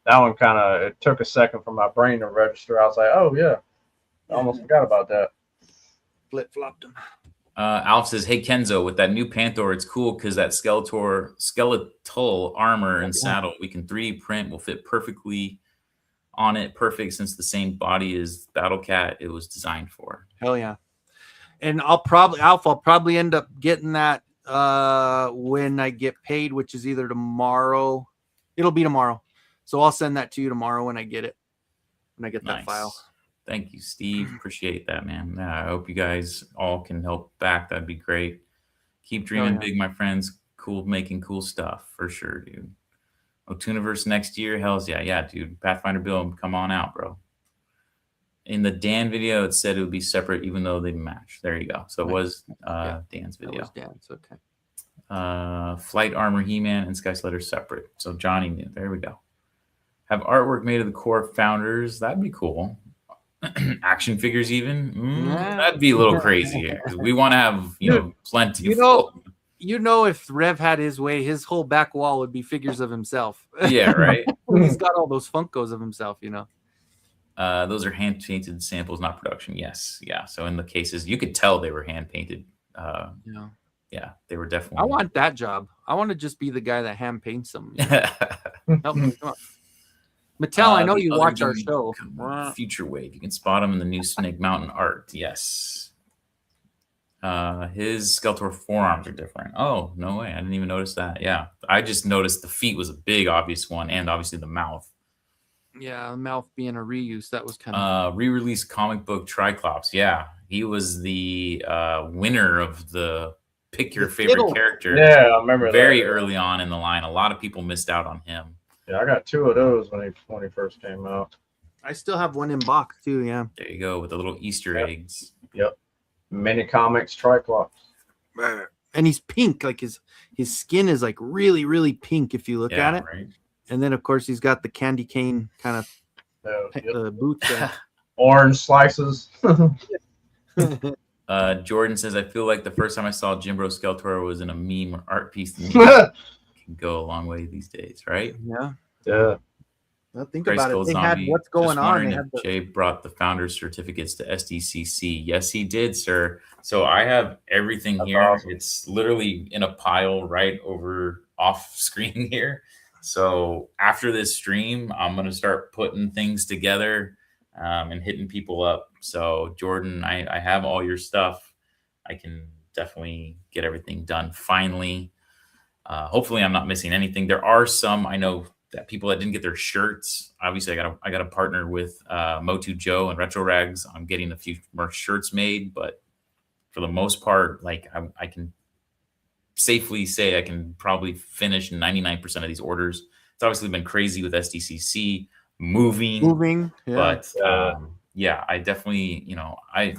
Speaker 6: that one kind of, it took a second for my brain to register. I was like, oh yeah, I almost forgot about that.
Speaker 4: Flip flopped them.
Speaker 5: Alf says, "Hey Kenzo, with that new Panther, it's cool because that skeletal armor and saddle we can 3D print will fit perfectly on it. Perfect since the same body as Battle Cat it was designed for."
Speaker 4: Hell yeah. And I'll probably end up getting that when I get paid, which is either tomorrow. It'll be tomorrow. So I'll send that to you tomorrow when I get it. When I get that file.
Speaker 5: Thank you, Steve. Appreciate that, man. Yeah, I hope you guys all can help back. That'd be great. Keep dreaming big, my friends. Cool, making cool stuff for sure, dude. MOTUniverse next year, hell's yeah, yeah, dude. Pathfinder Bill, come on out, bro. In the Dan video, it said it would be separate, even though they match. There you go. So it was Dan's video.
Speaker 4: That was Dan's. Okay.
Speaker 5: Flight Armor, He-Man, and Sky Slider separate. So Johnny knew. There we go. Have artwork made of the core founders. That'd be cool. Action figures, even that'd be a little crazy here. We want to have plenty.
Speaker 4: If Rev had his way, his whole back wall would be figures of himself.
Speaker 5: Yeah, right.
Speaker 4: He's got all those Funkos of himself.
Speaker 5: Those are hand painted samples, not production. Yes, yeah. So in the cases, you could tell they were hand painted. Yeah, they were definitely.
Speaker 4: I want that job. I want to just be the guy that hand paints them. Help me, come on. Mattel, I know you watch our show.
Speaker 5: Future Wave. You can spot him in the new Snake Mountain art. Yes. His Skeletor forearms are different. Oh, no way. I didn't even notice that. Yeah. I just noticed the feet was a big, obvious one, and obviously the mouth.
Speaker 4: Yeah, the mouth being a reuse. That was kind of
Speaker 5: re-release comic book Triclops. Yeah. He was the winner of the pick your favorite character.
Speaker 6: Yeah, I remember
Speaker 5: very
Speaker 6: that.
Speaker 5: early on in the line. A lot of people missed out on him.
Speaker 6: Yeah, I got 2 of those when he first came out.
Speaker 4: I still have one in box too. Yeah.
Speaker 5: There you go with the little Easter eggs.
Speaker 6: Yep. Mini comics Triclops.
Speaker 4: And he's pink, like his skin is like really, really pink if you look at it.
Speaker 5: Right.
Speaker 4: And then of course he's got the candy cane kind of boots.
Speaker 6: Orange slices.
Speaker 5: Jordan says, "I feel like the first time I saw Jimbro Skeletor was in a meme or art piece. Can go a long way these days, right?"
Speaker 6: Yeah.
Speaker 4: Well, think about it. They had what's going on. They had
Speaker 5: Jay brought the founders certificates to SDCC. Yes, he did, sir. So I have everything here. Awesome. It's literally in a pile right over off screen here. So after this stream, I'm going to start putting things together and hitting people up. So Jordan, I have all your stuff. I can definitely get everything done finally. Hopefully I'm not missing anything. There are some, I know that people that didn't get their shirts. Obviously I got to partner with MOTU Joe and Retro Rags. I'm getting a few more shirts made, but for the most part, like I can safely say I can probably finish 99% of these orders. It's obviously been crazy with SDCC moving, but yeah, I definitely, I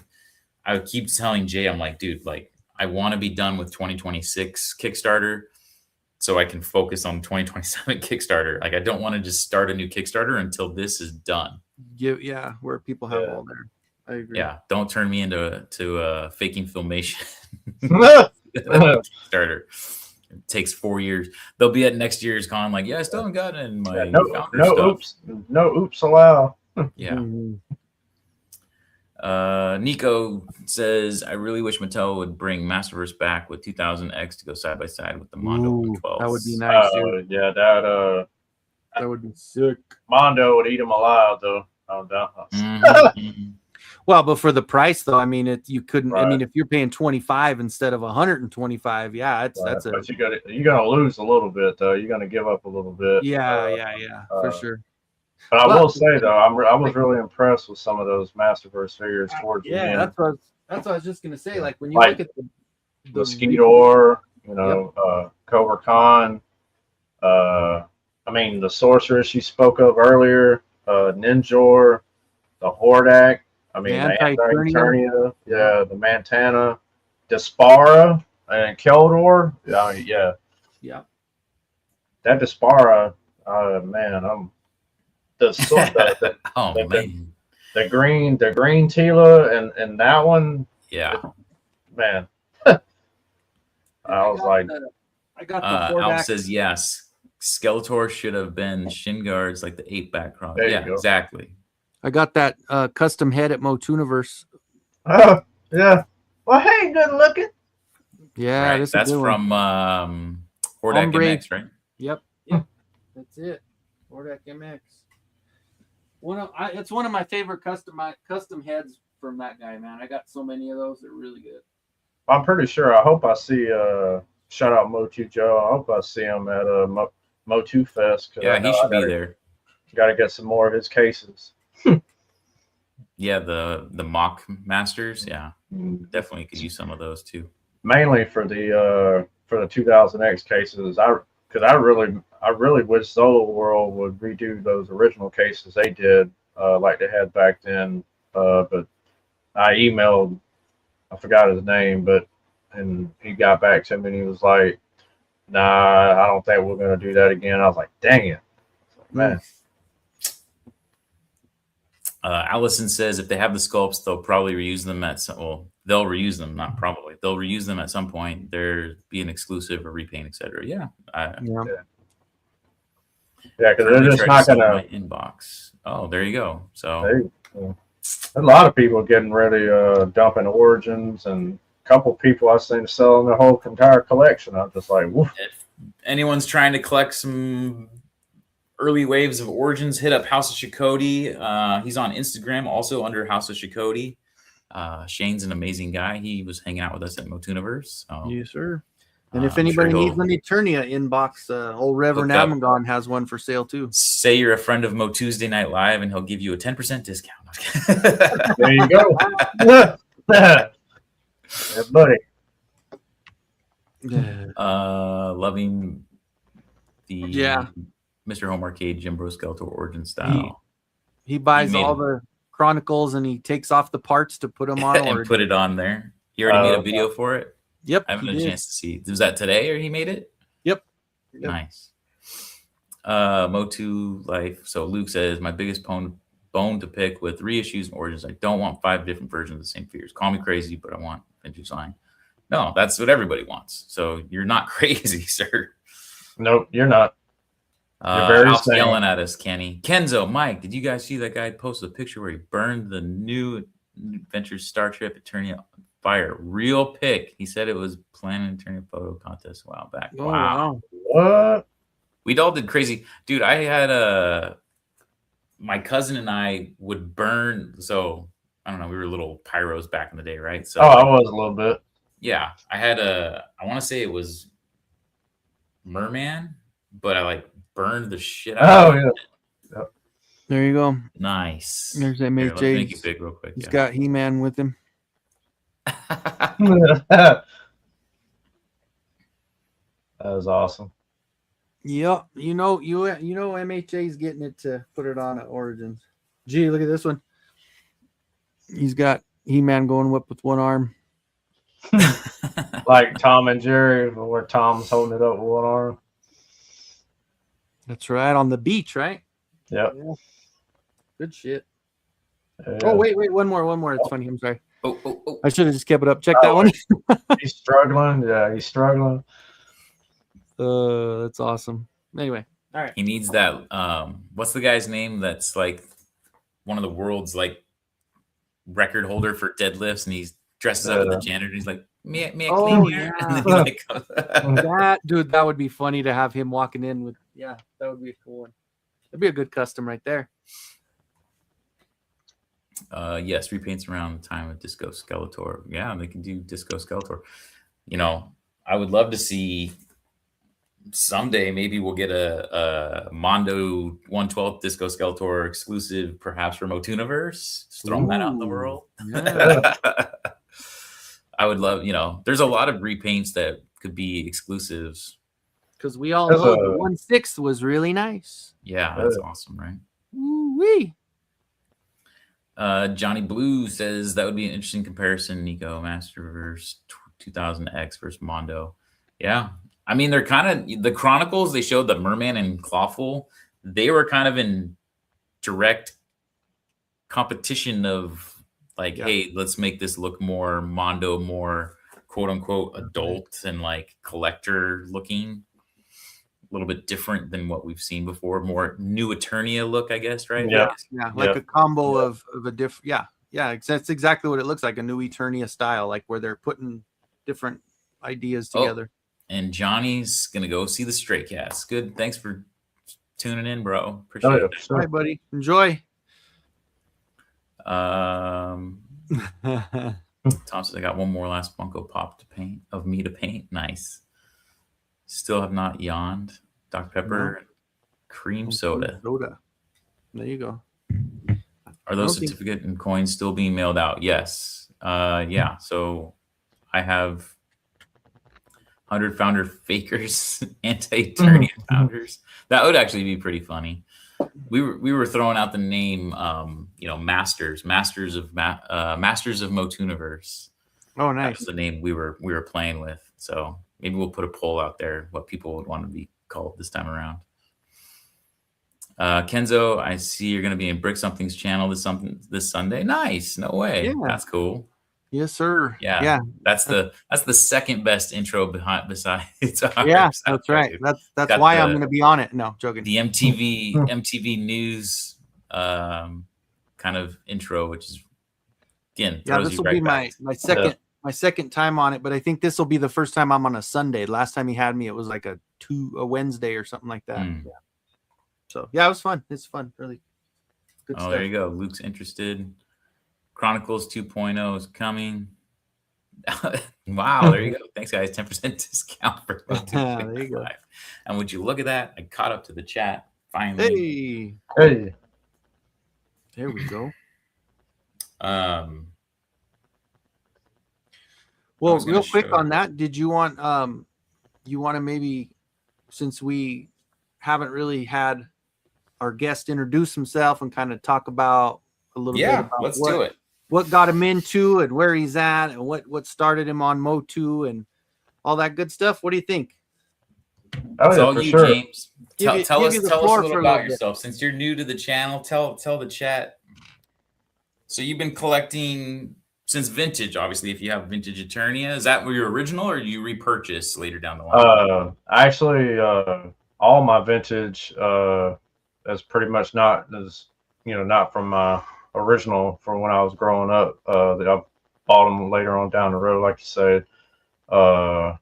Speaker 5: would keep telling Jay, I'm like, dude, like I want to be done with 2026 Kickstarter so I can focus on 2027 Kickstarter. Like I don't want to just start a new Kickstarter until this is done.
Speaker 4: Yeah, where people have all their. I agree.
Speaker 5: Yeah, don't turn me into faking filmation. Kickstarter. It takes 4 years. They'll be at next year's con. Like, yeah, I still haven't gotten in my
Speaker 6: no oops allowed.
Speaker 5: Yeah. Nico says, I really wish Mattel would bring Masterverse back with 2000X to go side by side with the Mondo 12.
Speaker 4: That would be nice.
Speaker 6: Yeah, that
Speaker 4: would be sick.
Speaker 6: Mondo would eat them alive, though.
Speaker 4: Well, but for the price, though, I mean, you couldn't.
Speaker 6: Right.
Speaker 4: I mean, if you're paying 25 instead of 125, yeah, that's
Speaker 6: But you're gonna lose a little bit, though. You're gonna give up a little bit.
Speaker 4: Yeah, for sure.
Speaker 6: But I will say though, I was really impressed with some of those Masterverse figures towards the end.
Speaker 4: That's what I was just gonna say. Like when you look at
Speaker 6: the Skeetor, Cobra Khan, I mean the Sorceress you spoke of earlier, Ninjor, the Hordak, I mean the Anti-Eternia, the Mantana, Despara. and Keldor. Yeah.
Speaker 4: Yeah.
Speaker 6: That Dispara, man,
Speaker 5: Oh man,
Speaker 6: the green Tila and that one,
Speaker 5: yeah.
Speaker 6: man. I was like,
Speaker 4: I got the
Speaker 5: Alf
Speaker 4: Hordak.
Speaker 5: says yes. Skeletor should have been shin guards like the 8-back cross.
Speaker 6: There you
Speaker 5: Yeah,
Speaker 6: go.
Speaker 5: exactly.
Speaker 4: I got that custom head at MOTUniverse.
Speaker 6: oh, yeah. Well, hey, good looking.
Speaker 4: Yeah,
Speaker 5: Right.
Speaker 4: this
Speaker 5: That's
Speaker 4: is a good one.
Speaker 5: from Hordak
Speaker 4: Hombre.
Speaker 5: MX, right?
Speaker 4: Yep. That's it. Hordak MX. It's one of my favorite custom heads from that guy, man. I got so many of those. They're really good.
Speaker 6: I'm pretty sure. I hope I see. Shout out MOTU Joe. I hope I see him at MOTU Fest.
Speaker 5: Yeah, he should be there.
Speaker 6: Got to get some more of his cases.
Speaker 5: Yeah, the mock masters. Yeah,
Speaker 6: Mm-hmm.
Speaker 5: definitely could use some of those too.
Speaker 6: Mainly for the 2000X cases. Because I really wish Solo World would redo those original cases they did, like they had back then. But I emailed, I forgot his name, and he got back to me and he was like, "Nah, I don't think we're gonna do that again." I was like, "Dang it, man."
Speaker 5: Allison says if they have the sculpts, they'll probably reuse them at some. Well, they'll reuse them, not probably. They'll reuse them at some point. They're be an exclusive or repaint, etc. Yeah.
Speaker 6: Yeah, because they're just not gonna
Speaker 5: inbox. Oh, there you go. So
Speaker 6: a lot of people getting ready, dumping Origins, and a couple people I've seen selling the whole entire collection. I'm just like, woof.
Speaker 5: If anyone's trying to collect some early waves of Origins, hit up House of Shakoti. He's on Instagram, also under House of Shakoti. Shane's an amazing guy. He was hanging out with us at MOTUniverse. So,
Speaker 4: yes, sir. And if anybody needs an Eternia inbox, old Reverend Amagon has one for sale too.
Speaker 5: Say you're a friend of MOTUesday Night Live, and he'll give you a 10% discount.
Speaker 6: There you go. Yeah, buddy.
Speaker 5: Loving the Mr. Home Arcade Jim Bro Skeletor Origin style.
Speaker 4: He buys all the Chronicles and he takes off the parts to put them on
Speaker 5: and put it on there. He already made a video for it.
Speaker 4: Yep,
Speaker 5: I haven't had a chance to see. Was that today or he made it?
Speaker 4: Yep.
Speaker 5: Nice. MOTU Life. So Luke says, my biggest bone to pick with reissues and Origins. I don't want 5 different versions of the same figures. Call me crazy, but I want vintage line. No, that's what everybody wants. So you're not crazy, sir.
Speaker 6: Nope, you're not.
Speaker 5: Alf's yelling at us, Kenny. Kenzo, Mike, did you guys see that guy posted a picture where he burned the new Adventures Starship Eternia on fire? Real pic. He said it was planning to turn a photo contest a while back.
Speaker 4: Oh,
Speaker 5: wow.
Speaker 6: What?
Speaker 5: We all did crazy. Dude, I had my cousin and I would burn. So, I don't know. We were little pyros back in the day, right? So,
Speaker 6: I was a little bit.
Speaker 5: Yeah. I had I want to say it was Merman, but I burned the shit out of it.
Speaker 6: Yep.
Speaker 4: There you go.
Speaker 5: Nice.
Speaker 4: There's
Speaker 5: Here,
Speaker 4: MHJ.
Speaker 5: let me make it big real quick.
Speaker 4: He's got He-Man with him.
Speaker 6: That was awesome.
Speaker 4: Yep. You know MHJ's getting it to put it on at Origins. Gee, look at this one. He's got He-Man going whip with one arm.
Speaker 6: Like Tom and Jerry, where Tom's holding it up with one arm.
Speaker 4: That's right, on the beach, right?
Speaker 6: Yep.
Speaker 4: Yeah. Good shit.
Speaker 6: Yeah.
Speaker 4: Oh, wait, one more. It's funny. I'm sorry.
Speaker 5: Oh.
Speaker 4: I should have just kept it up. Check that one.
Speaker 6: He's struggling. Yeah, he's struggling.
Speaker 4: That's awesome. Anyway, all right.
Speaker 5: He needs that. What's the guy's name? That's one of the world's record holder for deadlifts, and he dresses up as the janitor. He's like, "May I clean here?"
Speaker 4: Yeah.
Speaker 5: And then he
Speaker 4: that would be funny to have him walking in with. Yeah, that would be a cool one. That'd be a good custom right there.
Speaker 5: Yes, repaints around the time of Disco Skeletor. Yeah, they can do Disco Skeletor. I would love to see someday. Maybe we'll get a Mondo 1/12 Disco Skeletor exclusive, perhaps for MOTUniverse. Just throwing that out in the world.
Speaker 4: Yeah.
Speaker 5: I would love. There's a lot of repaints that could be exclusives.
Speaker 4: Because we all know the 1/6 was really nice.
Speaker 5: Yeah, that's awesome, right?
Speaker 4: Woo-wee.
Speaker 5: Johnny Blue says that would be an interesting comparison. Nico Masterverse 2000X versus Mondo. Yeah. I mean, they're kind of the Chronicles. They showed the Merman and Clawful. They were kind of in direct competition of like, hey, let's make this look more Mondo, more quote unquote adult and like collector looking. A little bit different than what we've seen before. More new Eternia look, I guess, right?
Speaker 6: Yeah.
Speaker 4: Like a combo of a different. Yeah. That's exactly what it looks like. A new Eternia style, like where they're putting different ideas together.
Speaker 5: And Johnny's gonna go see the Stray Cats. Good. Thanks for tuning in, bro. Appreciate it.
Speaker 6: Sure.
Speaker 4: Hi, buddy. Enjoy.
Speaker 5: Tom says I got one more last Funko Pop to paint of me to paint. Nice. Still have not yawned. Dr. Pepper, cream soda.
Speaker 4: There you go.
Speaker 5: Are those certificate and coins still being mailed out? Yes. Yeah. So I have 100 founder fakers, anti-Eternia founders. That would actually be pretty funny. We were throwing out the name, Masters of MOTUniverse.
Speaker 4: Oh, nice.
Speaker 5: That was the name we were playing with. So maybe we'll put a poll out there what people would want to be called this time around. Kenzo, I see you're going to be in Brick Something's channel this Sunday. Nice. No way. Yeah. That's cool.
Speaker 4: Yes, sir.
Speaker 5: Yeah. That's the second best intro besides ours.
Speaker 4: Yeah, that's right. That's why I'm going to be on it. No, joking.
Speaker 5: The MTV News kind of intro, which is again
Speaker 4: this will be my second time on it, but I think this will be the first time I'm on a Sunday. Last time he had me, it was like a Wednesday or something like that. Yeah. So it was fun. It's fun, really. Good stuff.
Speaker 5: There you go. Luke's interested. Chronicles 2.0 is coming. Wow, there you go. Thanks, guys. 10% discount for
Speaker 4: there you go.
Speaker 5: And would you look at that? I caught up to the chat finally.
Speaker 6: Hey.
Speaker 4: There we go. Well, real quick on that, did you want to maybe, since we haven't really had our guest introduce himself and kind of talk about a little bit about
Speaker 5: let's do it.
Speaker 4: What got him into and where he's at and what started him on MOTU and all that good stuff. What do you think?
Speaker 5: It's all you, James. Tell us a little about yourself. Since you're new to the channel, tell the chat. So you've been collecting since vintage, obviously, if you have vintage Eternia. Is that your original or you repurchase later down the line?
Speaker 6: Actually, all my vintage is pretty much not from my original from when I was growing up. That I bought them later on down the road, like you said. I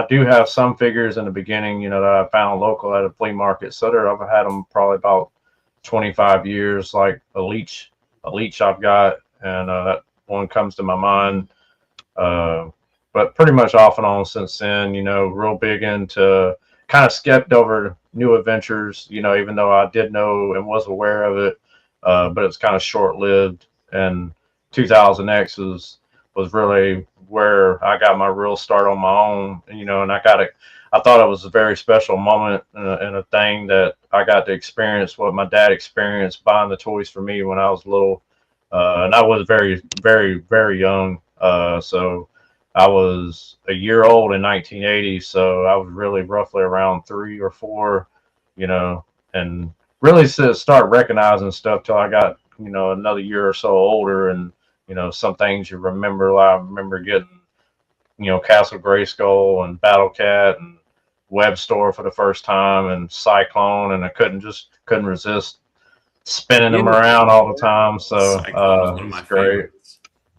Speaker 6: do have some figures in the beginning, that I found local at a flea market. So I've had them probably about 25 years, like a leech I've got, and that one comes to my mind. But pretty much off and on since then, real big into kind of skipped over new adventures, even though I did know and was aware of it. But it's kind of short-lived, and 2000X was really where I got my real start on my own, and I thought it was a very special moment and a thing that I got to experience what my dad experienced buying the toys for me when I was little, and I was very, very, very young. So I was a year old in 1980, so I was really roughly around 3 or 4, and really start recognizing stuff till I got, another year or so older. And, some things you remember, like I remember getting, Castle Grayskull and Battle Cat and Web Store for the first time and Cyclone. And I couldn't resist spinning them around all the time. So it's great.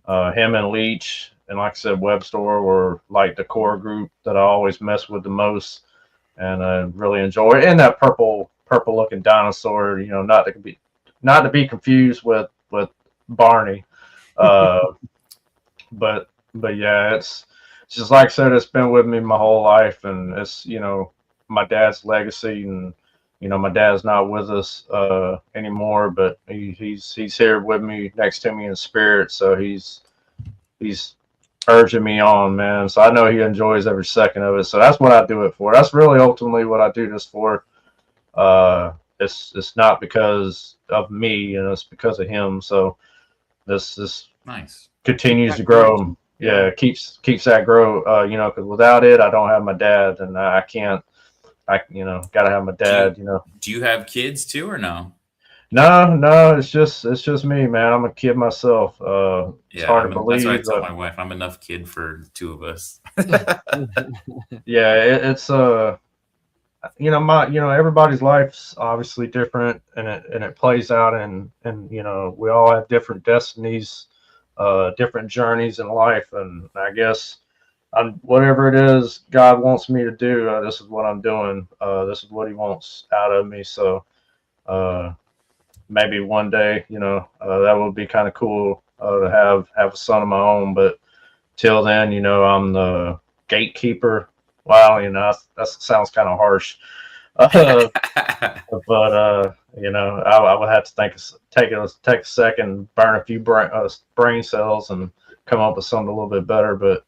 Speaker 6: Him and Leech. And like I said, Web Store were like the core group that I always mess with the most. And I really enjoy it. And that purple looking dinosaur, not to be confused with Barney. But yeah, it's just like I said, it's been with me my whole life, and it's, my dad's legacy. And, my dad's not with us anymore, but he's here with me, next to me in spirit. So he's urging me on, man. So I know he enjoys every second of it. So that's what I do it for. That's really ultimately what I do this for. It's not because of me, it's because of him. So this
Speaker 5: nice
Speaker 6: continues to grow. yeah, it keeps that grow. You know, because without it, I don't have my dad, and I can't. Gotta have my dad.
Speaker 5: Do you have kids too, or no?
Speaker 6: No, it's just me, man. I'm a kid myself. It's
Speaker 5: Yeah,
Speaker 6: hard to
Speaker 5: that's what I
Speaker 6: believe,
Speaker 5: tell
Speaker 6: but
Speaker 5: my wife. I'm enough kid for two of us.
Speaker 6: yeah, it's everybody's life's obviously different, and it plays out, and we all have different destinies, different journeys in life, and I guess whatever it is God wants me to do, this is what I'm doing. This is what He wants out of me. So maybe one day, that would be kind of cool to have a son of my own. But till then, I'm the gatekeeper. Wow, that sounds kind of harsh. But I would have to take a second, burn a few brain cells, and come up with something a little bit better. But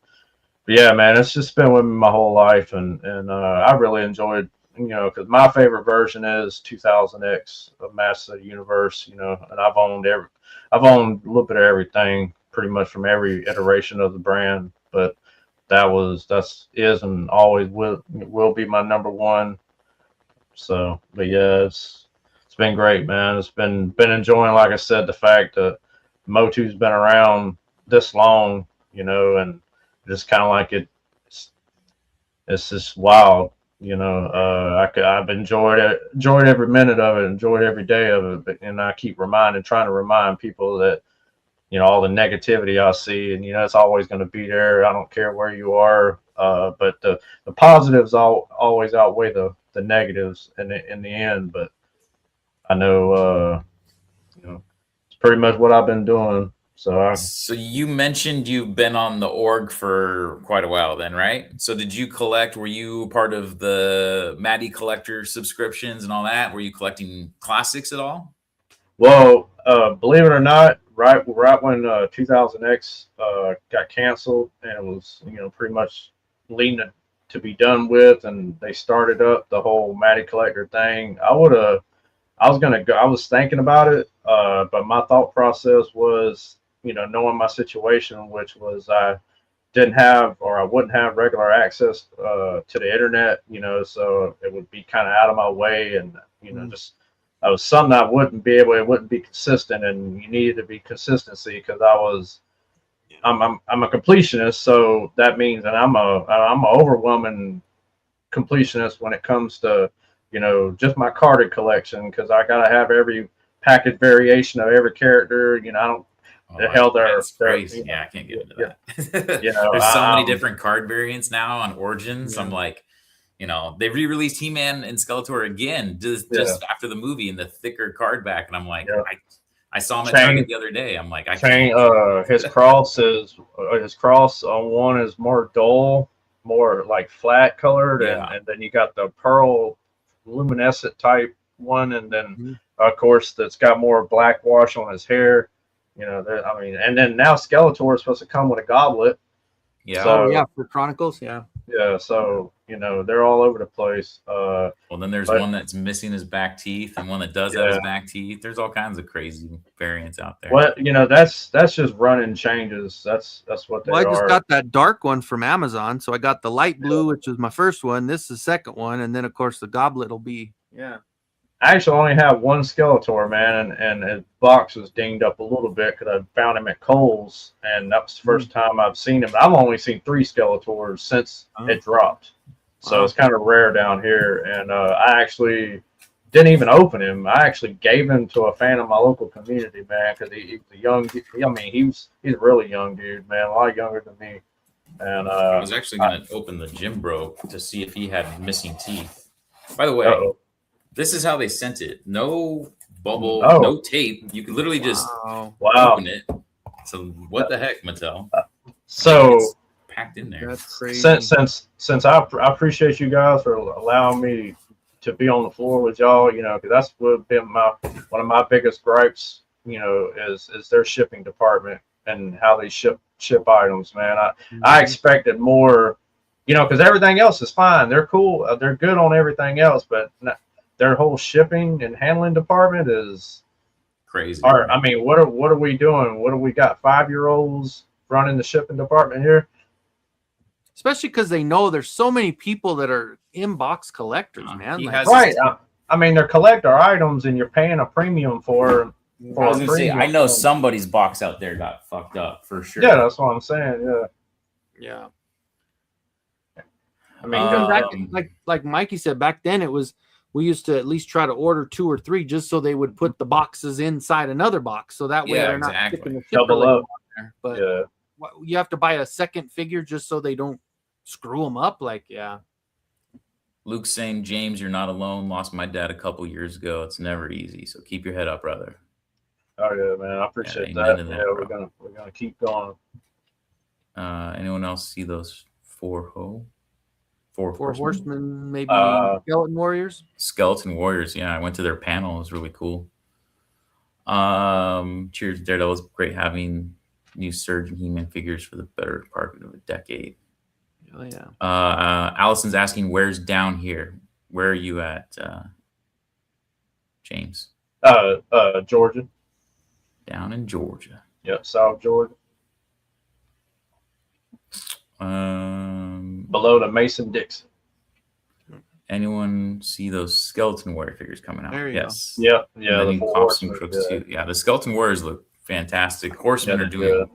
Speaker 6: yeah, man, it's just been with me my whole life, and I really enjoyed, because my favorite version is 2000X of Masters of the Universe, and I've owned a little bit of everything, pretty much from every iteration of the brand, but is and always will be my number one. So, but yeah, it's been great, man. It's been enjoying, like I said, the fact that MOTU's been around this long, and just kind of like it's just wild, I've enjoyed every minute of it, enjoyed every day of it, and I keep trying to remind people that, all the negativity I see, and it's always going to be there. I don't care where you are, but the positives always outweigh the negatives in the end. But I know, it's pretty much what I've been doing.
Speaker 5: So you mentioned you've been on the org for quite a while then, right? So were you part of the Maddie collector subscriptions and all that? Were you collecting classics at all?
Speaker 6: Well, believe it or not, right when 2000X got canceled, and it was pretty much leading to be done with, and they started up the whole Maddie collector thing, I was gonna go. I was thinking about it, but my thought process was, knowing my situation, which was I wouldn't have regular access to the internet, so it would be kind of out of my way, and just that was something I wouldn't be able. It wouldn't be consistent, and you needed to be consistency because I'm a completionist, so that means that I'm a overwhelming completionist when it comes to just my carded collection, because I gotta have every packet variation of every character. I don't.
Speaker 5: That's crazy. Yeah, I can't get into that. There's so many different card variants now on Origins. Yeah. I'm like, they re-released He-Man and Skeletor again just after the movie in the thicker card back, and I'm like, I saw him at Target the other day. I'm like,
Speaker 6: his cross on one is more dull, more like flat colored, and then you got the pearl luminescent type one, and then of course that's got more black wash on his hair. And then now Skeletor is supposed to come with a goblet.
Speaker 5: Yeah.
Speaker 6: So,
Speaker 4: for Chronicles, yeah.
Speaker 6: Yeah, so they're all over the place.
Speaker 5: Well, then there's one that's missing his back teeth, and one that does have his back teeth. There's all kinds of crazy variants out there.
Speaker 6: Well, that's just running changes. That's what they are.
Speaker 4: I just got that dark one from Amazon, so I got the light blue, which was my first one. This is the second one, and then of course the goblet will be
Speaker 6: I actually only have one Skeletor, man, and his box was dinged up a little bit because I found him at Kohl's, and that was the first time I've seen him. I've only seen 3 Skeletors since it dropped, so it's kind of rare down here. And I actually didn't even open him. I actually gave him to a fan of my local community, man, because he's a young. He's a really young dude, man, a lot younger than me. And
Speaker 5: I was actually going to open the Jim Bro to see if he had missing teeth. By the way. This is how they sent it. No bubble, no tape. You could literally just open it. So what the heck, Mattel?
Speaker 6: So
Speaker 5: it's packed in there.
Speaker 4: That's crazy.
Speaker 6: Since I appreciate you guys for allowing me to be on the floor with y'all, because that's what been one of my biggest gripes, is their shipping department and how they ship items, man. I expected more, because everything else is fine. They're cool. They're good on everything else, but their whole shipping and handling department is
Speaker 5: crazy.
Speaker 6: I mean, what are we doing? What do we got? 5-year-olds running the shipping department here.
Speaker 4: Especially because they know there's so many people that are inbox collectors, man.
Speaker 5: He
Speaker 4: Like,
Speaker 5: has
Speaker 6: Right. I mean, they're collector items, and you're paying a premium for.
Speaker 5: I was gonna say, I know somebody's box out there got fucked up for sure.
Speaker 6: Yeah, that's what I'm saying. Yeah.
Speaker 4: yeah.
Speaker 6: I mean,
Speaker 4: Even back, like Mikey said, back then it was, we used to at least try to order 2 or 3 just so they would put the boxes inside another box, so that way
Speaker 5: Yeah,
Speaker 4: they're not
Speaker 5: exactly.
Speaker 4: picking the shipper
Speaker 6: Double
Speaker 4: label
Speaker 6: up.
Speaker 4: on there. But
Speaker 6: yeah.
Speaker 4: you have to buy a second figure just so they don't screw them up. Like, yeah.
Speaker 5: Luke's saying, James, you're not alone. Lost my dad a couple years ago. It's never easy. So keep your head up, brother.
Speaker 6: Oh yeah, man. I appreciate
Speaker 5: amen
Speaker 6: that.
Speaker 5: to that,
Speaker 6: Yeah,
Speaker 5: bro.
Speaker 6: we're gonna keep going.
Speaker 5: Anyone else see those four
Speaker 4: Horsemen, maybe skeleton warriors.
Speaker 5: Skeleton Warriors. Yeah, I went to their panel. It was really cool. Cheers, Daredevil. It was great having new Surge and He-Man figures for the better part of a decade.
Speaker 4: Oh yeah.
Speaker 5: Allison's asking, where's down here? Where are you at, James?
Speaker 6: Georgia.
Speaker 5: Down in Georgia.
Speaker 6: Yep, South Georgia. Below the Mason-Dixon.
Speaker 5: Anyone see those Skeleton Warrior figures coming out?
Speaker 4: There you
Speaker 5: yes.
Speaker 6: Yep. Yeah.
Speaker 5: And
Speaker 6: The
Speaker 5: then
Speaker 6: four
Speaker 5: Cops and
Speaker 6: horsemen,
Speaker 5: Crooks
Speaker 6: yeah.
Speaker 5: too. Yeah, the Skeleton Warriors look fantastic. Horsemen
Speaker 6: Yeah,
Speaker 5: are doing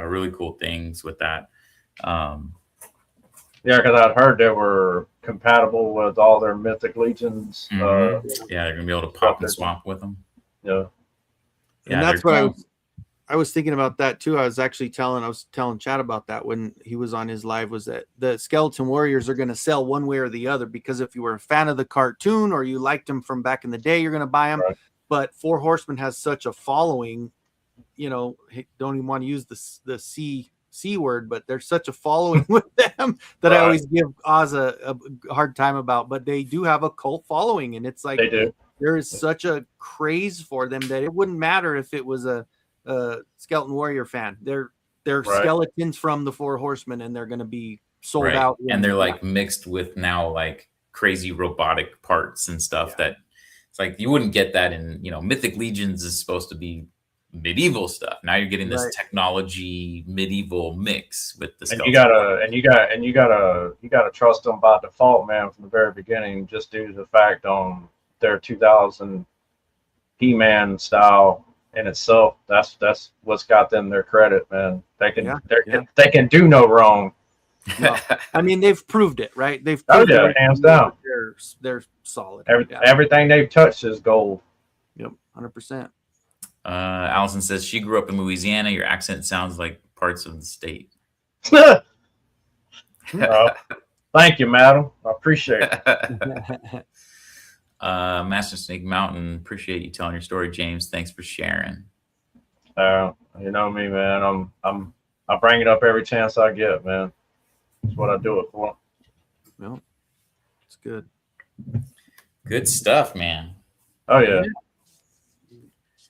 Speaker 5: really cool things with that.
Speaker 6: Yeah, because I'd heard they were compatible with all their Mythic Legions.
Speaker 5: Yeah, they're gonna be able to pop and swap with them.
Speaker 6: Yeah.
Speaker 4: And that's what I was thinking about that too. I was telling Chad about that when he was on his live, was that the Skeleton Warriors are going to sell one way or the other, because if you were a fan of the cartoon or you liked them from back in the day, you're going to buy them.
Speaker 6: Right.
Speaker 4: But Four Horsemen has such a following, you know, don't even want to use the C word, but there's such a following with them that I always give Oz a hard time about. But they do have a cult following, and it's like
Speaker 6: They do.
Speaker 4: there is such a craze for them that it wouldn't matter if it was a Skeleton Warrior fan. They're skeletons from the Four Horsemen, and they're going to be sold out.
Speaker 5: And they're like mixed with now like crazy robotic parts and stuff that it's like you wouldn't get that in, you know, Mythic Legions is supposed to be medieval stuff. Now you're getting this technology medieval mix with the
Speaker 6: And you gotta trust them by default, man, from the very beginning, just due to the fact on their 2000 He-Man style in itself. That's what's got them their credit, man. They can do no wrong.
Speaker 4: No. I mean, they've proved it, right? They've
Speaker 6: Oh
Speaker 4: proved
Speaker 6: yeah, hands down.
Speaker 4: They're solid.
Speaker 6: Everything they've touched is gold.
Speaker 4: Yep, 100%.
Speaker 5: Allison says she grew up in Louisiana. Your accent sounds like parts of the state.
Speaker 6: Thank you, madam. I appreciate it.
Speaker 5: Master Snake Mountain, appreciate you telling your story, James. Thanks for sharing.
Speaker 6: You know me, man. I bring it up every chance I get, man. That's what I do it for.
Speaker 4: Well, it's good.
Speaker 5: Good stuff, man.
Speaker 6: Oh yeah.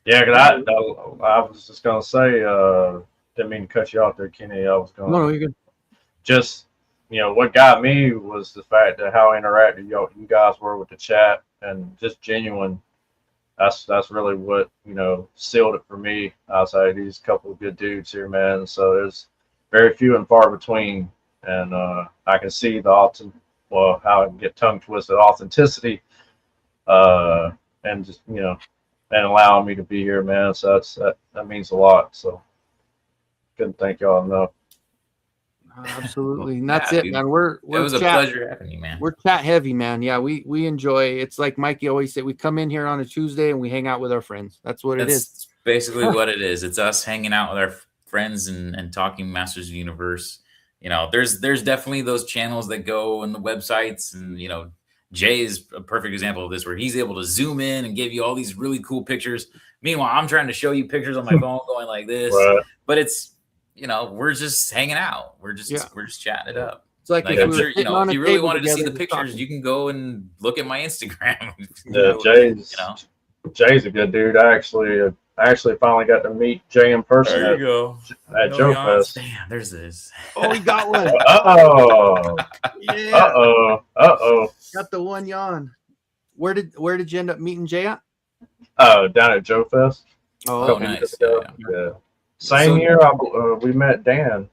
Speaker 6: Yeah, because I was just gonna say, didn't mean to cut you off there, Kenny. I was gonna.
Speaker 4: No, you're good.
Speaker 6: Just, you know, what got me was the fact that how interactive you guys were with the chat, and just genuine. That's really what, you know, sealed it for me. Outside these couple of good dudes here, man. So there's very few and far between, and I can see how I can get tongue twisted authenticity, and just, you know, and allowing me to be here, man. So that means a lot. So couldn't thank y'all enough.
Speaker 4: Absolutely. And that's it, man. We're
Speaker 5: it was a pleasure having you, man.
Speaker 4: We're chat heavy, man. Yeah, we enjoy. It's like Mikey always said, we come in here on a Tuesday and we hang out with our friends. That's what it is.
Speaker 5: That's basically what it is. It's us hanging out with our friends and talking Masters of the Universe. You know, there's definitely those channels that go on the websites, and, you know, Jay is a perfect example of this, where he's able to zoom in and give you all these really cool pictures. Meanwhile, I'm trying to show you pictures on my phone going like this, but it's, you know, we're just hanging out. We're just chatting it up.
Speaker 4: It's like
Speaker 5: I'm sure, you know, if you really wanted to see the pictures, you can go and look at my Instagram.
Speaker 6: Jay's a good dude. I actually finally got to meet Jay in person.
Speaker 5: There you go.
Speaker 6: At Joe Fest.
Speaker 5: Damn, there's this.
Speaker 4: Oh, he got one.
Speaker 6: Yeah.
Speaker 4: Got the one yawn. Where did you end up meeting Jay at?
Speaker 6: Down at Joe Fest.
Speaker 4: Oh,
Speaker 5: nice.
Speaker 6: Yeah. Same year, we met Dan.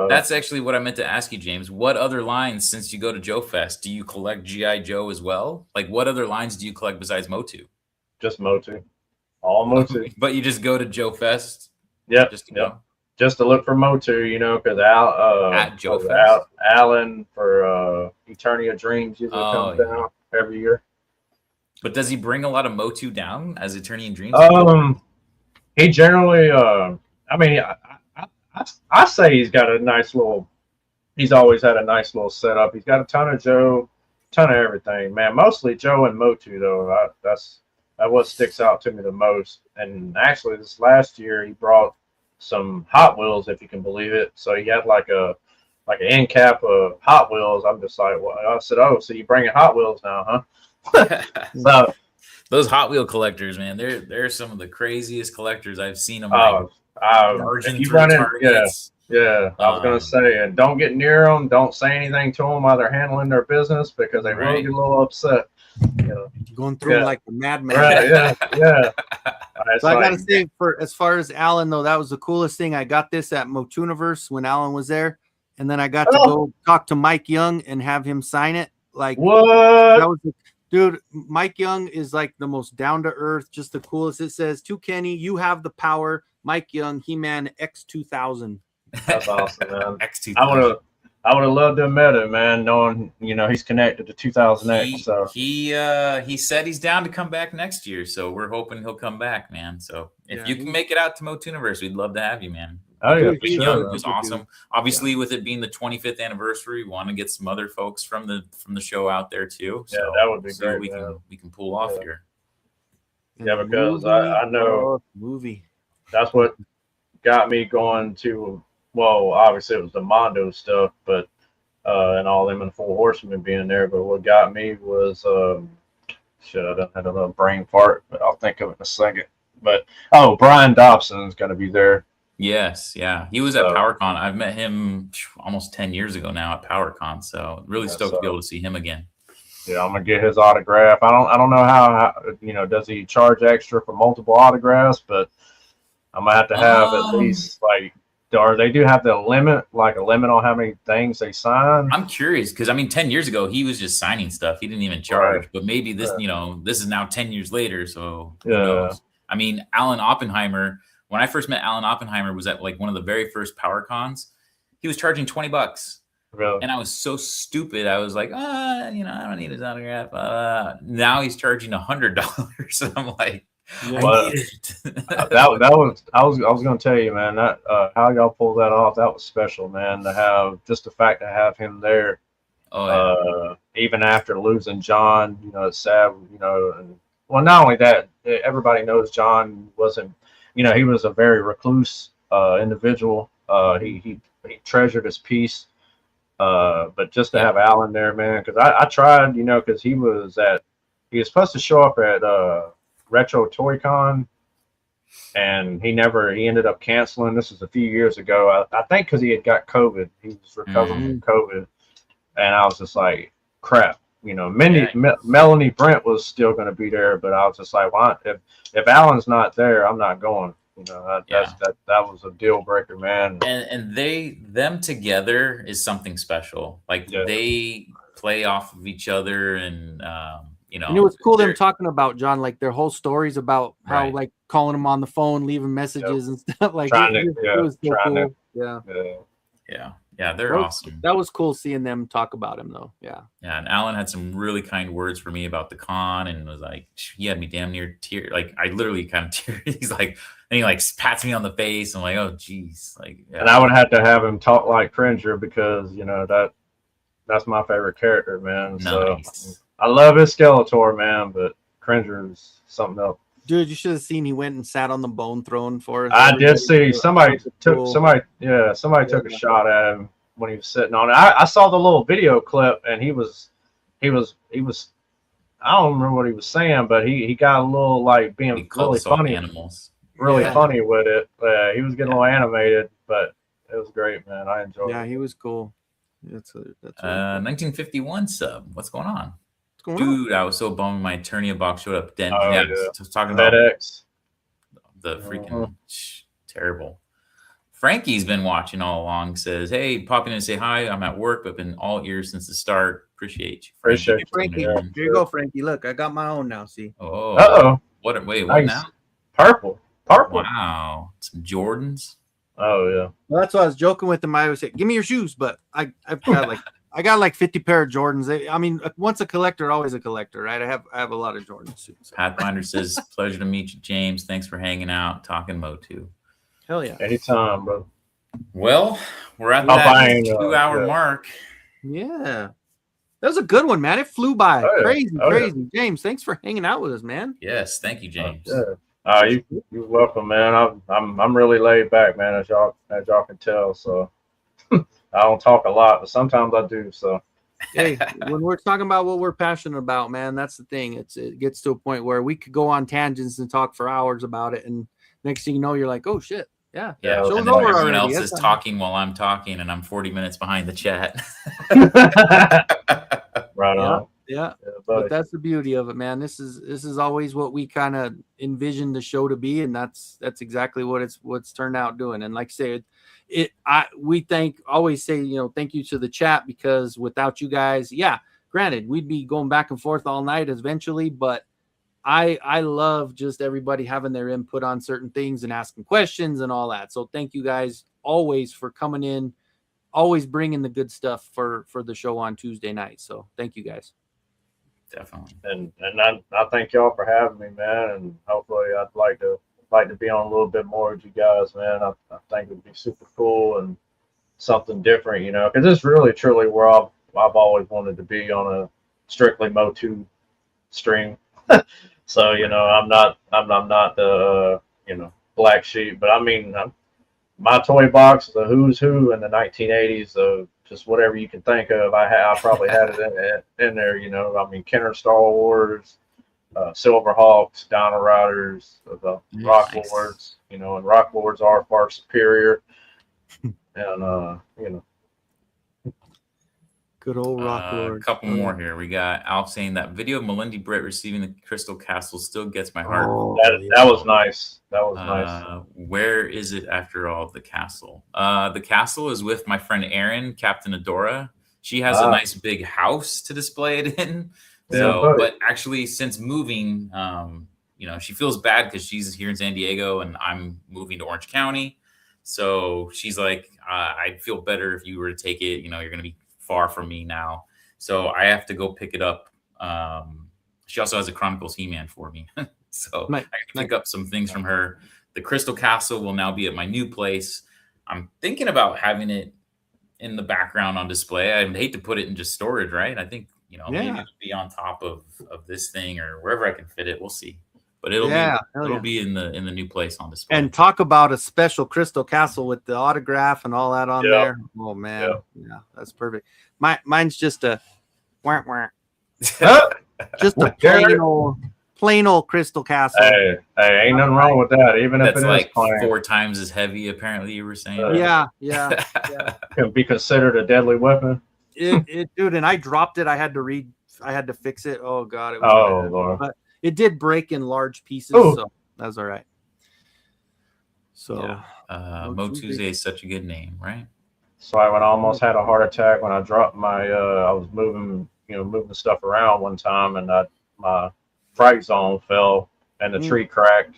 Speaker 5: That's actually what I meant to ask you, James. What other lines, since you go to Joe Fest, do you collect GI Joe as well? Like, what other lines do you collect besides MOTU?
Speaker 6: Just MOTU, all MOTU.
Speaker 5: But you just go to Joe Fest.
Speaker 6: Yep,
Speaker 5: Just to
Speaker 6: yep.
Speaker 5: go?
Speaker 6: Just to look for MOTU, you know, because
Speaker 5: At Joe Fest?
Speaker 6: Alan for Eternia Dreams usually comes down every year.
Speaker 5: But does he bring a lot of MOTU down as Eternia Dreams?
Speaker 6: He generally, I mean, I say he's got a nice little. He's always had a nice little setup. He's got a ton of Joe, ton of everything, man. Mostly Joe and MOTU though. That's what sticks out to me the most. And actually, this last year he brought some Hot Wheels, if you can believe it. So he had like an end cap of Hot Wheels. I'm just like, well, I said, oh, so you bringing Hot Wheels now, huh? So
Speaker 5: those Hot Wheel collectors, man, they're some of the craziest collectors I've seen them.
Speaker 6: If you run in, yeah. I was gonna say, and don't get near them. Don't say anything to them while they're handling their business because they will get a little upset. You know,
Speaker 4: going through them like a madman.
Speaker 6: Right, yeah.
Speaker 4: So I gotta say, for as far as Alan though, that was the coolest thing. I got this at MOTUniverse when Alan was there, and then I got to go talk to Mike Young and have him sign it. Like
Speaker 6: what?
Speaker 4: That was dude. Mike Young is like the most down to earth, just the coolest. It says to Kenny, "You have the power." Mike Young, He-Man X2000.
Speaker 6: That's awesome, man.
Speaker 5: X2000.
Speaker 6: I would have loved to have met him, man, knowing, you know, he's connected to 2008. So
Speaker 5: he said he's down to come back next year, so we're hoping he'll come back, man. So if you can make it out to MOTUniverse, we'd love to have you, man.
Speaker 6: Oh yeah,
Speaker 5: for sure. It was awesome. Obviously, with it being the 25th anniversary, we want to get some other folks from the show out there too. So
Speaker 6: yeah, that would be great.
Speaker 5: We can pull off here.
Speaker 6: Yeah, because I know
Speaker 4: movie.
Speaker 6: That's what got me going to. Well, obviously it was the Mondo stuff, but and all them and the Four Horsemen being there. But what got me was shit. I don't have a little brain fart, but I'll think of it in a second. But Brian Dobson's going to be there.
Speaker 5: Yes, yeah, he was at PowerCon. I've met him almost 10 years ago now at PowerCon, so really stoked to be able to see him again.
Speaker 6: Yeah, I'm gonna get his autograph. I don't know how you know, does he charge extra for multiple autographs? But I'm gonna have to have at least like, or they do have the limit, like a limit on how many things they sign.
Speaker 5: I'm curious because I mean, 10 years ago he was just signing stuff. He didn't even charge. But maybe this, you know, this is now 10 years later. So who knows? I mean, Alan Oppenheimer. When I first met Alan Oppenheimer, was at like one of the very first PowerCons. He was charging $20.
Speaker 6: Really?
Speaker 5: And I was so stupid. I was like, you know, I don't need his autograph. Now he's charging $100. And I'm like,
Speaker 6: that was I was gonna tell you, man, that how y'all pulled that off, that was special, man, to have just the fact to have him there. Even after losing John, you know, it's sad, you know, and well, not only that, everybody knows John wasn't, you know, he was a very recluse individual. He treasured his peace. But just to have Alan there, man, because I tried, you know, because he was supposed to show up at Retro Toy Con, and he ended up canceling. This was a few years ago. I think because he had got COVID. He was recovering from COVID. And I was just like, crap. You know, Melanie Brent was still going to be there, but I was just like, why? If Alan's not there, I'm not going. You know, that was a deal breaker, man.
Speaker 5: And them together is something special. Like they play off of each other, and you know.
Speaker 4: And it was cool them talking about John, like their whole stories about how like calling him on the phone, leaving messages and stuff like that. It was so cool.
Speaker 5: Yeah, they're awesome.
Speaker 4: That was cool seeing them talk about him though. Yeah,
Speaker 5: and Alan had some really kind words for me about the con, and was like, he had me damn near tear. Like I literally kind of tear. He's like, and he like pats me on the face. I'm like, oh geez, like. Yeah.
Speaker 6: And I would have to have him talk like Cringer because you know that's my favorite character, man.
Speaker 5: Nice.
Speaker 6: So I love his Skeletor, man, but Cringer's something else.
Speaker 4: Dude, you should have seen he went and sat on the bone throne for us.
Speaker 6: I did see somebody took a shot at him when he was sitting on it. I saw the little video clip, and he was I don't remember what he was saying, but he got a little like being really funny, really funny with it. He was getting a little animated, but it was great, man. I enjoyed it.
Speaker 4: Yeah, he was cool. That's
Speaker 5: 1951 sub. What's going on?
Speaker 4: Dude,
Speaker 5: I was so bummed my Eternia box showed up. I was talking
Speaker 6: about
Speaker 5: the freaking terrible. Frankie's been watching all along. Says, "Hey, popping in to say hi. I'm at work, but been all ears since the start. Appreciate you, Frankie."
Speaker 6: Appreciate you.
Speaker 4: Frankie,
Speaker 6: Yeah,
Speaker 4: here you go, Frankie. Look, I got my own now. See?
Speaker 5: Oh,
Speaker 6: Uh-oh.
Speaker 5: what? Wait, what
Speaker 6: Nice.
Speaker 5: now?
Speaker 6: Purple.
Speaker 5: Wow, some Jordans.
Speaker 6: Oh yeah.
Speaker 4: Well, that's what I was joking with him. I always say, "Give me your shoes," but I've got like 50 pair of Jordans. I mean, once a collector, always a collector, right? I have a lot of Jordan suits. So.
Speaker 5: Pathfinder says, "Pleasure to meet you, James. Thanks for hanging out, talking MOTU."
Speaker 4: Hell yeah.
Speaker 6: Anytime, bro.
Speaker 5: Well, we're at
Speaker 6: I'll
Speaker 5: that
Speaker 6: buy,
Speaker 5: 2-hour
Speaker 6: yeah.
Speaker 5: mark.
Speaker 4: Yeah. That was a good one, man. It flew by.
Speaker 6: Oh, yeah.
Speaker 4: Crazy,
Speaker 6: Oh,
Speaker 4: crazy. Yeah. James, thanks for hanging out with us, man.
Speaker 5: Yes, thank you, James.
Speaker 6: Yeah. You're welcome, man. I'm really laid back, man, as y'all can tell. So I don't talk a lot, but sometimes I do. So
Speaker 4: Hey, when we're talking about what we're passionate about, man, that's the thing. It gets to a point where we could go on tangents and talk for hours about it, and next thing you know, you're like, oh shit. Yeah.
Speaker 5: Yeah,
Speaker 4: Show's
Speaker 5: and then
Speaker 4: over
Speaker 5: everyone
Speaker 4: already.
Speaker 5: else is talking while I'm talking, and I'm 40 minutes behind the chat.
Speaker 6: right on.
Speaker 4: Yeah.
Speaker 6: Buddy.
Speaker 4: But that's the beauty of it, man. This is always what we kind of envisioned the show to be, and that's exactly what's turned out doing. And like I said, we always say, thank you to the chat, because without you guys, yeah, granted, we'd be going back and forth all night eventually, but I love just everybody having their input on certain things and asking questions and all that. So thank you guys always for coming in, always bringing the good stuff for the show on Tuesday night. So thank you guys.
Speaker 5: Definitely.
Speaker 6: And I thank y'all for having me, man. And hopefully I'd like to be on a little bit more with you guys, man. I think it'd be super cool and something different, because it's really truly where I've always wanted to be, on a strictly MOTU stream. So I'm not the black sheep, but I mean, my toy box is a who's who in the 1980s of just whatever you can think of. I probably had it in there. I mean, Kenner Star Wars, Silverhawks, Dino Riders, the Rock Lords. And Rock Lords are far superior. And
Speaker 4: Good old Rock Lord.
Speaker 5: A couple more here. We got Alf saying that video of Melindy Brett receiving the Crystal Castle still gets my heart.
Speaker 6: That was nice. That was nice.
Speaker 5: Where is it after all, the castle? The castle is with my friend Erin, Captain Adora. She has a nice big house to display it in. So, but actually, since moving, she feels bad because she's here in San Diego and I'm moving to Orange County. So she's like, I'd feel better if you were to take it. You're going to be far from me now, so I have to go pick it up. She also has a Chronicles He-Man for me, so I can pick up some things from her. The Crystal Castle will now be at my new place. I'm thinking about having it in the background on display. I'd hate to put it in just storage, right? I think maybe it'll be on top of this thing or wherever I can fit it. We'll see, but it'll be in the new place on display. And
Speaker 4: talk about a special Crystal Castle with the autograph and all that on there. Oh man, yeah, that's perfect. Mine's just a just a plain old Crystal Castle.
Speaker 6: Hey, ain't nothing wrong with that. Even if
Speaker 5: that's
Speaker 6: it
Speaker 5: like
Speaker 6: is plain.
Speaker 5: 4 times as heavy, apparently you were saying.
Speaker 4: Yeah.
Speaker 6: Can be considered a deadly weapon.
Speaker 4: Dude, and I dropped it. I had to fix it. Oh god, it was bad.
Speaker 6: Lord.
Speaker 4: But it did break in large pieces, so that was all right. So
Speaker 5: MOTUesday is such a good name, right?
Speaker 6: So I almost had a heart attack when I dropped my. I was moving stuff around one time, and my fright zone fell, and the tree cracked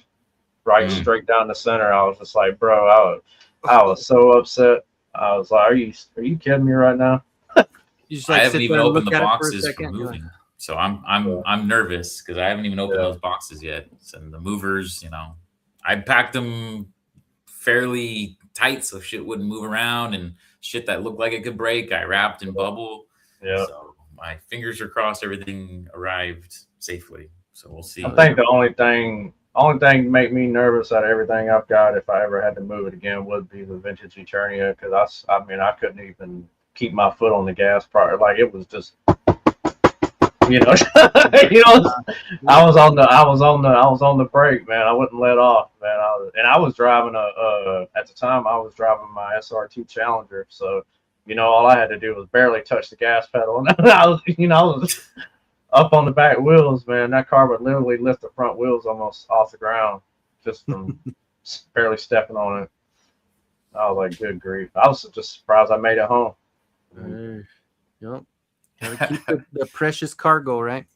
Speaker 6: straight down the center. I was just like, bro, I was so upset. I was like, are you kidding me right now?
Speaker 4: You just,
Speaker 5: I haven't even opened the boxes for moving, so I'm nervous because I haven't even opened those boxes yet. And the movers, I packed them fairly tight so shit wouldn't move around, and shit that looked like it could break, I wrapped in bubble. Yeah. So my fingers are crossed everything arrived safely. So we'll see.
Speaker 6: I think the only thing make me nervous out of everything I've got, if I ever had to move it again, would be the vintage Eternia, because I couldn't even keep my foot on the gas part. Like it was just I was on the brake, man. I wouldn't let off, man. I was driving at the time I was driving my SRT Challenger, so all I had to do was barely touch the gas pedal, and I was up on the back wheels, man. That car would literally lift the front wheels almost off the ground just from barely stepping on it. I was like, good grief. I was just surprised I made it home.
Speaker 4: Yep. Gotta keep the precious cargo, right?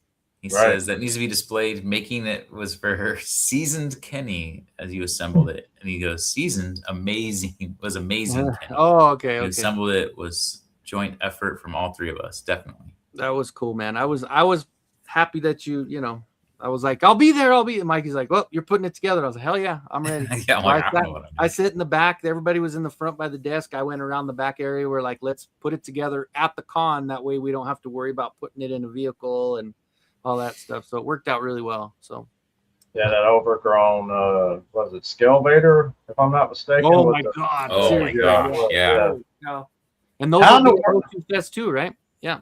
Speaker 5: He
Speaker 6: Right.
Speaker 5: says that needs to be displayed. Making it was for her seasoned Kenny as you assembled it. And he goes, seasoned, amazing, was amazing, Kenny.
Speaker 4: Oh, okay,
Speaker 5: You
Speaker 4: okay.
Speaker 5: assembled it was joint effort from all three of us, definitely.
Speaker 4: That was cool, man. I was happy that you know, I was like, I'll be there. And Mikey's like, well, you're putting it together. I was like, hell yeah, I'm ready.
Speaker 5: Yeah, I'm
Speaker 4: So
Speaker 5: like, I don't know what I'm
Speaker 4: I
Speaker 5: doing.
Speaker 4: sit in the back. Everybody was in the front by the desk. I went around the back area. We're like, let's put it together at the con. That way we don't have to worry about putting it in a vehicle and all that stuff. So it worked out really well. So
Speaker 6: Yeah, that overgrown, was it Scalevator, if I'm not mistaken?
Speaker 4: oh
Speaker 6: with
Speaker 4: my
Speaker 6: the-
Speaker 4: god.
Speaker 5: Oh my
Speaker 4: seriously,
Speaker 5: gosh, yeah.
Speaker 4: Yeah. And those
Speaker 6: How
Speaker 4: are
Speaker 6: in the
Speaker 4: the
Speaker 6: world-
Speaker 4: MOTU Fest too, right? Yeah.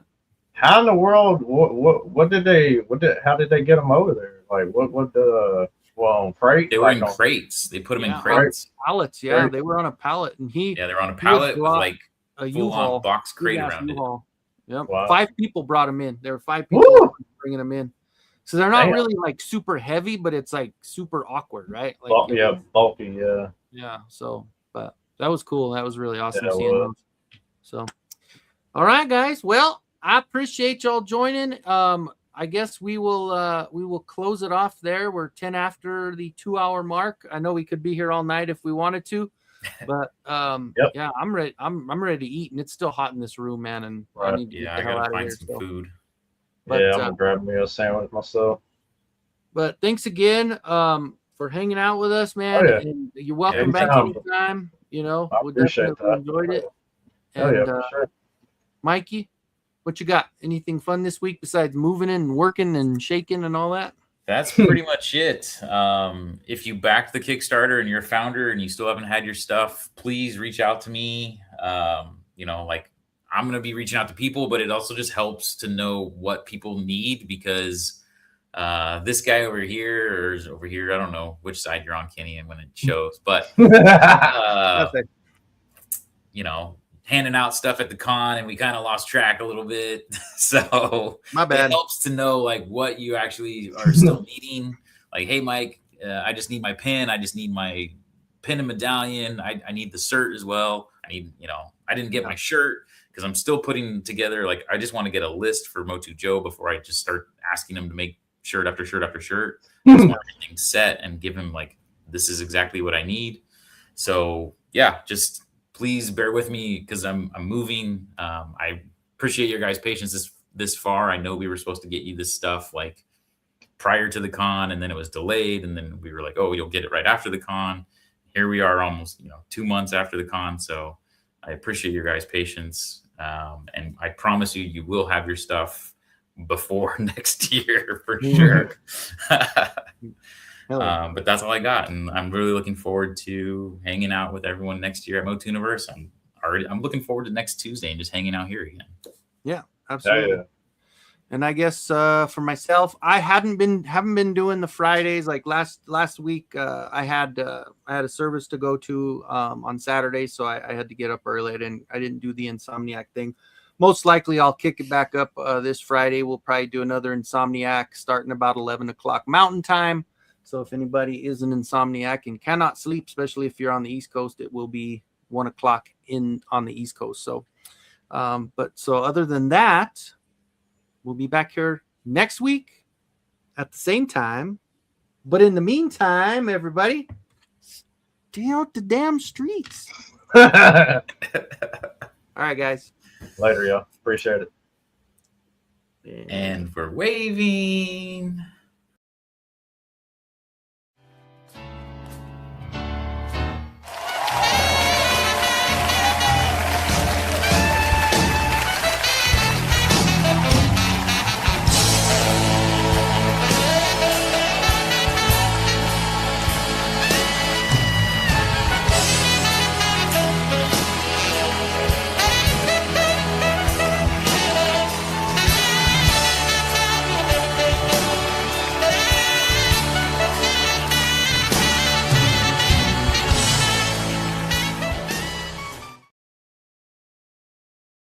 Speaker 6: How in the world? How did they get them over there? Like, on freight?
Speaker 5: They were
Speaker 6: like
Speaker 5: in
Speaker 6: on-
Speaker 5: crates. They put them
Speaker 4: Yeah.
Speaker 5: in crates.
Speaker 4: Pallets. Yeah,
Speaker 6: Right.
Speaker 4: they were on a pallet, and
Speaker 5: Yeah, they're on a
Speaker 4: had
Speaker 5: pallet with
Speaker 4: brought
Speaker 5: like
Speaker 4: a
Speaker 5: full
Speaker 4: U-Haul.
Speaker 5: on box crate
Speaker 4: Big-ass
Speaker 5: around it.
Speaker 4: U-Haul. Yep.
Speaker 6: Wow.
Speaker 4: 5 people brought them in. There were 5 people
Speaker 6: Woo!
Speaker 4: bringing them in. So they're not
Speaker 6: Damn.
Speaker 4: really like super heavy, but it's like super awkward, right? Like,
Speaker 6: Bulky, yeah.
Speaker 4: yeah. So, but that was cool. That was really awesome
Speaker 6: Yeah, it
Speaker 4: seeing
Speaker 6: was.
Speaker 4: those. So, all right, guys. Well, I appreciate y'all joining. I guess we will close it off there. We're 10 after the 2-hour mark. I know we could be here all night if we wanted to, but
Speaker 6: Yep.
Speaker 4: yeah, I'm ready. I'm ready to eat, and it's still hot in this room, man. And I
Speaker 6: Right.
Speaker 4: need to
Speaker 5: Yeah,
Speaker 4: get
Speaker 5: I
Speaker 4: the hell
Speaker 5: gotta
Speaker 4: out of
Speaker 5: find
Speaker 4: here.
Speaker 5: some
Speaker 4: So.
Speaker 5: food.
Speaker 4: But,
Speaker 6: Yeah, I'm gonna grab me a sandwich myself.
Speaker 4: But thanks again for hanging out with us, man.
Speaker 6: Oh, yeah.
Speaker 4: And you're welcome
Speaker 6: Anytime.
Speaker 4: back anytime. You know,
Speaker 6: I
Speaker 4: we
Speaker 6: appreciate
Speaker 4: definitely
Speaker 6: that.
Speaker 4: enjoyed it.
Speaker 6: Oh
Speaker 4: And
Speaker 6: yeah, for sure.
Speaker 4: Mikey, what you got? Anything fun this week besides moving and working and shaking and all that?
Speaker 5: That's pretty much it. If you backed the Kickstarter and you're a founder and you still haven't had your stuff, please reach out to me. You know, like I'm going to be reaching out to people, but it also just helps to know what people need because this guy over here or is over here, I don't know which side you're on, Kenny, and when it shows, but you know, handing out stuff at the con and we kind of lost track a little bit. So
Speaker 4: My bad.
Speaker 5: it helps to know like what you actually are still needing. Like, hey, Mike, I just need my pin. I just need my pin and medallion. I need the cert as well. I need, you know, I didn't get my shirt because I'm still putting together. Like, I just want to get a list for MOTU Joe before I just start asking him to make shirt after shirt after shirt. I just want everything set and give him like, this is exactly what I need. So yeah, just please bear with me because I'm moving. I appreciate your guys' patience this far. I know we were supposed to get you this stuff like prior to the con, and then it was delayed, and then we were like, oh, you'll get it right after the con. Here we are, almost 2 months after the con. So I appreciate your guys' patience, and I promise you will have your stuff before next year for sure. But that's all I got, and I'm really looking forward to hanging out with everyone next year at MOTU Universe. I'm looking forward to next Tuesday and just hanging out here again.
Speaker 4: Yeah, absolutely.
Speaker 6: Yeah.
Speaker 4: And I guess for myself, I haven't been doing the Fridays like last week. I had a service to go to on Saturday, so I had to get up early. I didn't do the Insomniac thing. Most likely, I'll kick it back up this Friday. We'll probably do another Insomniac starting about 11 o'clock Mountain Time. So if anybody is an insomniac and cannot sleep, especially if you're on the East Coast, it will be 1 o'clock on the East Coast. So, so other than that, we'll be back here next week at the same time. But in the meantime, everybody, stay out the damn streets. All right, guys.
Speaker 6: Later, y'all. Appreciate it.
Speaker 5: And for waving.